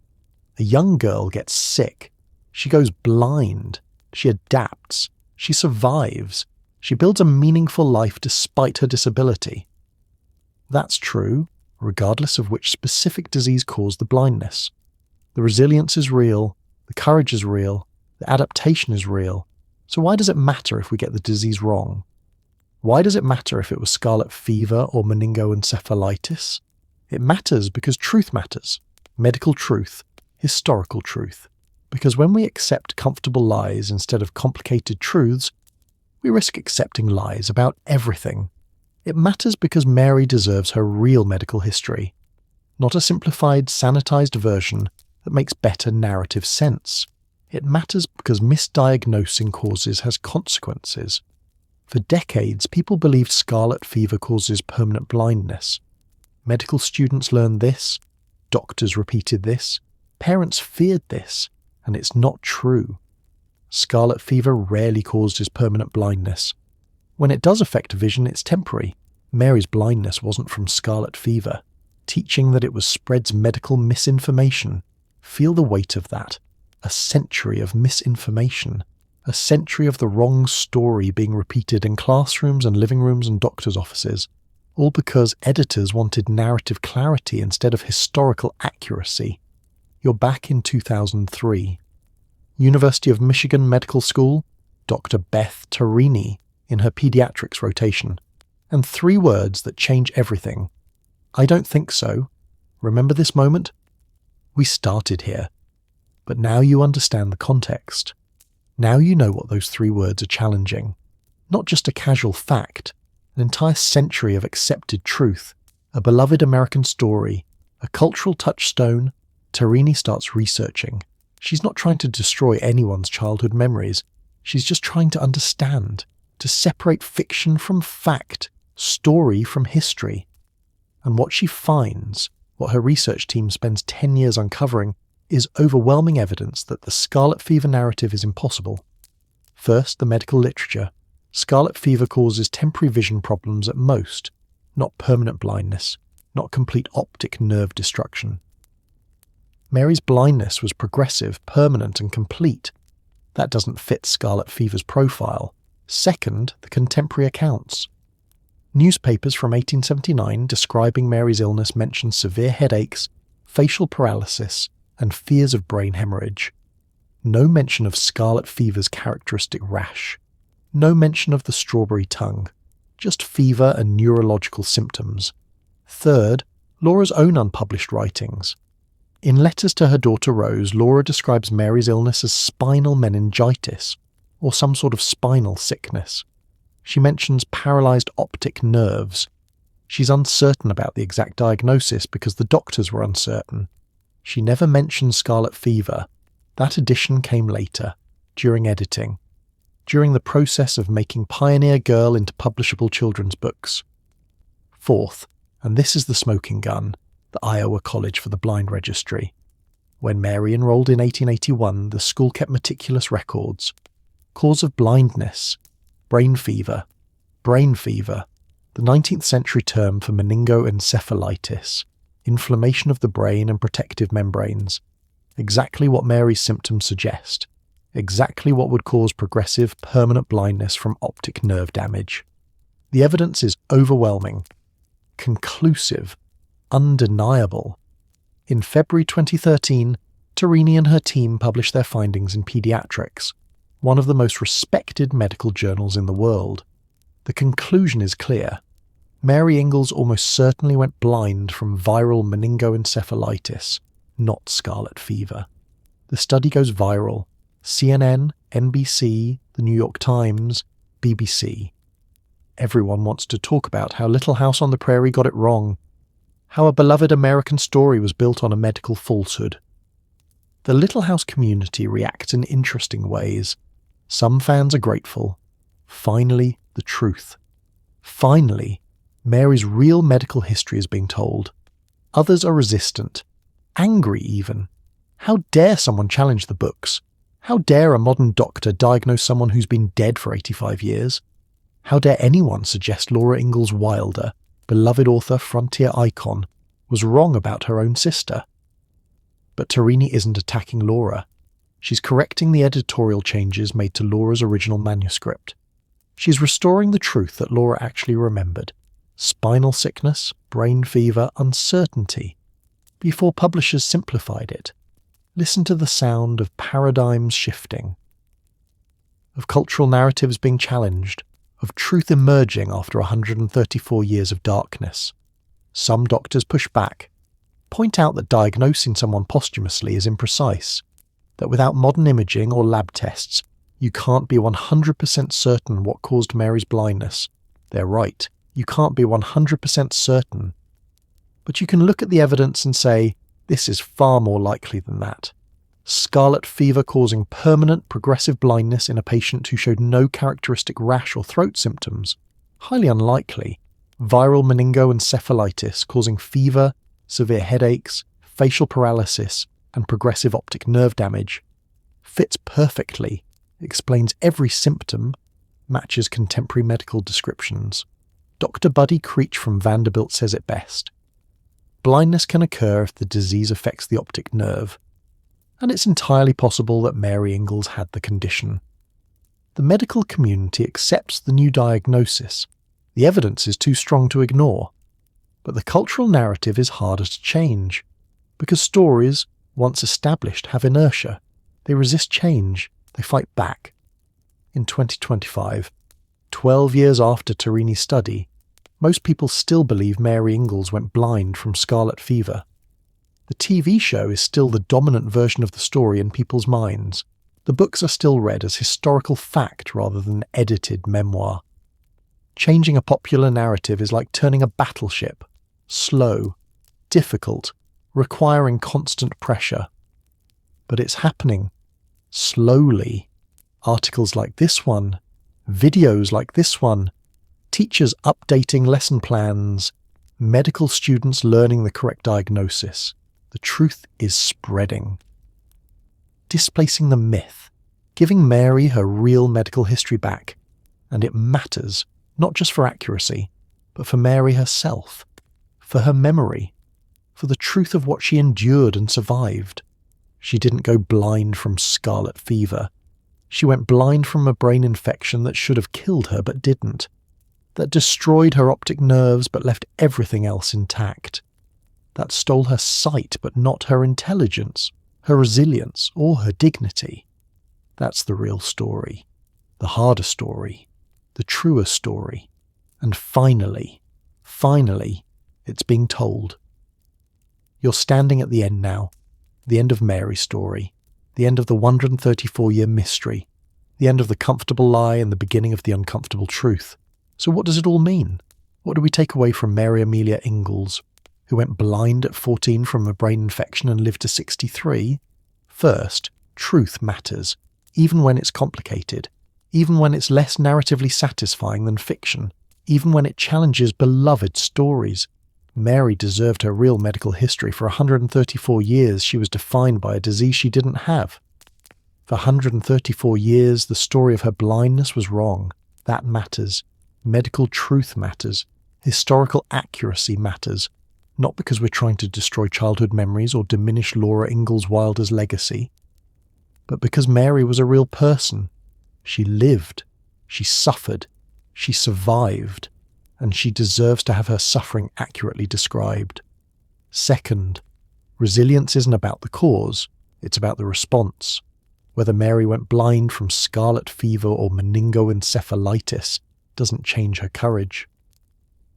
A young girl gets sick. She goes blind. She adapts. She survives. She builds a meaningful life despite her disability. That's true, regardless of which specific disease caused the blindness. The resilience is real, The courage is real. The adaptation is real. So why does it matter if we get the disease wrong? Why does it matter if it was scarlet fever or meningoencephalitis? It matters because truth matters. Medical truth. Historical truth. Because when we accept comfortable lies instead of complicated truths, we risk accepting lies about everything. It matters because Mary deserves her real medical history, not a simplified, sanitized version that makes better narrative sense. It matters because misdiagnosing causes has consequences. For decades, people believed scarlet fever causes permanent blindness. Medical students learned this, doctors repeated this, parents feared this, and it's not true. Scarlet fever rarely causes permanent blindness. When it does affect vision, it's temporary. Mary's blindness wasn't from scarlet fever. Teaching that it was spreads medical misinformation. Feel the weight of that. A century of misinformation. A century of the wrong story being repeated in classrooms and living rooms and doctors' offices. All because editors wanted narrative clarity instead of historical accuracy. You're back in 2003. University of Michigan Medical School, Dr. Beth Tarini in her pediatrics rotation. And 3 words that change everything. I don't think so. Remember this moment? We started here. But now you understand the context. Now you know what those 3 words are challenging. Not just a casual fact, an entire century of accepted truth, a beloved American story, a cultural touchstone. Tarini starts researching. She's not trying to destroy anyone's childhood memories. She's just trying to understand, to separate fiction from fact, story from history. And what she finds, what her research team spends 10 years uncovering, is overwhelming evidence that the scarlet fever narrative is impossible. First, the medical literature. Scarlet fever causes temporary vision problems at most, not permanent blindness, not complete optic nerve destruction. Mary's blindness was progressive, permanent and complete. That doesn't fit scarlet fever's profile. Second, the contemporary accounts. Newspapers from 1879 describing Mary's illness mention severe headaches, facial paralysis, and fears of brain hemorrhage. No mention of scarlet fever's characteristic rash. No mention of the strawberry tongue. Just fever and neurological symptoms. Third, Laura's own unpublished writings. In letters to her daughter Rose, Laura describes Mary's illness as spinal meningitis, or some sort of spinal sickness. She mentions paralyzed optic nerves. She's uncertain about the exact diagnosis because the doctors were uncertain. She never mentions scarlet fever. That addition came later, during editing, during the process of making Pioneer Girl into publishable children's books. Fourth, and this is the smoking gun, the Iowa College for the Blind Registry. When Mary enrolled in 1881, the school kept meticulous records. Cause of blindness, brain fever, the 19th century term for meningoencephalitis, inflammation of the brain and protective membranes. Exactly what Mary's symptoms suggest. Exactly what would cause progressive, permanent blindness from optic nerve damage. The evidence is overwhelming, conclusive, undeniable. In February 2013, Tarini and her team published their findings in Pediatrics, one of the most respected medical journals in the world. The conclusion is clear. Mary Ingalls almost certainly went blind from viral meningoencephalitis, not scarlet fever. The study goes viral. CNN, NBC, the New York Times, BBC. Everyone wants to talk about how Little House on the Prairie got it wrong, how a beloved American story was built on a medical falsehood. The Little House community reacts in interesting ways. Some fans are grateful. Finally, the truth. Finally, Mary's real medical history is being told. Others are resistant, angry even. How dare someone challenge the books? How dare a modern doctor diagnose someone who's been dead for 85 years? How dare anyone suggest Laura Ingalls Wilder, beloved author, frontier icon, was wrong about her own sister? But Tarini isn't attacking Laura. She's correcting the editorial changes made to Laura's original manuscript. She's restoring the truth that Laura actually remembered. Spinal sickness, brain fever, uncertainty. Before publishers simplified it. Listen to the sound of paradigms shifting, of cultural narratives being challenged, of truth emerging after 134 years of darkness. Some doctors push back, point out that diagnosing someone posthumously is imprecise, that without modern imaging or lab tests, you can't be 100% certain what caused Mary's blindness. They're right, you can't be 100% certain. But you can look at the evidence and say, this is far more likely than that. Scarlet fever causing permanent progressive blindness in a patient who showed no characteristic rash or throat symptoms. Highly unlikely. Viral meningoencephalitis causing fever, severe headaches, facial paralysis, and progressive optic nerve damage. Fits perfectly, explains every symptom, matches contemporary medical descriptions. Dr. Buddy Creech from Vanderbilt says it best. Blindness can occur if the disease affects the optic nerve, and it's entirely possible that Mary Ingalls had the condition. The medical community accepts the new diagnosis. The evidence is too strong to ignore. But the cultural narrative is harder to change, because stories, once established, have inertia. They resist change. They fight back. In 2025, 12 years after Tarini's study, most people still believe Mary Ingalls went blind from scarlet fever. The TV show is still the dominant version of the story in people's minds. The books are still read as historical fact rather than edited memoir. Changing a popular narrative is like turning a battleship. Slow, difficult, requiring constant pressure. But it's happening. Slowly. Articles like this one, videos like this one, teachers updating lesson plans, medical students learning the correct diagnosis. The truth is spreading. Displacing the myth, giving Mary her real medical history back. And it matters, not just for accuracy, but for Mary herself, for her memory, for the truth of what she endured and survived. She didn't go blind from scarlet fever. She went blind from a brain infection that should have killed her but didn't, that destroyed her optic nerves but left everything else intact, that stole her sight but not her intelligence, her resilience, or her dignity. That's the real story, the harder story, the truer story. And finally, it's being told. You're standing at the end now, the end of Mary's story, the end of the 134-year mystery, the end of the comfortable lie and the beginning of the uncomfortable truth. So what does it all mean? What do we take away from Mary Amelia Ingalls, who went blind at 14 from a brain infection and lived to 63? First, truth matters, even when it's complicated, even when it's less narratively satisfying than fiction, even when it challenges beloved stories. Mary deserved her real medical history. For 134 years, she was defined by a disease she didn't have. For 134 years, the story of her blindness was wrong. That matters. Medical truth matters. Historical accuracy matters. Not because we're trying to destroy childhood memories or diminish Laura Ingalls Wilder's legacy, but because Mary was a real person. She lived. She suffered. She survived. And she deserves to have her suffering accurately described. Second, resilience isn't about the cause, it's about the response. Whether Mary went blind from scarlet fever or meningoencephalitis doesn't change her courage,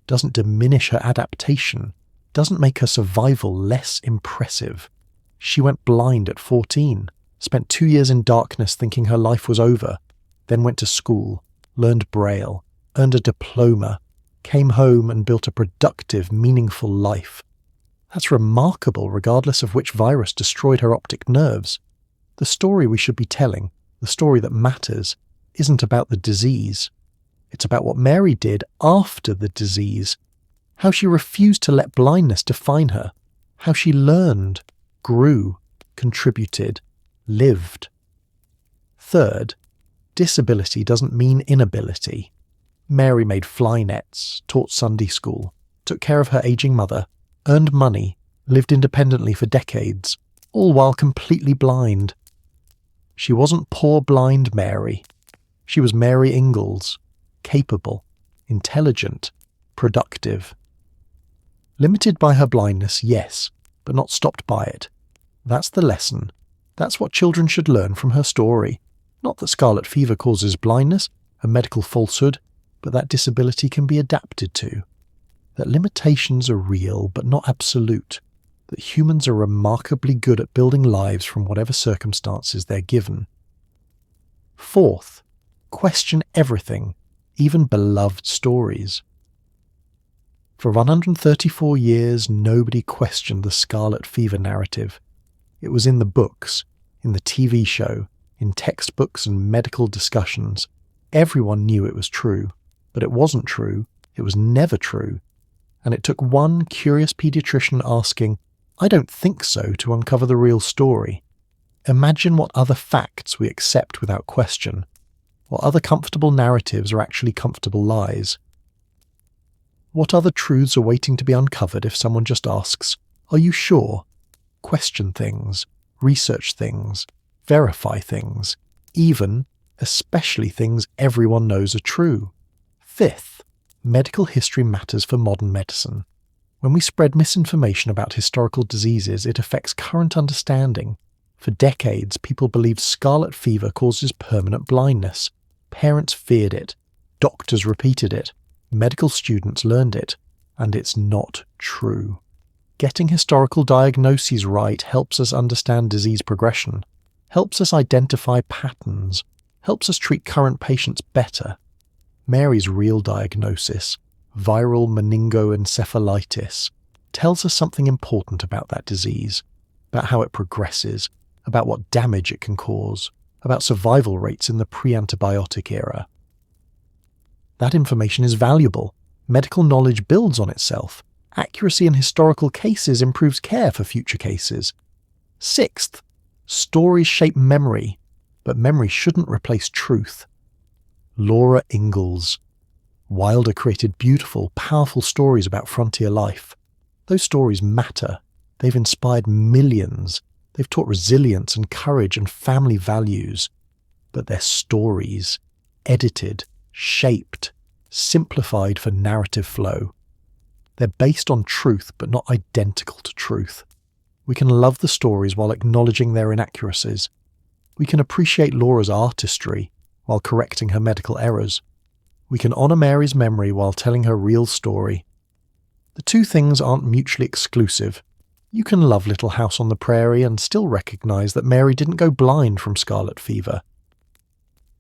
doesn't diminish her adaptation, doesn't make her survival less impressive. She went blind at 14, spent 2 years in darkness thinking her life was over, then went to school, learned Braille, earned a diploma, came home and built a productive, meaningful life. That's remarkable regardless of which virus destroyed her optic nerves. The story we should be telling, the story that matters, isn't about the disease. It's about what Mary did after the disease, how she refused to let blindness define her, how she learned, grew, contributed, lived. Third, disability doesn't mean inability. Mary made fly nets, taught Sunday school, took care of her aging mother, earned money, lived independently for decades, all while completely blind. She wasn't poor blind Mary. She was Mary Ingalls, capable, intelligent, productive. Limited by her blindness, yes, but not stopped by it. That's the lesson. That's what children should learn from her story. Not that scarlet fever causes blindness, a medical falsehood, but that disability can be adapted to. That limitations are real but not absolute. That humans are remarkably good at building lives from whatever circumstances they're given. Fourth, question everything, even beloved stories. For 134 years, nobody questioned the scarlet fever narrative. It was in the books, in the TV show, in textbooks and medical discussions. Everyone knew it was true, but it wasn't true, it was never true. And it took one curious pediatrician asking, "I don't think so," to uncover the real story. Imagine what other facts we accept without question, what other comfortable narratives are actually comfortable lies. What other truths are waiting to be uncovered if someone just asks, "Are you sure?" Question things, research things, verify things, even, especially things everyone knows are true. Fifth, medical history matters for modern medicine. When we spread misinformation about historical diseases, it affects current understanding. For decades, people believed scarlet fever causes permanent blindness. Parents feared it. Doctors repeated it. Medical students learned it. And it's not true. Getting historical diagnoses right helps us understand disease progression, helps us identify patterns, helps us treat current patients better. Mary's real diagnosis, viral meningoencephalitis, tells us something important about that disease, about how it progresses, about what damage it can cause, about survival rates in the pre-antibiotic era. That information is valuable. Medical knowledge builds on itself. Accuracy in historical cases improves care for future cases. Sixth, stories shape memory, but memory shouldn't replace truth. Mary Ingalls. Wilder created beautiful, powerful stories about frontier life. Those stories matter. They've inspired millions. They've taught resilience and courage and family values. But they're stories, edited, shaped, simplified for narrative flow. They're based on truth, but not identical to truth. We can love the stories while acknowledging their inaccuracies. We can appreciate Laura's artistry while correcting her medical errors. We can honour Mary's memory while telling her real story. The two things aren't mutually exclusive. You can love Little House on the Prairie and still recognise that Mary didn't go blind from scarlet fever.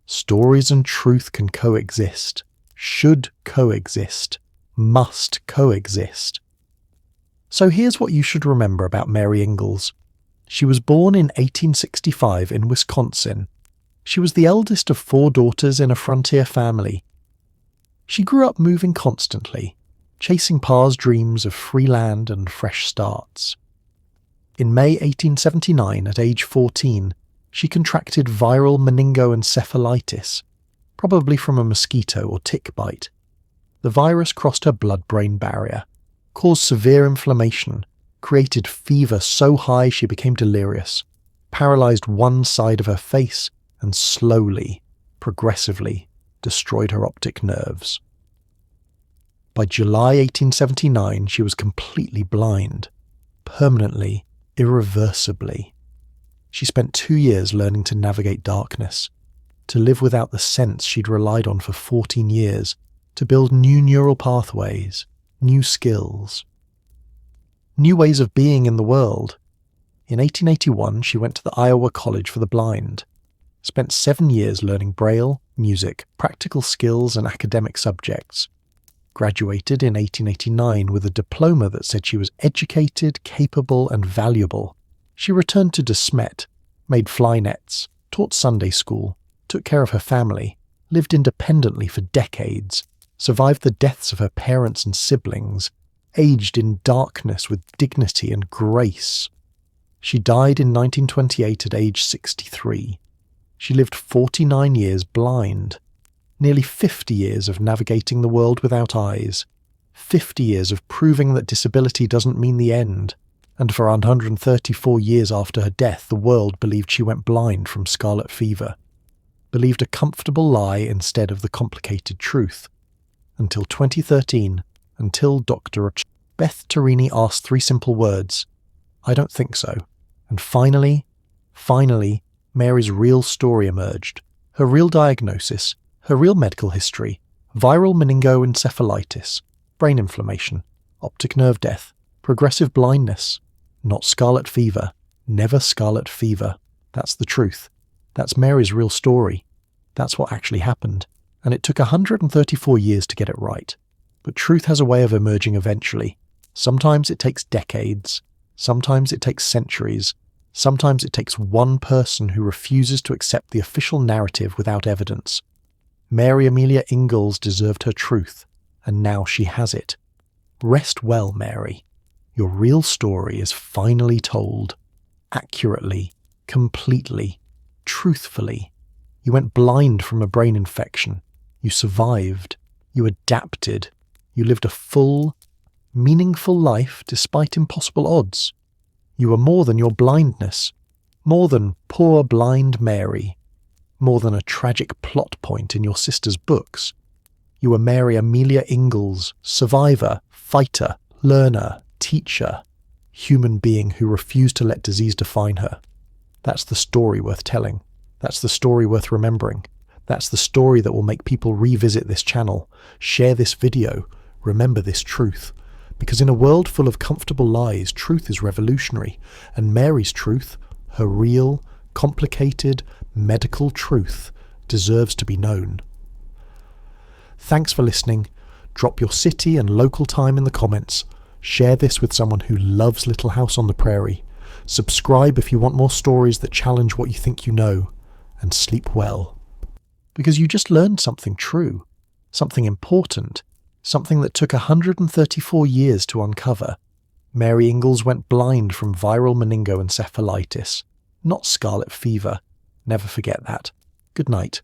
Stories and truth can coexist, should coexist, must coexist. So here's what you should remember about Mary Ingalls. She was born in 1865 in Wisconsin. She was the eldest of 4 daughters in a frontier family. She grew up moving constantly, chasing Pa's dreams of free land and fresh starts. In May 1879, at age 14, she contracted viral meningoencephalitis, probably from a mosquito or tick bite. The virus crossed her blood-brain barrier, caused severe inflammation, created fever so high she became delirious, paralysed one side of her face, and slowly, progressively, destroyed her optic nerves. By July 1879, she was completely blind, permanently, irreversibly. She spent 2 years learning to navigate darkness, to live without the sense she'd relied on for 14 years, to build new neural pathways, new skills, new ways of being in the world. In 1881, she went to the Iowa College for the Blind, spent 7 years learning Braille, music, practical skills and academic subjects, graduated in 1889 with a diploma that said she was educated, capable and valuable. She returned to De Smet, made fly nets, taught Sunday school, took care of her family, lived independently for decades, survived the deaths of her parents and siblings, aged in darkness with dignity and grace. She died in 1928 at age 63. She lived 49 years blind, nearly 50 years of navigating the world without eyes, 50 years of proving that disability doesn't mean the end, and for 134 years after her death the world believed she went blind from scarlet fever, believed a comfortable lie instead of the complicated truth. Until 2013, until Dr. Beth Tarini asked 3 simple words, "I don't think so." And finally Finally, Mary's real story emerged. Her real diagnosis, her real medical history: viral meningoencephalitis, brain inflammation, optic nerve death, progressive blindness. Not scarlet fever. Never scarlet fever. That's the truth. That's Mary's real story. That's what actually happened. And it took 134 years to get it right. But truth has a way of emerging eventually. Sometimes it takes decades. Sometimes it takes centuries. Sometimes it takes one person who refuses to accept the official narrative without evidence. Mary Amelia Ingalls deserved her truth, and now she has it. Rest well, Mary. Your real story is finally told. Accurately, completely, truthfully. You went blind from a brain infection. You survived. You adapted. You lived a full, meaningful life despite impossible odds. You were more than your blindness, more than poor blind Mary, more than a tragic plot point in your sister's books. You were Mary Amelia Ingalls, survivor, fighter, learner, teacher, human being who refused to let disease define her. That's the story worth telling. That's the story worth remembering. That's the story that will make people revisit this channel, share this video, remember this truth. Because in a world full of comfortable lies, truth is revolutionary, and Mary's truth, her real, complicated, medical truth, deserves to be known. Thanks for listening. Drop your city and local time in the comments. Share this with someone who loves Little House on the Prairie. Subscribe if you want more stories that challenge what you think you know. And sleep well. Because you just learned something true, something important, something that took 134 years to uncover. Mary Ingalls went blind from viral meningoencephalitis, not scarlet fever. Never forget that. Good night.